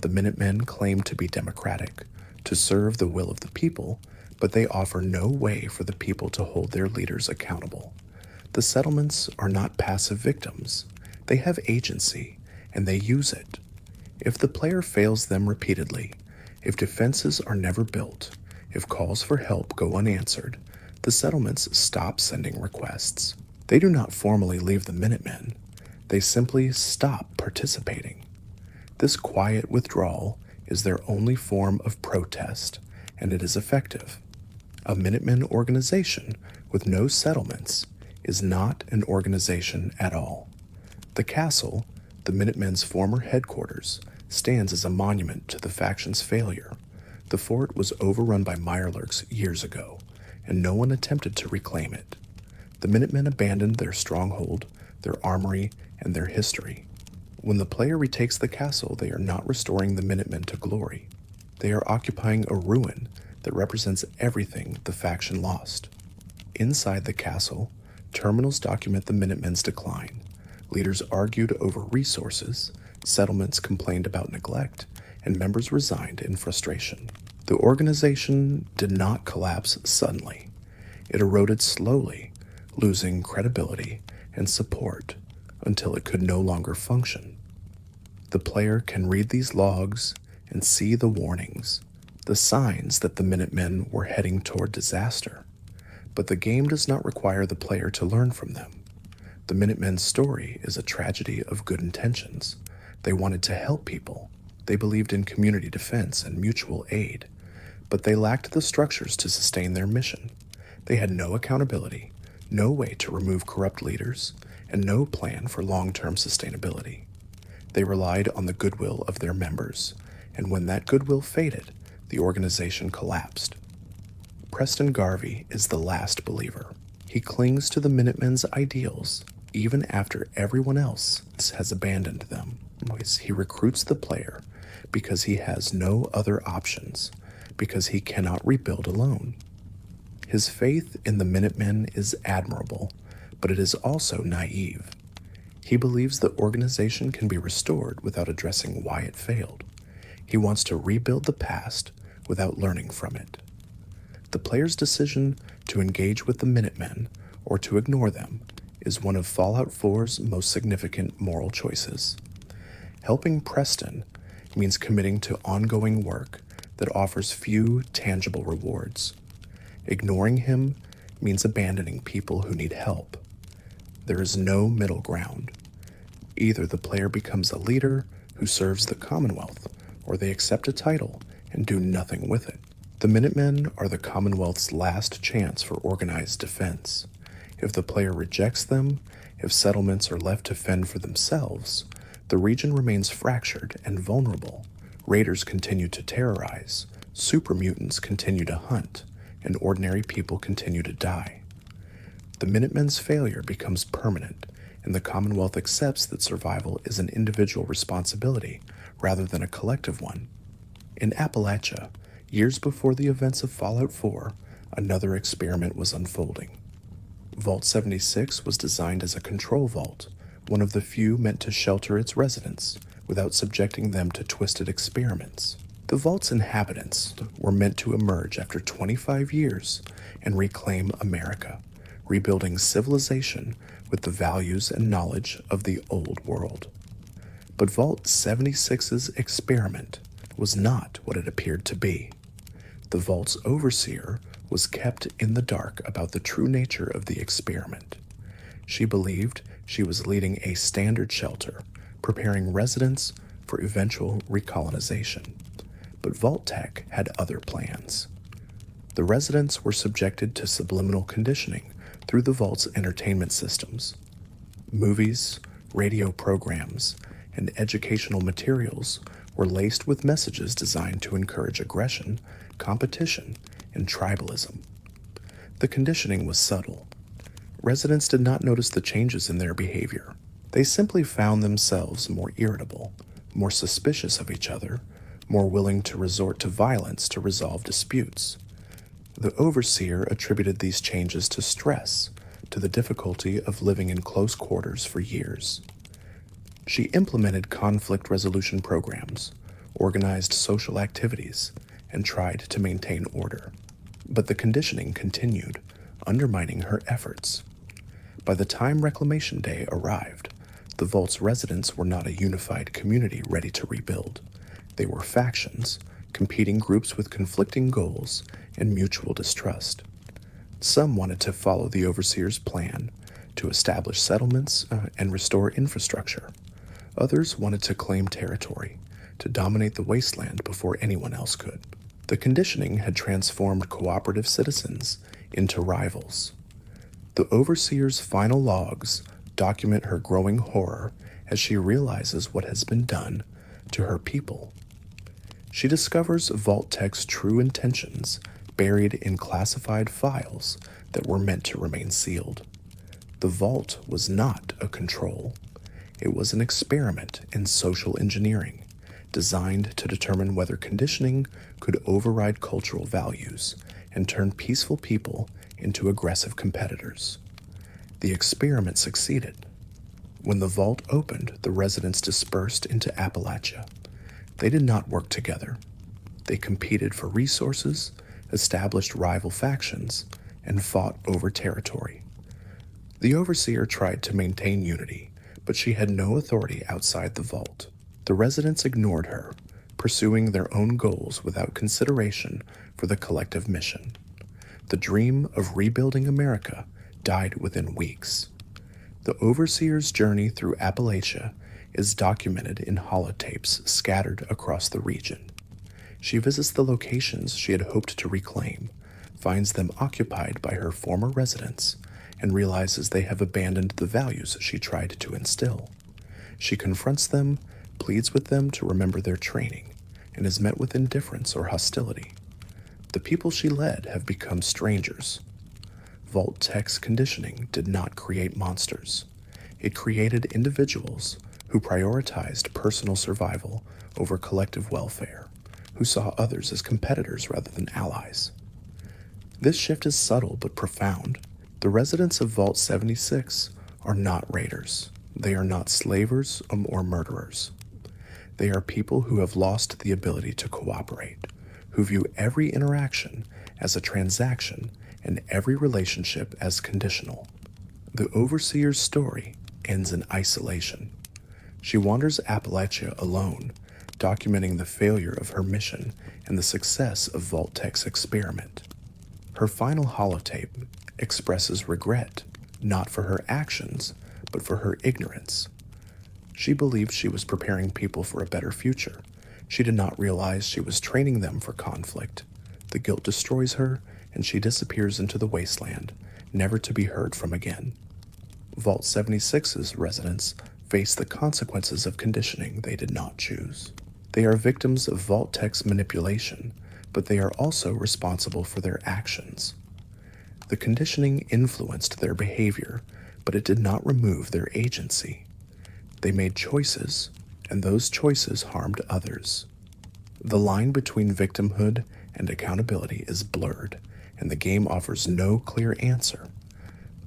The Minutemen claim to be democratic, to serve the will of the people, but they offer no way for the people to hold their leaders accountable. The settlements are not passive victims. They have agency, and they use it. If the player fails them repeatedly, if defenses are never built, if calls for help go unanswered, the settlements stop sending requests. They do not formally leave the Minutemen. They simply stop participating. This quiet withdrawal is their only form of protest, and it is effective. A Minutemen organization with no settlements is not an organization at all. The castle, the Minutemen's former headquarters, stands as a monument to the faction's failure. The fort was overrun by Mirelurks years ago, and no one attempted to reclaim it. The Minutemen abandoned their stronghold, their armory, and their history. When the player retakes the castle, they are not restoring the Minutemen to glory. They are occupying a ruin that represents everything the faction lost. Inside the castle, terminals document the Minutemen's decline. Leaders argued over resources, settlements complained about neglect, and members resigned in frustration. The organization did not collapse suddenly. It eroded slowly, losing credibility and support until it could no longer function. The player can read these logs and see the warnings, the signs that the Minutemen were heading toward disaster. But the game does not require the player to learn from them. The Minutemen's story is a tragedy of good intentions. They wanted to help people. They believed in community defense and mutual aid, but they lacked the structures to sustain their mission. They had no accountability, no way to remove corrupt leaders, and no plan for long-term sustainability. They relied on the goodwill of their members, and when that goodwill faded, the organization collapsed. Preston Garvey is the last believer. He clings to the Minutemen's ideals, even after everyone else has abandoned them. He recruits the player because he has no other options, because he cannot rebuild alone. His faith in the Minutemen is admirable, but it is also naive. He believes the organization can be restored without addressing why it failed. He wants to rebuild the past without learning from it. The player's decision to engage with the Minutemen or to ignore them is one of Fallout 4's most significant moral choices. Helping Preston means committing to ongoing work that offers few tangible rewards. Ignoring him means abandoning people who need help. There is no middle ground. Either the player becomes a leader who serves the Commonwealth, or they accept a title and do nothing with it. The Minutemen are the Commonwealth's last chance for organized defense. If the player rejects them, if settlements are left to fend for themselves, the region remains fractured and vulnerable. Raiders continue to terrorize, super mutants continue to hunt, and ordinary people continue to die. The Minutemen's failure becomes permanent, and the Commonwealth accepts that survival is an individual responsibility rather than a collective one. In Appalachia, years before the events of Fallout 4, another experiment was unfolding. Vault 76 was designed as a control vault, one of the few meant to shelter its residents without subjecting them to twisted experiments. The vault's inhabitants were meant to emerge after 25 years and reclaim America, rebuilding civilization with the values and knowledge of the old world. But Vault 76's experiment was not what it appeared to be. The vault's overseer was kept in the dark about the true nature of the experiment. She believed she was leading a standard shelter, preparing residents for eventual recolonization. But Vault Tech had other plans. The residents were subjected to subliminal conditioning through the Vault's entertainment systems. Movies, radio programs, and educational materials were laced with messages designed to encourage aggression, competition, and tribalism. The conditioning was subtle. Residents did not notice the changes in their behavior. They simply found themselves more irritable, more suspicious of each other, more willing to resort to violence to resolve disputes. The overseer attributed these changes to stress, to the difficulty of living in close quarters for years. She implemented conflict resolution programs, organized social activities, and tried to maintain order. But the conditioning continued, undermining her efforts. By the time Reclamation Day arrived, the Vault's residents were not a unified community ready to rebuild. They were factions, competing groups with conflicting goals and mutual distrust. Some wanted to follow the Overseer's plan to establish settlements and restore infrastructure. Others wanted to claim territory, to dominate the wasteland before anyone else could. The conditioning had transformed cooperative citizens into rivals. The Overseer's final logs document her growing horror as she realizes what has been done to her people. She discovers Vault-Tech's true intentions buried in classified files that were meant to remain sealed. The Vault was not a control. It was an experiment in social engineering, designed to determine whether conditioning could override cultural values and turn peaceful people into aggressive competitors. The experiment succeeded. When the vault opened, the residents dispersed into Appalachia. They did not work together. They competed for resources, established rival factions, and fought over territory. The Overseer tried to maintain unity, but she had no authority outside the vault. The residents ignored her, pursuing their own goals without consideration for the collective mission. The dream of rebuilding America died within weeks. The Overseer's journey through Appalachia is documented in holotapes scattered across the region. She visits the locations she had hoped to reclaim, finds them occupied by her former residents, and realizes they have abandoned the values she tried to instill. She confronts them, pleads with them to remember their training, and is met with indifference or hostility. The people she led have become strangers. Vault-Tech's conditioning did not create monsters. It created individuals who prioritized personal survival over collective welfare, who saw others as competitors rather than allies. This shift is subtle but profound. The residents of Vault 76 are not raiders. They are not slavers or murderers. They are people who have lost the ability to cooperate, who view every interaction as a transaction and every relationship as conditional. The Overseer's story ends in isolation. She wanders Appalachia alone, documenting the failure of her mission and the success of Vault-Tech's experiment. Her final holotape expresses regret, not for her actions, but for her ignorance. She believed she was preparing people for a better future. She did not realize she was training them for conflict. The guilt destroys her, and she disappears into the wasteland, never to be heard from again. Vault 76's residents face the consequences of conditioning they did not choose. They are victims of Vault-Tech's manipulation, but they are also responsible for their actions. The conditioning influenced their behavior, but it did not remove their agency. They made choices, and those choices harmed others. The line between victimhood and accountability is blurred, and the game offers no clear answer.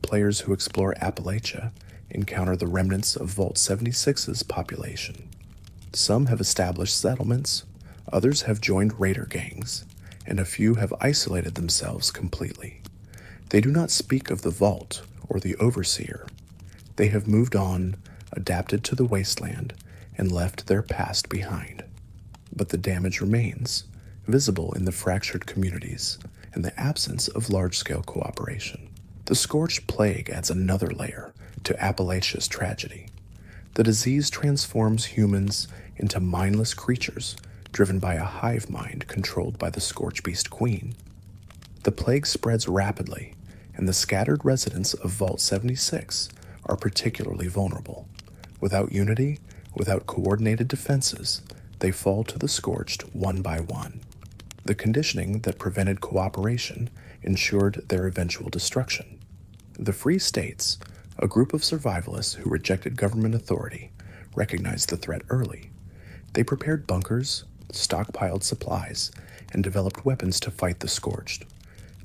Players who explore Appalachia encounter the remnants of Vault 76's population. Some have established settlements, others have joined raider gangs, and a few have isolated themselves completely. They do not speak of the Vault or the Overseer. They have moved on, adapted to the wasteland, and left their past behind. But the damage remains, visible in the fractured communities and the absence of large-scale cooperation. The Scorched Plague adds another layer to Appalachia's tragedy. The disease transforms humans into mindless creatures driven by a hive mind controlled by the Scorch Beast Queen. The plague spreads rapidly, and the scattered residents of Vault 76 are particularly vulnerable. Without unity, without coordinated defenses, they fall to the Scorched one by one. The conditioning that prevented cooperation ensured their eventual destruction. The Free States, a group of survivalists who rejected government authority, recognized the threat early. They prepared bunkers, stockpiled supplies, and developed weapons to fight the Scorched.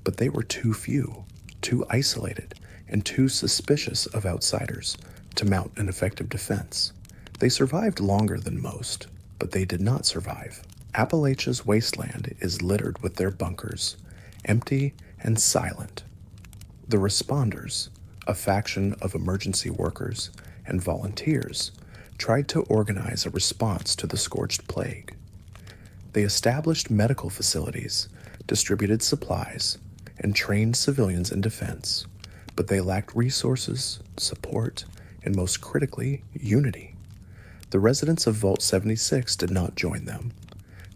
But they were too few, too isolated, and too suspicious of outsiders to mount an effective defense. They survived longer than most, but they did not survive. Appalachia's wasteland is littered with their bunkers, empty and silent. The Responders, a faction of emergency workers and volunteers, tried to organize a response to the Scorched Plague. They established medical facilities, distributed supplies, and trained civilians in defense, but they lacked resources, support, and most critically, unity. The residents of Vault 76 did not join them.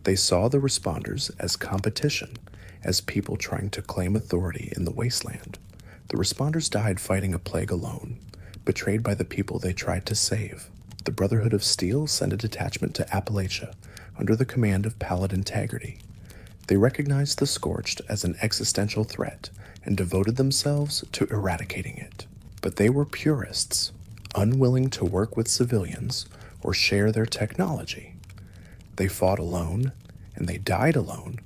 They saw the Responders as competition, as people trying to claim authority in the wasteland. The Responders died fighting a plague alone, betrayed by the people they tried to save. The Brotherhood of Steel sent a detachment to Appalachia under the command of Paladin Integrity. They recognized the Scorched as an existential threat and devoted themselves to eradicating it. But they were purists, unwilling to work with civilians or share their technology. They fought alone, and they died alone,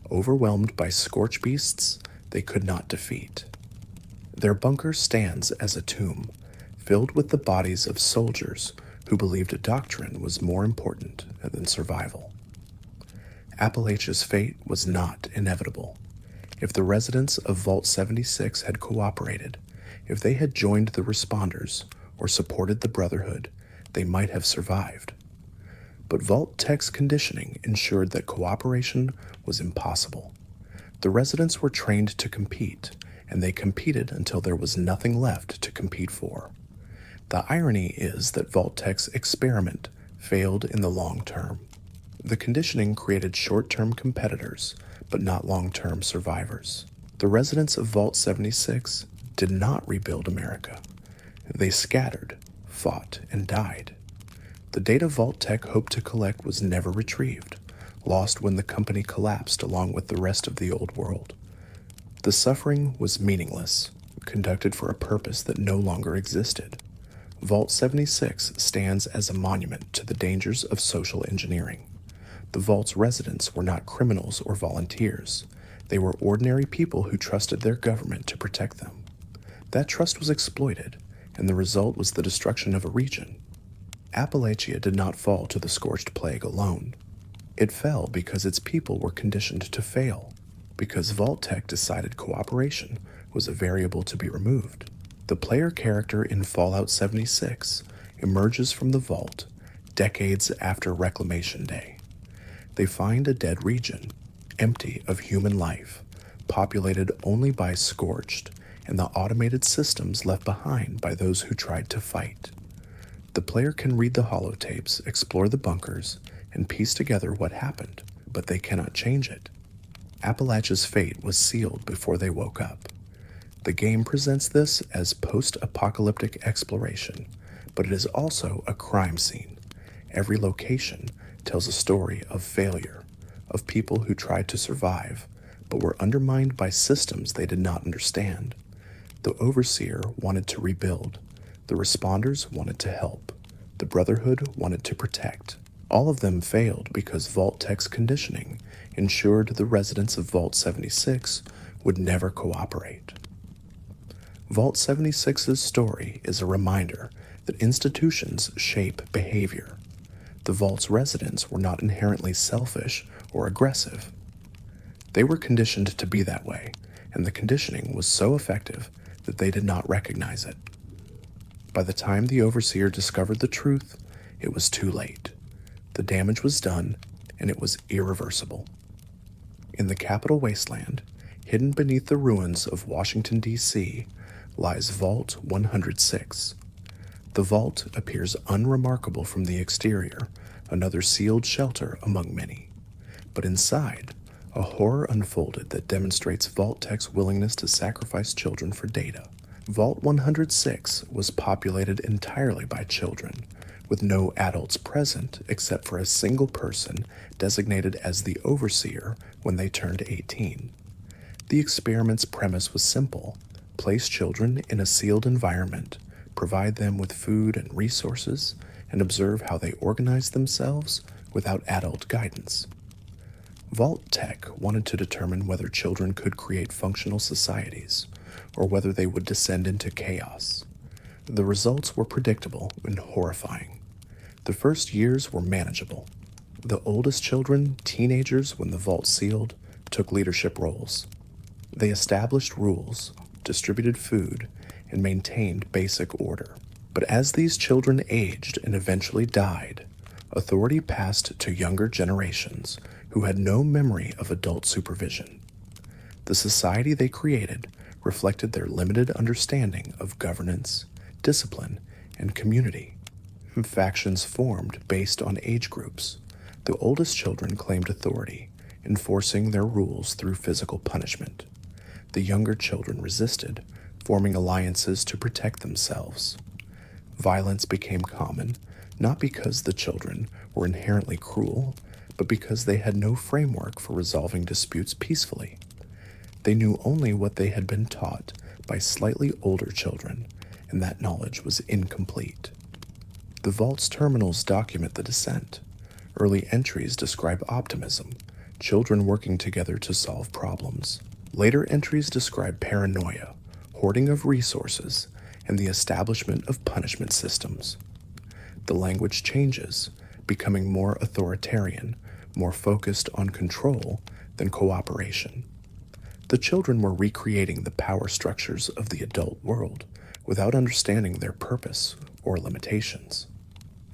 overwhelmed by scorch beasts they could not defeat. Their bunker stands as a tomb, filled with the bodies of soldiers who believed a doctrine was more important than survival. Appalachia's fate was not inevitable. If the residents of Vault 76 had cooperated, if they had joined the Responders or supported the Brotherhood, they might have survived. But Vault Tech's conditioning ensured that cooperation was impossible. The residents were trained to compete, and they competed until there was nothing left to compete for. The irony is that Vault Tech's experiment failed in the long term. The conditioning created short-term competitors, but not long-term survivors. The residents of Vault 76 did not rebuild America. They scattered, fought, and died. The data Vault Tech hoped to collect was never retrieved, lost when the company collapsed along with the rest of the old world. The suffering was meaningless, conducted for a purpose that no longer existed. Vault 76 stands as a monument to the dangers of social engineering. The Vault's residents were not criminals or volunteers. They were ordinary people who trusted their government to protect them. That trust was exploited, and the result was the destruction of a region. Appalachia did not fall to the Scorched Plague alone. It fell because its people were conditioned to fail, because Vault Tech decided cooperation was a variable to be removed. The player character in Fallout 76 emerges from the vault decades after Reclamation Day. They find a dead region, empty of human life, populated only by Scorched and the automated systems left behind by those who tried to fight. The player can read the holotapes, explore the bunkers, and piece together what happened, but they cannot change it. Appalachia's fate was sealed before they woke up. The game presents this as post-apocalyptic exploration, but it is also a crime scene. Every location tells a story of failure, of people who tried to survive, but were undermined by systems they did not understand. The Overseer wanted to rebuild. The Responders wanted to help. The Brotherhood wanted to protect. All of them failed because Vault Tech's conditioning ensured the residents of Vault 76 would never cooperate. Vault 76's story is a reminder that institutions shape behavior. The Vault's residents were not inherently selfish or aggressive. They were conditioned to be that way, and the conditioning was so effective that they did not recognize it. By the time the Overseer discovered the truth, it was too late. The damage was done, and it was irreversible. In the Capital Wasteland, hidden beneath the ruins of Washington, D.C., lies Vault 106. The vault appears unremarkable from the exterior, another sealed shelter among many. But inside, a horror unfolded that demonstrates Vault Tech's willingness to sacrifice children for data. Vault 106 was populated entirely by children, with no adults present except for a single person designated as the Overseer when they turned 18. The experiment's premise was simple: place children in a sealed environment, provide them with food and resources, and observe how they organize themselves, without adult guidance. Vault Tech wanted to determine whether children could create functional societies, or whether they would descend into chaos. The results were predictable and horrifying. The first years were manageable. The oldest children, teenagers when the vault sealed, took leadership roles. They established rules, distributed food, and maintained basic order. But as these children aged and eventually died, authority passed to younger generations who had no memory of adult supervision. The society they created reflected their limited understanding of governance, discipline, and community. Factions formed based on age groups. The oldest children claimed authority, enforcing their rules through physical punishment. The younger children resisted, forming alliances to protect themselves. Violence became common, not because the children were inherently cruel, but because they had no framework for resolving disputes peacefully. They knew only what they had been taught by slightly older children, and that knowledge was incomplete. The vault's terminals document the descent. Early entries describe optimism, children working together to solve problems. Later entries describe paranoia, hoarding of resources, and the establishment of punishment systems. The language changes, becoming more authoritarian, more focused on control than cooperation. The children were recreating the power structures of the adult world without understanding their purpose or limitations.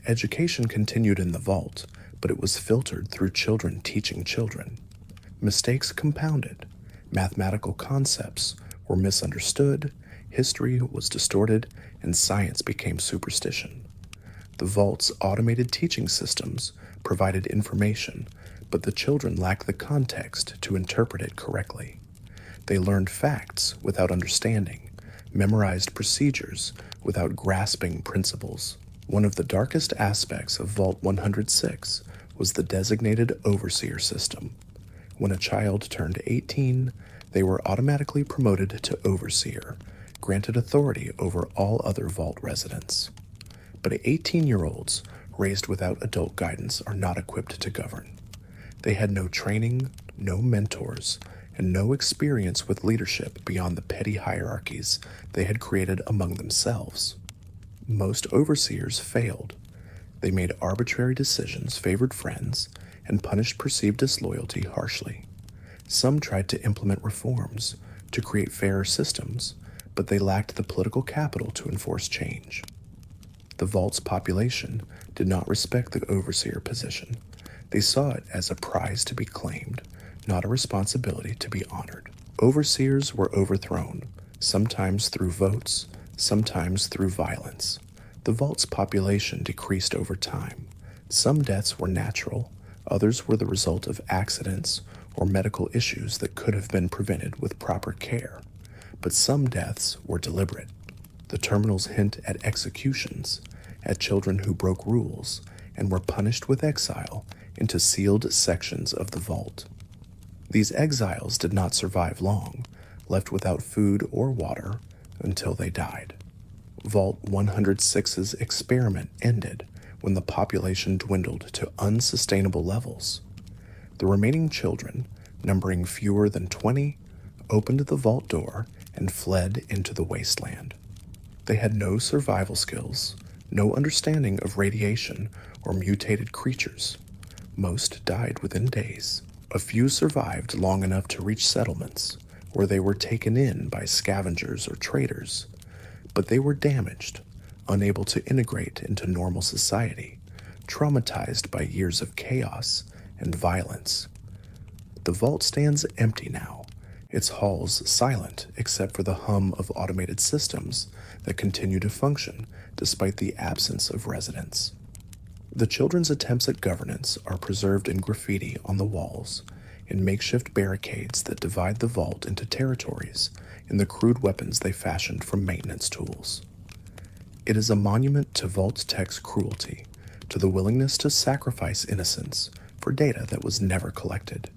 Education continued in the vault, but it was filtered through children teaching children. Mistakes compounded, mathematical concepts were misunderstood, history was distorted, and science became superstition. The vault's automated teaching systems provided information, but the children lacked the context to interpret it correctly. They learned facts without understanding, memorized procedures without grasping principles. One of the darkest aspects of Vault 106 was the designated overseer system. When a child turned 18, they were automatically promoted to overseer, granted authority over all other vault residents. But 18-year-olds raised without adult guidance are not equipped to govern. They had no training, no mentors, and no experience with leadership beyond the petty hierarchies they had created among themselves. Most overseers failed. They made arbitrary decisions, favored friends, and punished perceived disloyalty harshly. Some tried to implement reforms, to create fairer systems, but they lacked the political capital to enforce change. The vault's population did not respect the overseer position. They saw it as a prize to be claimed, not a responsibility to be honored. Overseers were overthrown, sometimes through votes, sometimes through violence. The vault's population decreased over time. Some deaths were natural, others were the result of accidents or medical issues that could have been prevented with proper care. But some deaths were deliberate. The terminals hint at executions, at children who broke rules and were punished with exile into sealed sections of the vault. These exiles did not survive long, left without food or water until they died. Vault 106's experiment ended when the population dwindled to unsustainable levels. The remaining children, numbering fewer than 20, opened the vault door and fled into the wasteland. They had no survival skills, no understanding of radiation or mutated creatures. Most died within days. A few survived long enough to reach settlements, where they were taken in by scavengers or traders, but they were damaged, unable to integrate into normal society, traumatized by years of chaos and violence. The vault stands empty now, its halls silent except for the hum of automated systems that continue to function despite the absence of residents. The children's attempts at governance are preserved in graffiti on the walls, in makeshift barricades that divide the vault into territories, in the crude weapons they fashioned from maintenance tools. It is a monument to Vault Tech's cruelty, to the willingness to sacrifice innocence for data that was never collected.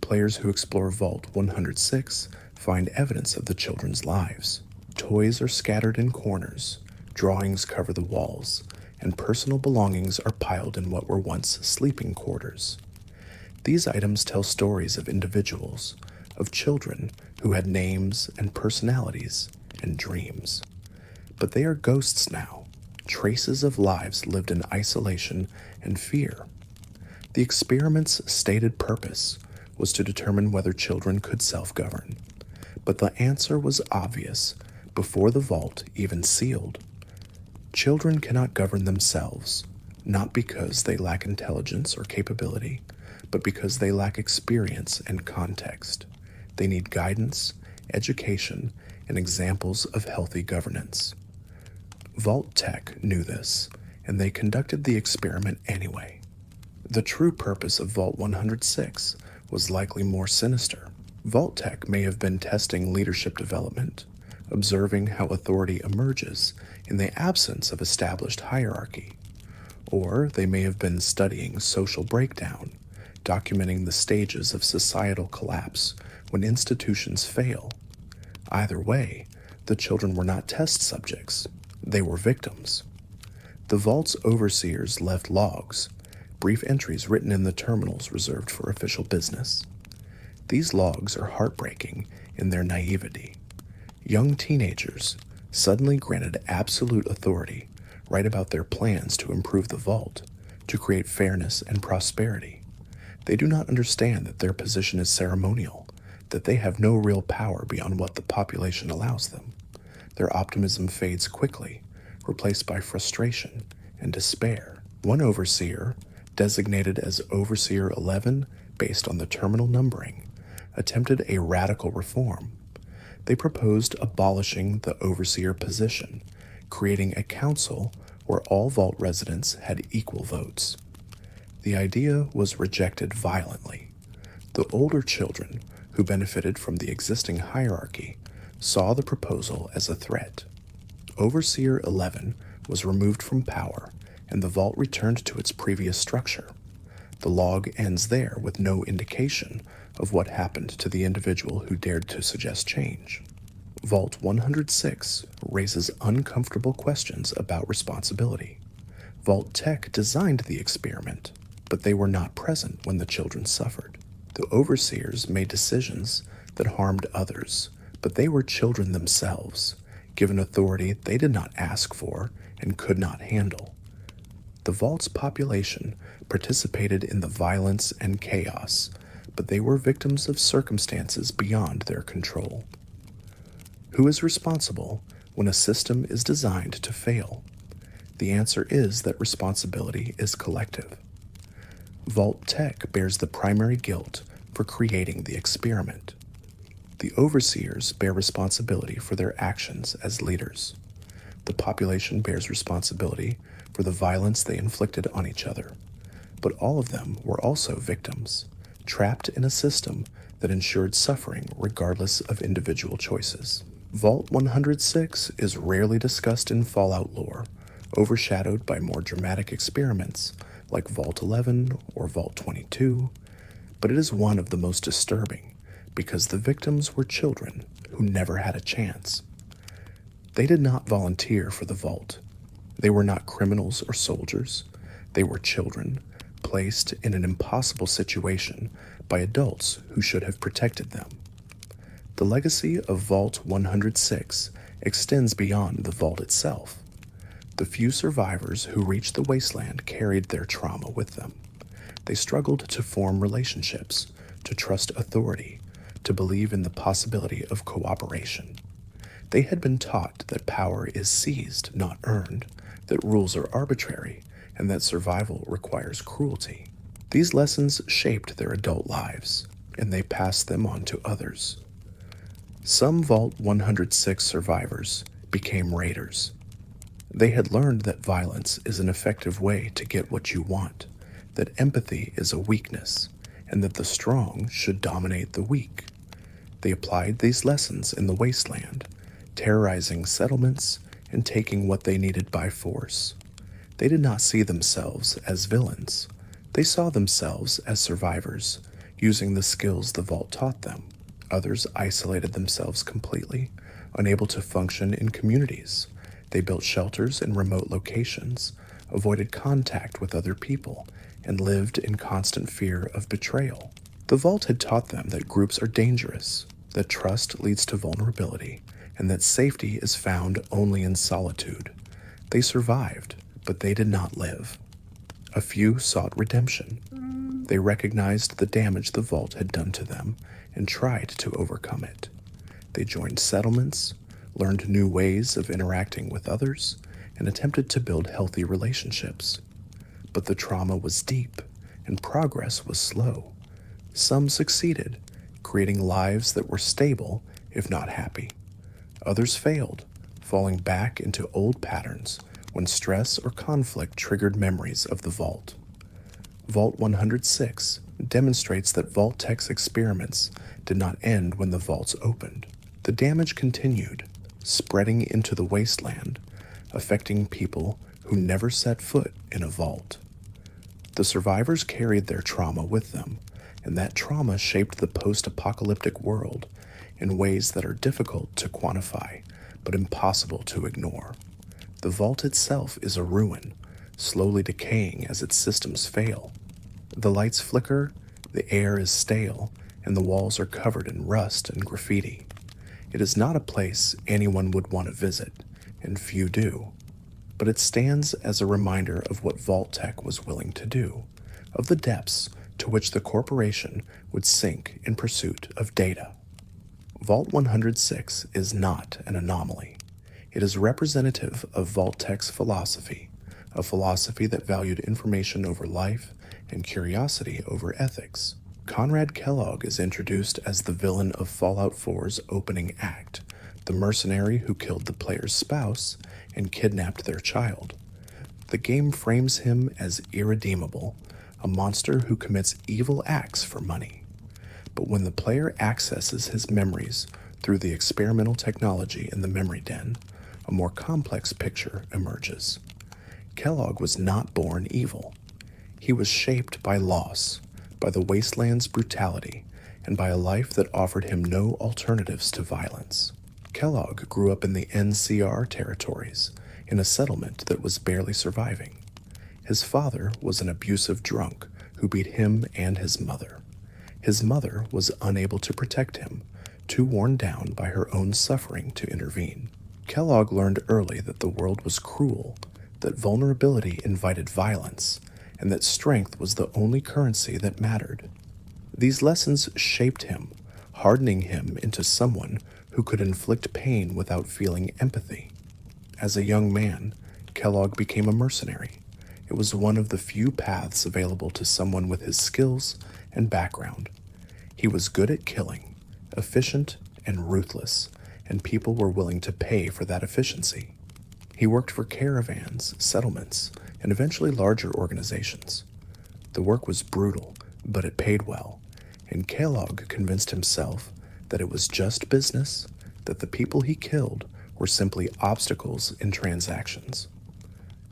Players who explore Vault 106 find evidence of the children's lives. Toys are scattered in corners, drawings cover the walls, and personal belongings are piled in what were once sleeping quarters. These items tell stories of individuals, of children who had names and personalities and dreams. But they are ghosts now, traces of lives lived in isolation and fear. The experiment's stated purpose was to determine whether children could self-govern, but the answer was obvious before the vault even sealed. Children cannot govern themselves, not because they lack intelligence or capability, but because they lack experience and context. They need guidance, education, and examples of healthy governance. Vault Tech knew this, and they conducted the experiment anyway. The true purpose of Vault 106 was likely more sinister. Vault Tech may have been testing leadership development, observing how authority emerges in the absence of established hierarchy. Or they may have been studying social breakdown, documenting the stages of societal collapse when institutions fail. Either way, the children were not test subjects, they were victims. The vault's overseers left logs, brief entries written in the terminals reserved for official business. These logs are heartbreaking in their naivety. Young teenagers, suddenly granted absolute authority, write about their plans to improve the vault, to create fairness and prosperity. They do not understand that their position is ceremonial, that they have no real power beyond what the population allows them. Their optimism fades quickly, replaced by frustration and despair. One overseer, designated as Overseer 11 based on the terminal numbering, attempted a radical reform. They proposed abolishing the overseer position, creating a council where all vault residents had equal votes. The idea was rejected violently. The older children, who benefited from the existing hierarchy, saw the proposal as a threat. Overseer 11 was removed from power, and the vault returned to its previous structure. The log ends there with no indication of what happened to the individual who dared to suggest change. Vault 106 raises uncomfortable questions about responsibility. Vault Tech designed the experiment, but they were not present when the children suffered. The overseers made decisions that harmed others, but they were children themselves, given authority they did not ask for and could not handle. The vault's population participated in the violence and chaos, but they were victims of circumstances beyond their control. Who is responsible when a system is designed to fail? The answer is that responsibility is collective. Vault Tech bears the primary guilt for creating the experiment. The overseers bear responsibility for their actions as leaders. The population bears responsibility for the violence they inflicted on each other. But all of them were also victims, trapped in a system that ensured suffering regardless of individual choices. Vault 106 is rarely discussed in Fallout lore, overshadowed by more dramatic experiments like Vault 11 or Vault 22, but it is one of the most disturbing because the victims were children who never had a chance. They did not volunteer for the vault. They were not criminals or soldiers. They were children, placed in an impossible situation by adults who should have protected them. The legacy of Vault 106 extends beyond the vault itself. The few survivors who reached the wasteland carried their trauma with them. They struggled to form relationships, to trust authority, to believe in the possibility of cooperation. They had been taught that power is seized, not earned, that rules are arbitrary, and that survival requires cruelty. These lessons shaped their adult lives, and they passed them on to others. Some Vault 106 survivors became raiders. They had learned that violence is an effective way to get what you want, that empathy is a weakness, and that the strong should dominate the weak. They applied these lessons in the wasteland, terrorizing settlements and taking what they needed by force. They did not see themselves as villains. They saw themselves as survivors, using the skills the vault taught them. Others isolated themselves completely, unable to function in communities. They built shelters in remote locations, avoided contact with other people, and lived in constant fear of betrayal. The vault had taught them that groups are dangerous, that trust leads to vulnerability, and that safety is found only in solitude. They survived, but they did not live. A few sought redemption. They recognized the damage the vault had done to them and tried to overcome it. They joined settlements, learned new ways of interacting with others, and attempted to build healthy relationships. But the trauma was deep, and progress was slow. Some succeeded, creating lives that were stable, if not happy. Others failed, falling back into old patterns when stress or conflict triggered memories of the vault. Vault 106 demonstrates that Vault-Tech's experiments did not end when the vaults opened. The damage continued, spreading into the wasteland, affecting people who never set foot in a vault. The survivors carried their trauma with them, and that trauma shaped the post-apocalyptic world in ways that are difficult to quantify, but impossible to ignore. The vault itself is a ruin, slowly decaying as its systems fail. The lights flicker, the air is stale, and the walls are covered in rust and graffiti. It is not a place anyone would want to visit, and few do. But it stands as a reminder of what Vault-Tech was willing to do, of the depths to which the corporation would sink in pursuit of data. Vault 106 is not an anomaly. It is representative of Vault-Tech's philosophy, a philosophy that valued information over life and curiosity over ethics. Conrad Kellogg is introduced as the villain of Fallout 4's opening act, the mercenary who killed the player's spouse and kidnapped their child. The game frames him as irredeemable, a monster who commits evil acts for money. But when the player accesses his memories through the experimental technology in the memory den, a more complex picture emerges. Kellogg was not born evil. He was shaped by loss, by the wasteland's brutality, and by a life that offered him no alternatives to violence. Kellogg grew up in the NCR territories, in a settlement that was barely surviving. His father was an abusive drunk who beat him and his mother. His mother was unable to protect him, too worn down by her own suffering to intervene. Kellogg learned early that the world was cruel, that vulnerability invited violence, and that strength was the only currency that mattered. These lessons shaped him, hardening him into someone who could inflict pain without feeling empathy. As a young man, Kellogg became a mercenary. It was one of the few paths available to someone with his skills and background. He was good at killing, efficient and ruthless, and people were willing to pay for that efficiency. He worked for caravans, settlements, and eventually larger organizations. The work was brutal, but it paid well, and Kellogg convinced himself that it was just business, that the people he killed were simply obstacles in transactions.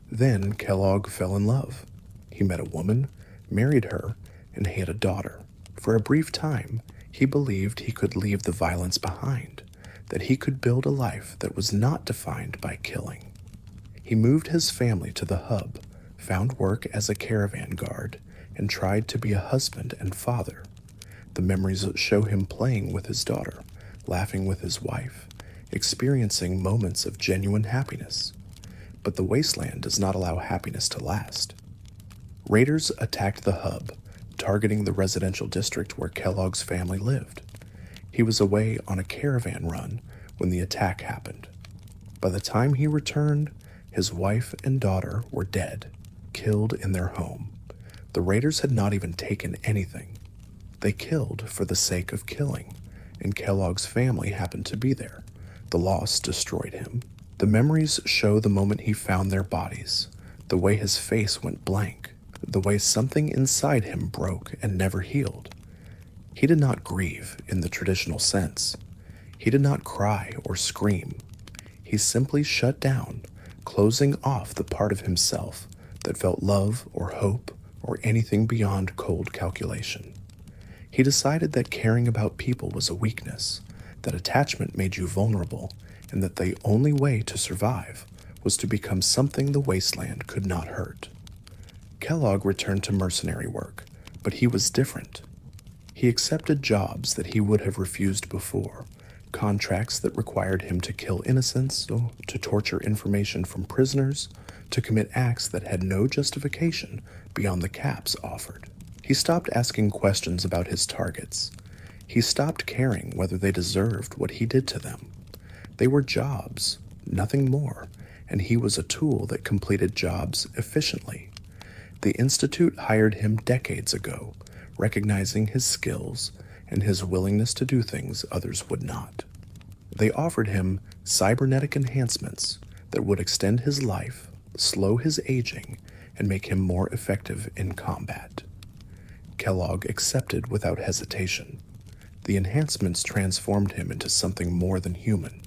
Then Kellogg fell in love. He met a woman, married her, and had a daughter. For a brief time, he believed he could leave the violence behind, that he could build a life that was not defined by killing. He moved his family to the hub, found work as a caravan guard, and tried to be a husband and father. The memories show him playing with his daughter, laughing with his wife, experiencing moments of genuine happiness. But the wasteland does not allow happiness to last. Raiders attacked the hub, targeting the residential district where Kellogg's family lived. He was away on a caravan run when the attack happened. By the time he returned, his wife and daughter were dead, killed in their home. The raiders had not even taken anything. They killed for the sake of killing, and Kellogg's family happened to be there. The loss destroyed him. The memories show the moment he found their bodies, the way his face went blank, the way something inside him broke and never healed. He did not grieve in the traditional sense. He did not cry or scream. He simply shut down, closing off the part of himself that felt love or hope or anything beyond cold calculation. He decided that caring about people was a weakness, that attachment made you vulnerable, and that the only way to survive was to become something the wasteland could not hurt. Kellogg returned to mercenary work, but he was different. He accepted jobs that he would have refused before, contracts that required him to kill innocents, to torture information from prisoners, to commit acts that had no justification beyond the caps offered. He stopped asking questions about his targets. He stopped caring whether they deserved what he did to them. They were jobs, nothing more, and he was a tool that completed jobs efficiently. The Institute hired him decades ago, recognizing his skills and his willingness to do things others would not. They offered him cybernetic enhancements that would extend his life, slow his aging, and make him more effective in combat. Kellogg accepted without hesitation. The enhancements transformed him into something more than human,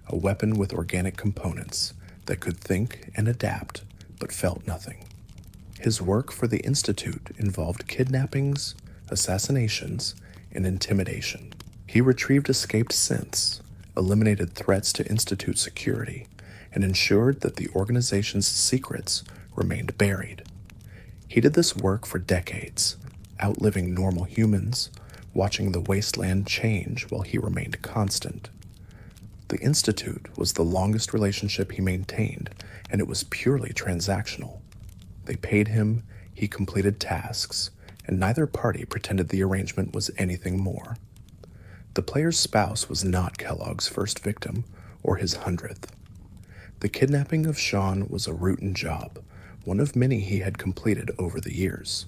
a weapon with organic components that could think and adapt, but felt nothing. His work for the Institute involved kidnappings, assassinations, and intimidation. He retrieved escaped synths, eliminated threats to Institute security, and ensured that the organization's secrets remained buried. He did this work for decades, outliving normal humans, watching the wasteland change while he remained constant. The Institute was the longest relationship he maintained, and it was purely transactional. They paid him, he completed tasks, and neither party pretended the arrangement was anything more. The player's spouse was not Kellogg's first victim or his 100th. The kidnapping of Sean was a routine job, one of many he had completed over the years.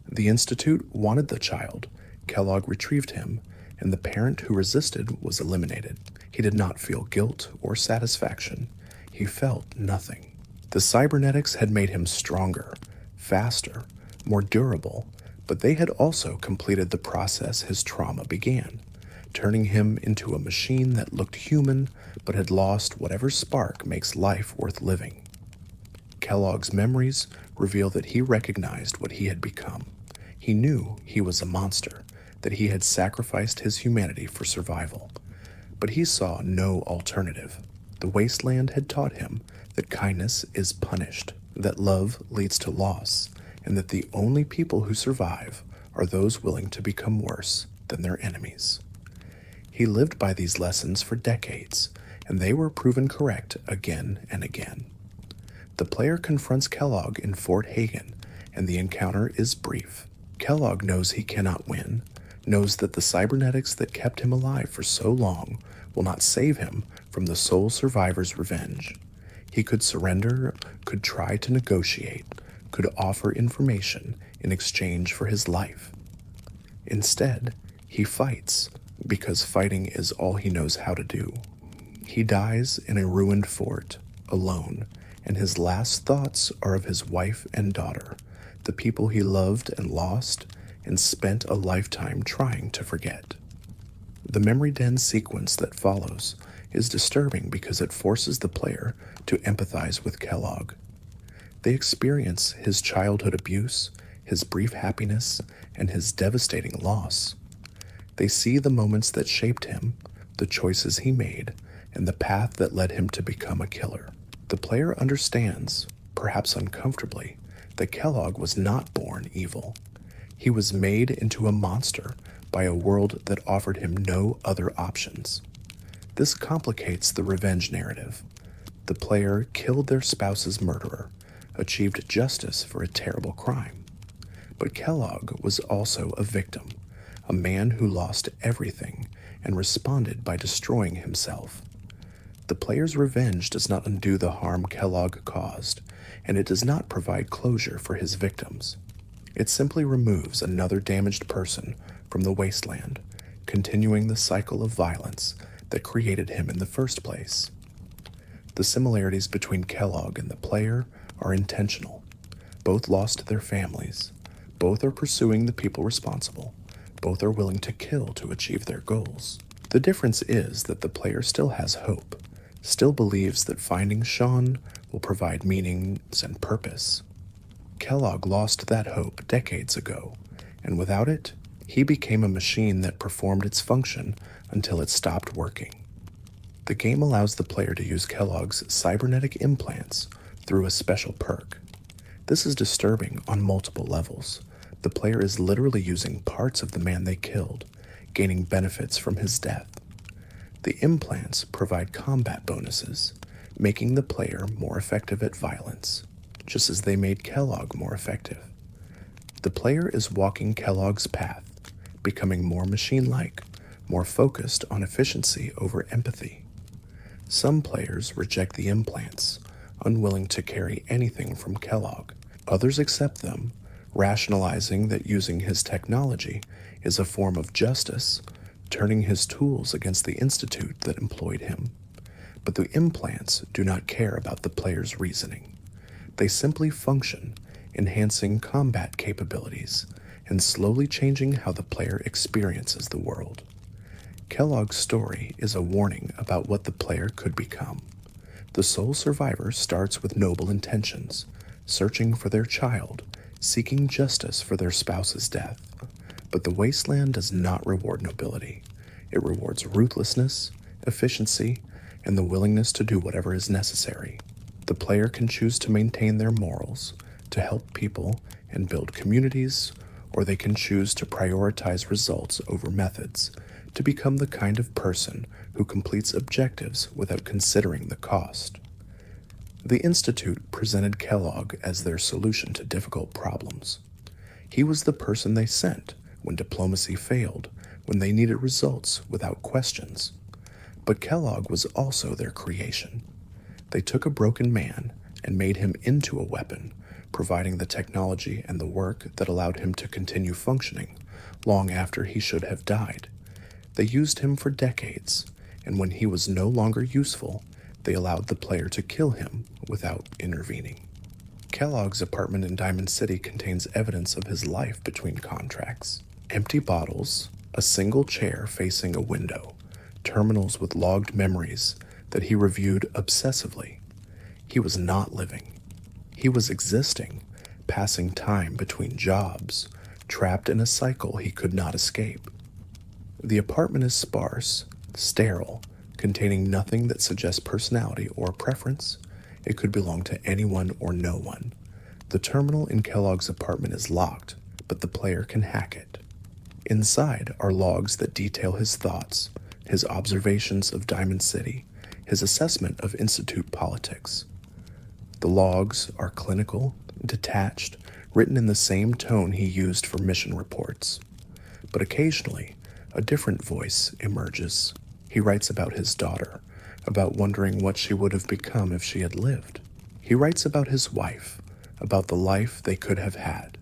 The Institute wanted the child, Kellogg retrieved him, and the parent who resisted was eliminated. He did not feel guilt or satisfaction. He felt nothing. The cybernetics had made him stronger, faster, more durable, but they had also completed the process his trauma began, turning him into a machine that looked human but had lost whatever spark makes life worth living. Kellogg's memories reveal that he recognized what he had become. He knew he was a monster, that he had sacrificed his humanity for survival, but he saw no alternative. The wasteland had taught him that kindness is punished, that love leads to loss, and that the only people who survive are those willing to become worse than their enemies. He lived by these lessons for decades, and they were proven correct again and again. The player confronts Kellogg in Fort Hagen, and the encounter is brief. Kellogg knows he cannot win, knows that the cybernetics that kept him alive for so long will not save him from the sole survivor's revenge. He could surrender, could try to negotiate, could offer information in exchange for his life. Instead, he fights, because fighting is all he knows how to do. He dies in a ruined fort, alone, and his last thoughts are of his wife and daughter, the people he loved and lost and spent a lifetime trying to forget. The memory den sequence that follows is disturbing because it forces the player to empathize with Kellogg. They experience his childhood abuse, his brief happiness, and his devastating loss. They see the moments that shaped him, the choices he made, and the path that led him to become a killer. The player understands, perhaps uncomfortably, that Kellogg was not born evil. He was made into a monster by a world that offered him no other options. This complicates the revenge narrative. The player killed their spouse's murderer, achieved justice for a terrible crime. But Kellogg was also a victim, a man who lost everything and responded by destroying himself. The player's revenge does not undo the harm Kellogg caused, and it does not provide closure for his victims. It simply removes another damaged person from the wasteland, continuing the cycle of violence that created him in the first place. The similarities between Kellogg and the player are intentional. Both lost their families. Both are pursuing the people responsible. Both are willing to kill to achieve their goals. The difference is that the player still has hope, still believes that finding Sean will provide meanings and purpose. Kellogg lost that hope decades ago, and without it, he became a machine that performed its function until it stopped working. The game allows the player to use Kellogg's cybernetic implants through a special perk. This is disturbing on multiple levels. The player is literally using parts of the man they killed, gaining benefits from his death. The implants provide combat bonuses, making the player more effective at violence, just as they made Kellogg more effective. The player is walking Kellogg's path, becoming more machine-like, more focused on efficiency over empathy. Some players reject the implants, unwilling to carry anything from Kellogg. Others accept them, rationalizing that using his technology is a form of justice, turning his tools against the institute that employed him. But the implants do not care about the player's reasoning. They simply function, enhancing combat capabilities and slowly changing how the player experiences the world. Kellogg's story is a warning about what the player could become. The sole survivor starts with noble intentions, searching for their child, seeking justice for their spouse's death. But the wasteland does not reward nobility. It rewards ruthlessness, efficiency, and the willingness to do whatever is necessary. The player can choose to maintain their morals, to help people and build communities, or they can choose to prioritize results over methods, to become the kind of person who completes objectives without considering the cost. The Institute presented Kellogg as their solution to difficult problems. He was the person they sent when diplomacy failed, when they needed results without questions. But Kellogg was also their creation. They took a broken man and made him into a weapon, providing the technology and the work that allowed him to continue functioning long after he should have died. They used him for decades, and when he was no longer useful, they allowed the player to kill him without intervening. Kellogg's apartment in Diamond City contains evidence of his life between contracts. Empty bottles, a single chair facing a window, terminals with logged memories that he reviewed obsessively. He was not living. He was existing, passing time between jobs, trapped in a cycle he could not escape. The apartment is sparse, sterile, containing nothing that suggests personality or preference. It could belong to anyone or no one. The terminal in Kellogg's apartment is locked, but the player can hack it. Inside are logs that detail his thoughts, his observations of Diamond City, his assessment of Institute politics. The logs are clinical, detached, written in the same tone he used for mission reports. But occasionally, a different voice emerges. He writes about his daughter, about wondering what she would have become if she had lived. He writes about his wife, about the life they could have had.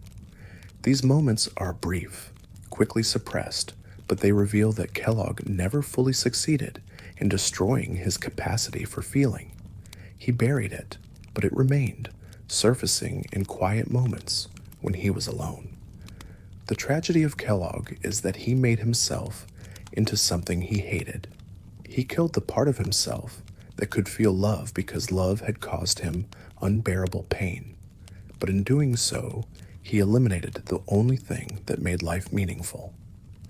These moments are brief, quickly suppressed, but they reveal that Kellogg never fully succeeded in destroying his capacity for feeling. He buried it, but it remained, surfacing in quiet moments when he was alone. The tragedy of Kellogg is that he made himself into something he hated. He killed the part of himself that could feel love because love had caused him unbearable pain. But in doing so, he eliminated the only thing that made life meaningful.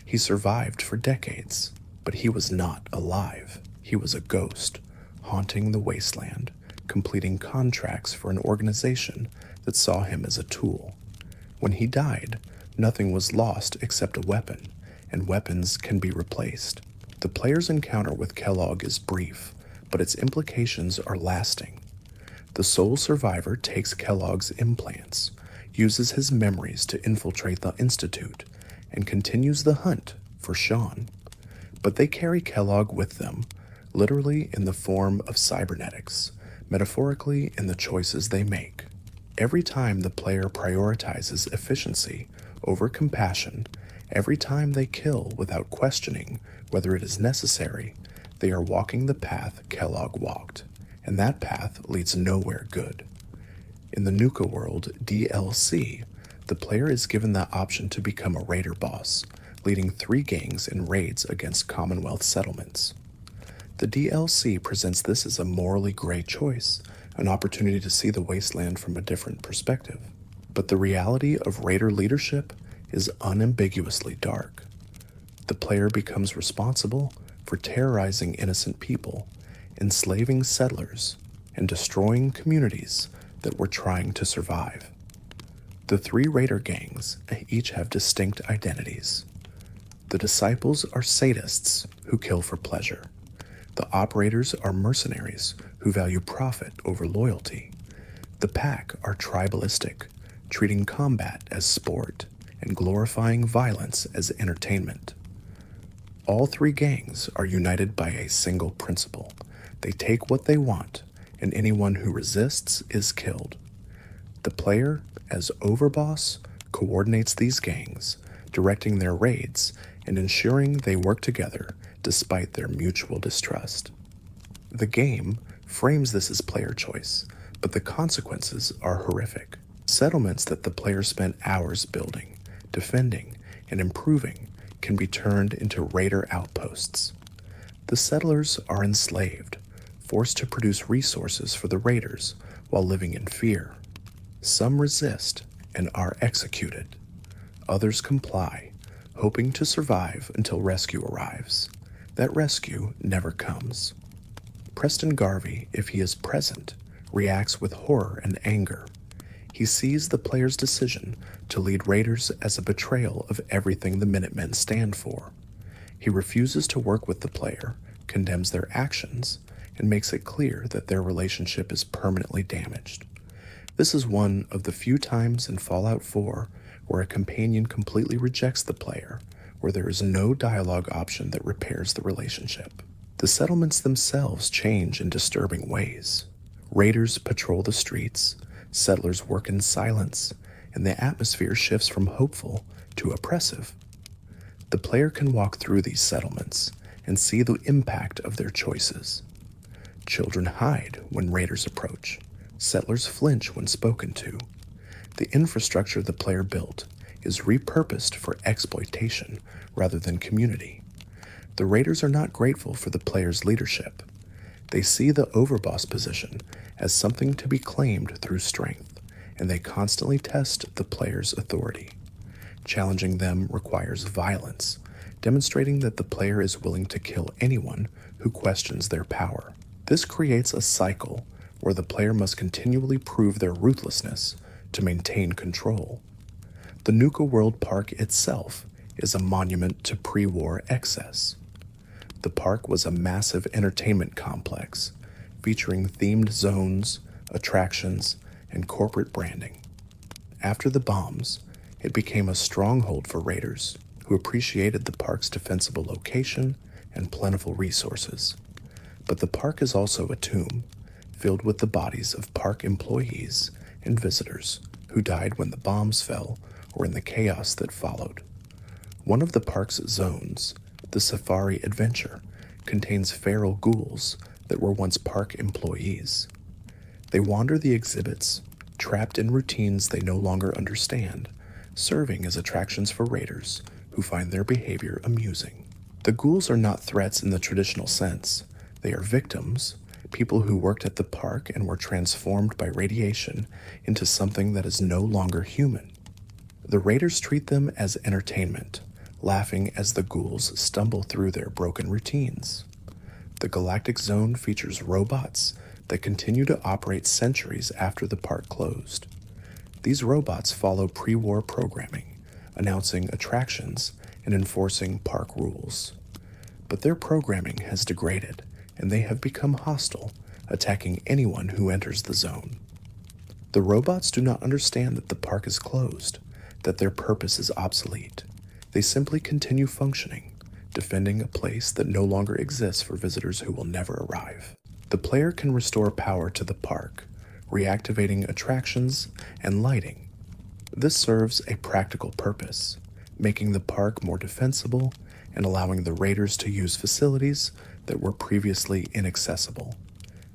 He survived for decades, but he was not alive. He was a ghost, haunting the wasteland, completing contracts for an organization that saw him as a tool. When he died, nothing was lost except a weapon, and weapons can be replaced. The player's encounter with Kellogg is brief, but its implications are lasting. The sole survivor takes Kellogg's implants, uses his memories to infiltrate the Institute, and continues the hunt for Sean. But they carry Kellogg with them, literally in the form of cybernetics, metaphorically in the choices they make. Every time the player prioritizes efficiency over compassion, every time they kill without questioning whether it is necessary, they are walking the path Kellogg walked, and that path leads nowhere good. In the Nuka World DLC, the player is given the option to become a raider boss, leading 3 gangs in raids against Commonwealth settlements. The DLC presents this as a morally gray choice, an opportunity to see the wasteland from a different perspective. But the reality of raider leadership is unambiguously dark. The player becomes responsible for terrorizing innocent people enslaving settlers and destroying communities that were trying to survive. The three raider gangs each have distinct identities. The disciples are sadists who kill for pleasure. The operators are mercenaries who value profit over loyalty. The pack are tribalistic, treating combat as sport and glorifying violence as entertainment. All three gangs are united by a single principle. They take what they want, and anyone who resists is killed. The player, as overboss, coordinates these gangs, directing their raids and ensuring they work together despite their mutual distrust. The game frames this as player choice, but the consequences are horrific. Settlements that the player spent hours building, defending, and improving can be turned into raider outposts. The settlers are enslaved, forced to produce resources for the raiders while living in fear. Some resist and are executed. Others comply, hoping to survive until rescue arrives. That rescue never comes. Preston Garvey, if he is present, reacts with horror and anger. He sees the player's decision to lead raiders as a betrayal of everything the Minutemen stand for. He refuses to work with the player, condemns their actions, and makes it clear that their relationship is permanently damaged. This is one of the few times in Fallout 4 where a companion completely rejects the player, where there is no dialogue option that repairs the relationship. The settlements themselves change in disturbing ways. Raiders patrol the streets, settlers work in silence, and the atmosphere shifts from hopeful to oppressive. The player can walk through these settlements and see the impact of their choices. Children hide when raiders approach. Settlers flinch when spoken to. The infrastructure the player built is repurposed for exploitation rather than community. The raiders are not grateful for the player's leadership. They see the overboss position as something to be claimed through strength, and they constantly test the player's authority. Challenging them requires violence, demonstrating that the player is willing to kill anyone who questions their power. This creates a cycle where the player must continually prove their ruthlessness to maintain control. The Nuka World Park itself is a monument to pre-war excess. The park was a massive entertainment complex, featuring themed zones, attractions, and corporate branding. After the bombs, it became a stronghold for raiders who appreciated the park's defensible location and plentiful resources. But the park is also a tomb, filled with the bodies of park employees and visitors who died when the bombs fell or in the chaos that followed. One of the park's zones, the Safari Adventure, contains feral ghouls that were once park employees. They wander the exhibits, trapped in routines they no longer understand, serving as attractions for raiders who find their behavior amusing. The ghouls are not threats in the traditional sense. They are victims, people who worked at the park and were transformed by radiation into something that is no longer human. The raiders treat them as entertainment, laughing as the ghouls stumble through their broken routines. The Galactic Zone features robots that continue to operate centuries after the park closed. These robots follow pre-war programming, announcing attractions and enforcing park rules. But their programming has degraded, and they have become hostile, attacking anyone who enters the zone. The robots do not understand that the park is closed, that their purpose is obsolete. They simply continue functioning, defending a place that no longer exists for visitors who will never arrive. The player can restore power to the park, reactivating attractions and lighting. This serves a practical purpose, making the park more defensible and allowing the raiders to use facilities that were previously inaccessible.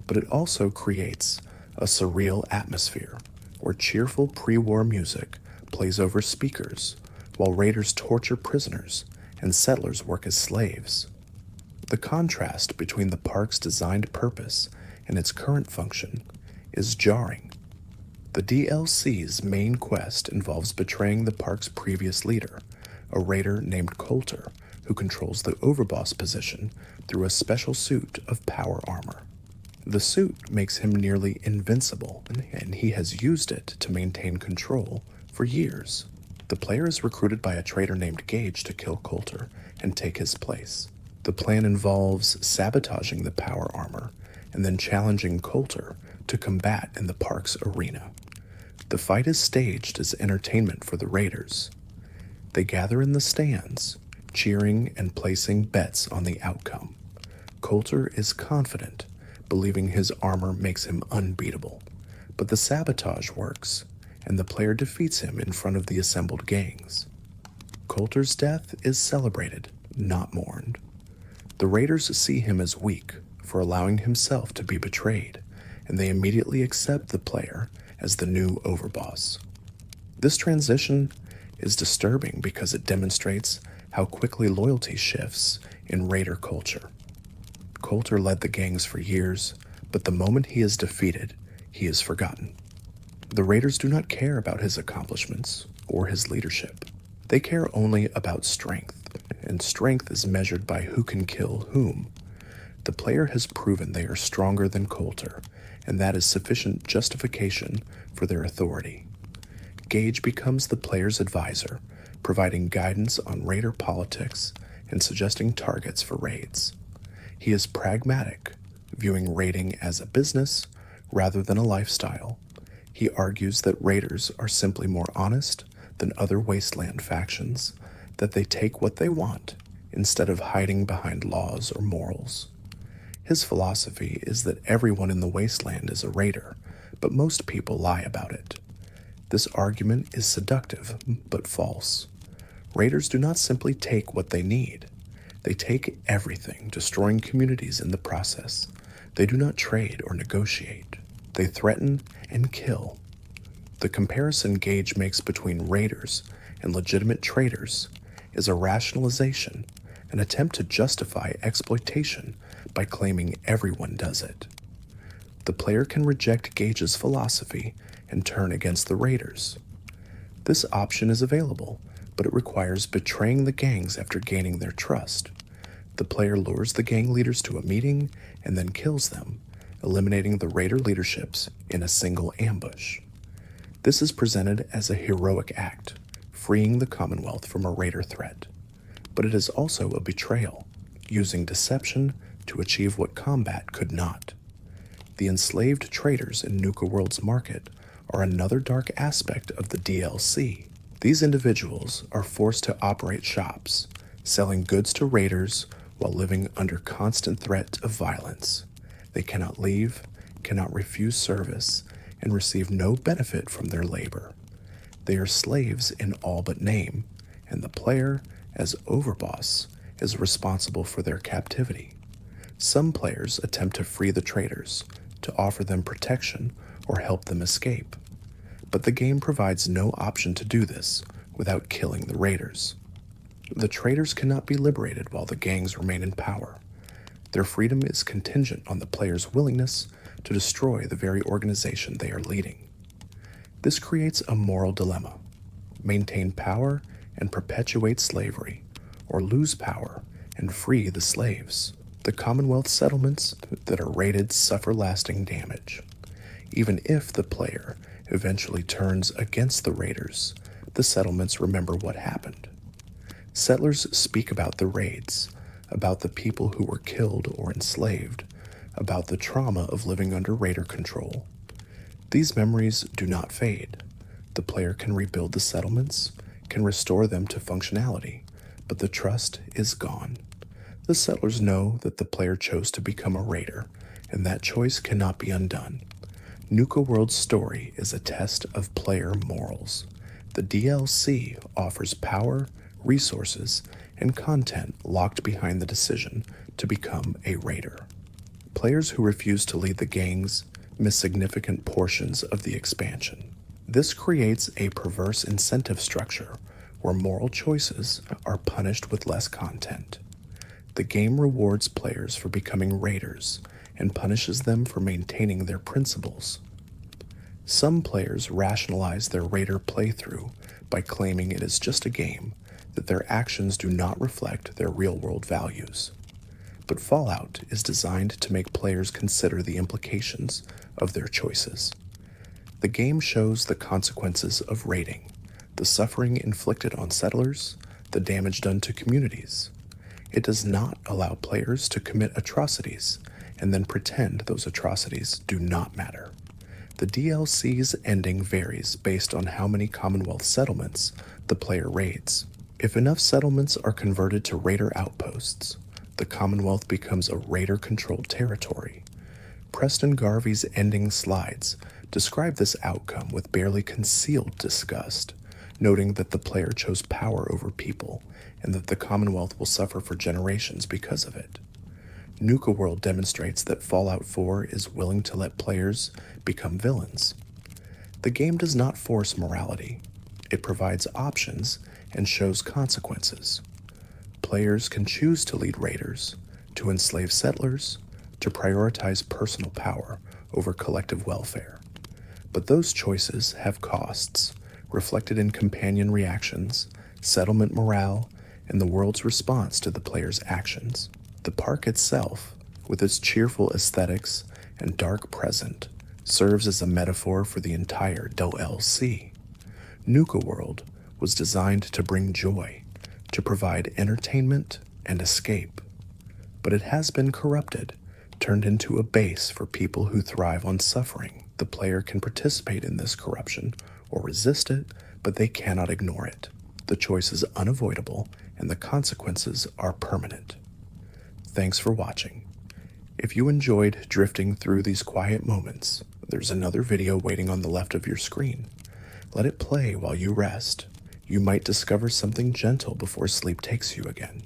But it also creates a surreal atmosphere where cheerful pre-war music plays over speakers while raiders torture prisoners and settlers work as slaves. The contrast between the park's designed purpose and its current function is jarring. The DLC's main quest involves betraying the park's previous leader, a raider named Coulter, who controls the overboss position through a special suit of power armor. The suit makes him nearly invincible, and he has used it to maintain control for years. The player is recruited by a traitor named Gage to kill Coulter and take his place. The plan involves sabotaging the power armor and then challenging Coulter to combat in the park's arena. The fight is staged as entertainment for the raiders. They gather in the stands, cheering and placing bets on the outcome. Coulter is confident, believing his armor makes him unbeatable. But the sabotage works, and the player defeats him in front of the assembled gangs. Coulter's death is celebrated, not mourned. The raiders see him as weak for allowing himself to be betrayed, and they immediately accept the player as the new overboss. This transition is disturbing because it demonstrates how quickly loyalty shifts in raider culture. Coulter led the gangs for years, but the moment he is defeated, he is forgotten. The raiders do not care about his accomplishments or his leadership. They care only about strength, and strength is measured by who can kill whom. The player has proven they are stronger than Coulter, and that is sufficient justification for their authority. Gage becomes the player's advisor, providing guidance on raider politics and suggesting targets for raids. He is pragmatic, viewing raiding as a business rather than a lifestyle. He argues that raiders are simply more honest than other wasteland factions, that they take what they want instead of hiding behind laws or morals. His philosophy is that everyone in the wasteland is a raider, but most people lie about it. This argument is seductive, but false. Raiders do not simply take what they need. They take everything, destroying communities in the process. They do not trade or negotiate. They threaten and kill. The comparison Gage makes between raiders and legitimate traders is a rationalization, an attempt to justify exploitation by claiming everyone does it. The player can reject Gage's philosophy and turn against the raiders. This option is available, but it requires betraying the gangs after gaining their trust. The player lures the gang leaders to a meeting and then kills them, eliminating the raider leaderships in a single ambush. This is presented as a heroic act, freeing the Commonwealth from a raider threat. But it is also a betrayal, using deception to achieve what combat could not. The enslaved traders in Nuka World's market are another dark aspect of the DLC. These individuals are forced to operate shops, selling goods to raiders while living under constant threat of violence. They cannot leave, cannot refuse service, and receive no benefit from their labor. They are slaves in all but name, and the player, as overboss, is responsible for their captivity. Some players attempt to free the traders, to offer them protection or help them escape. But the game provides no option to do this without killing the raiders. The traders cannot be liberated while the gangs remain in power. Their freedom is contingent on the player's willingness to destroy the very organization they are leading. This creates a moral dilemma: maintain power and perpetuate slavery, or lose power and free the slaves. The Commonwealth settlements that are raided suffer lasting damage. Even if the player eventually turns against the raiders, the settlements remember what happened. Settlers speak about the raids, about the people who were killed or enslaved, about the trauma of living under raider control. These memories do not fade. The player can rebuild the settlements, can restore them to functionality, but the trust is gone. The settlers know that the player chose to become a raider, and that choice cannot be undone. Nuka World's story is a test of player morals. The DLC offers power, resources, and content locked behind the decision to become a raider. Players who refuse to lead the gangs miss significant portions of the expansion. This creates a perverse incentive structure where moral choices are punished with less content. The game rewards players for becoming raiders and punishes them for maintaining their principles. Some players rationalize their raider playthrough by claiming it is just a game, that their actions do not reflect their real-world values. but Fallout is designed to make players consider the implications of their choices. The game shows the consequences of raiding, the suffering inflicted on settlers, the damage done to communities. It does not allow players to commit atrocities and then pretend those atrocities do not matter. The DLC's ending varies based on how many Commonwealth settlements the player raids. If enough settlements are converted to raider outposts, the Commonwealth becomes a raider-controlled territory. Preston Garvey's ending slides describe this outcome with barely concealed disgust, noting that the player chose power over people and that the Commonwealth will suffer for generations because of it. Nuka World demonstrates that Fallout 4 is willing to let players become villains. The game does not force morality. It provides options and shows consequences. Players can choose to lead raiders, to enslave settlers, to prioritize personal power over collective welfare. But those choices have costs, reflected in companion reactions, settlement morale, and the world's response to the player's actions. The park itself, with its cheerful aesthetics and dark present, serves as a metaphor for the entire DLC. Nuka World was designed to bring joy, to provide entertainment and escape. But it has been corrupted, turned into a base for people who thrive on suffering. The player can participate in this corruption or resist it, but they cannot ignore it. The choice is unavoidable, and the consequences are permanent. Thanks for watching. If you enjoyed drifting through these quiet moments, there's another video waiting on the left of your screen. Let it play while you rest. You might discover something gentle before sleep takes you again.